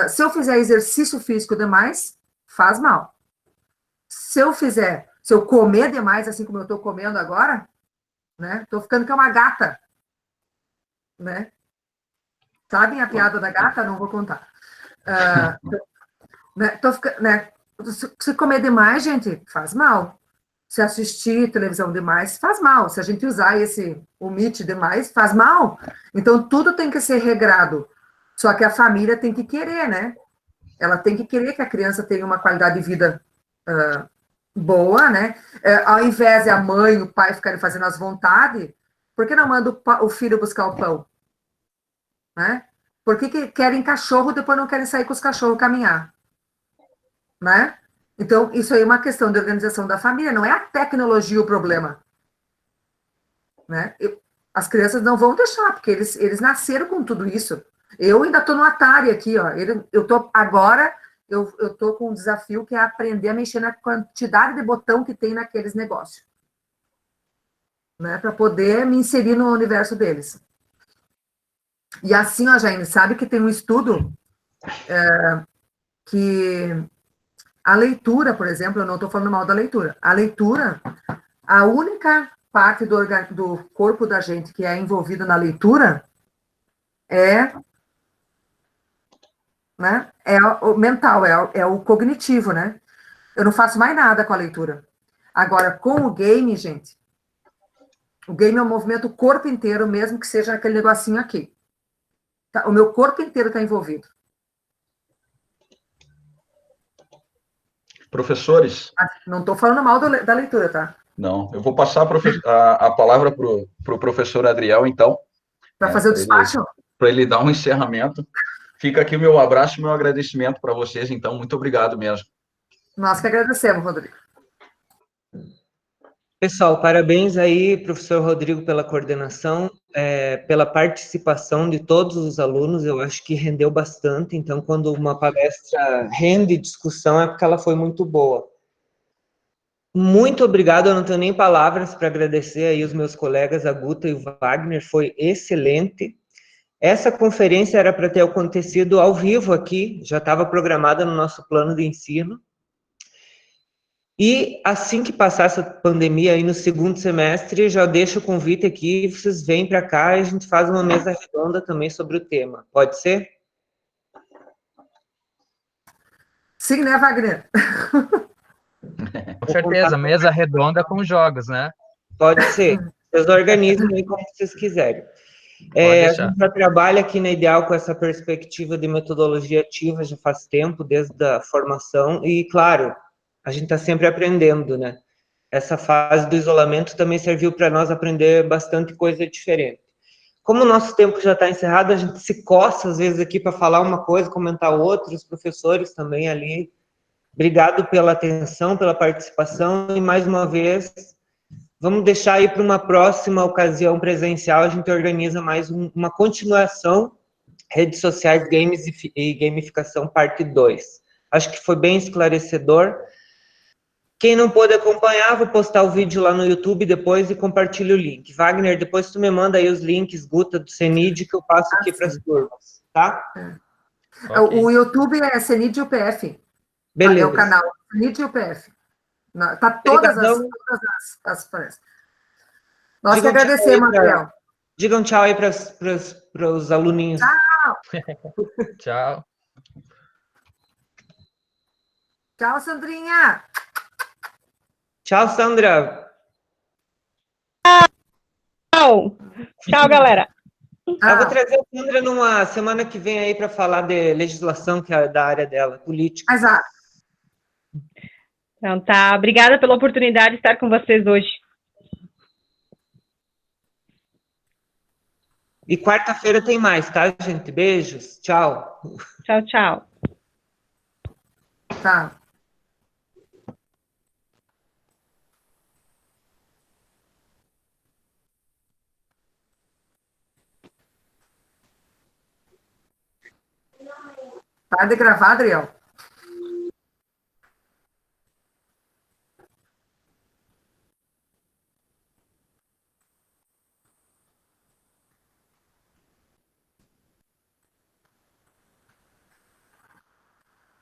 Se eu fizer exercício físico demais, faz mal. Se eu comer demais, assim como eu estou comendo agora, né? Estou ficando que é uma gata, né? Sabem a piada da gata? Não vou contar. Né? Se comer demais, gente, faz mal. Se assistir televisão demais, faz mal. Se a gente usar o Meet demais, faz mal. Então, tudo tem que ser regrado. Só que a família tem que querer, né? Ela tem que querer que a criança tenha uma qualidade de vida boa, né? Ao invés de a mãe e o pai ficarem fazendo as vontades, por que não manda o filho buscar o pão? Né? Por que querem cachorro e depois não querem sair com os cachorros caminhar? Né? Então, isso aí é uma questão de organização da família, não é a tecnologia o problema. Né? As crianças não vão deixar, porque eles nasceram com tudo isso. Eu ainda estou no Atari aqui, ó. Agora eu estou com um desafio que é aprender a mexer na quantidade de botão que tem naqueles negócios. Né? Para poder me inserir no universo deles. E assim, ó, Jaine, sabe que tem um estudo que a leitura, por exemplo, eu não estou falando mal da leitura. A leitura, a única parte do corpo da gente que é envolvida na leitura né, é o mental, é o cognitivo, né? Eu não faço mais nada com a leitura. Agora, com o game, gente, o game é um movimento o corpo inteiro, mesmo que seja aquele negocinho aqui. Tá? O meu corpo inteiro está envolvido. Professores? Não estou falando mal da leitura, tá? Não, eu vou passar a palavra para o professor Adriel, então. Para fazer o despacho? Para ele dar um encerramento. Fica aqui o meu abraço e o meu agradecimento para vocês, então. Muito obrigado mesmo. Nós que agradecemos, Rodrigo. Pessoal, parabéns aí, professor Rodrigo, pela coordenação, pela participação de todos os alunos, eu acho que rendeu bastante, então, quando uma palestra rende discussão, é porque ela foi muito boa. Muito obrigado, eu não tenho nem palavras para agradecer aí os meus colegas, a Guta e o Wagner, foi excelente. Essa conferência era para ter acontecido ao vivo aqui, já estava programada no nosso plano de ensino. E assim que passar essa pandemia aí no segundo semestre, já deixo o convite aqui, vocês vêm para cá e a gente faz uma mesa redonda também sobre o tema. Pode ser? Sim, né, Wagner? Com certeza, mesa redonda com jogos, né? Pode ser. Vocês organizam aí como vocês quiserem. A gente já trabalha aqui na Ideal com essa perspectiva de metodologia ativa já faz tempo, desde a formação, e, claro, a gente está sempre aprendendo, né? Essa fase do isolamento também serviu para nós aprender bastante coisa diferente. Como o nosso tempo já está encerrado, a gente se coça, às vezes, aqui para falar uma coisa, comentar outra, os professores também ali. Obrigado pela atenção, pela participação, e, mais uma vez, vamos deixar aí para uma próxima ocasião presencial, a gente organiza mais uma continuação, redes sociais, games e gamificação, parte 2. Acho que foi bem esclarecedor. Quem não pôde acompanhar, vou postar o vídeo lá no YouTube depois e compartilho o link. Wagner, depois tu me manda aí os links, Guta, do CENID, que eu passo aqui para as turmas, tá? Okay. O YouTube é CENID UPF. Beleza. É o canal CENID UPF. Tá todas as palestras. Nós que agradecemos, Adriel. Digam tchau aí para os aluninhos. Tchau. Tchau. Tchau, Sandrinha. Tchau, Sandra. Tchau. Tchau, galera. Eu vou trazer a Sandra numa semana que vem aí para falar de legislação, que é da área dela, política. Exato. Então tá, obrigada pela oportunidade de estar com vocês hoje. E quarta-feira tem mais, tá, gente? Beijos, tchau. Tchau, tchau. Tá. Para de gravar, Adriel.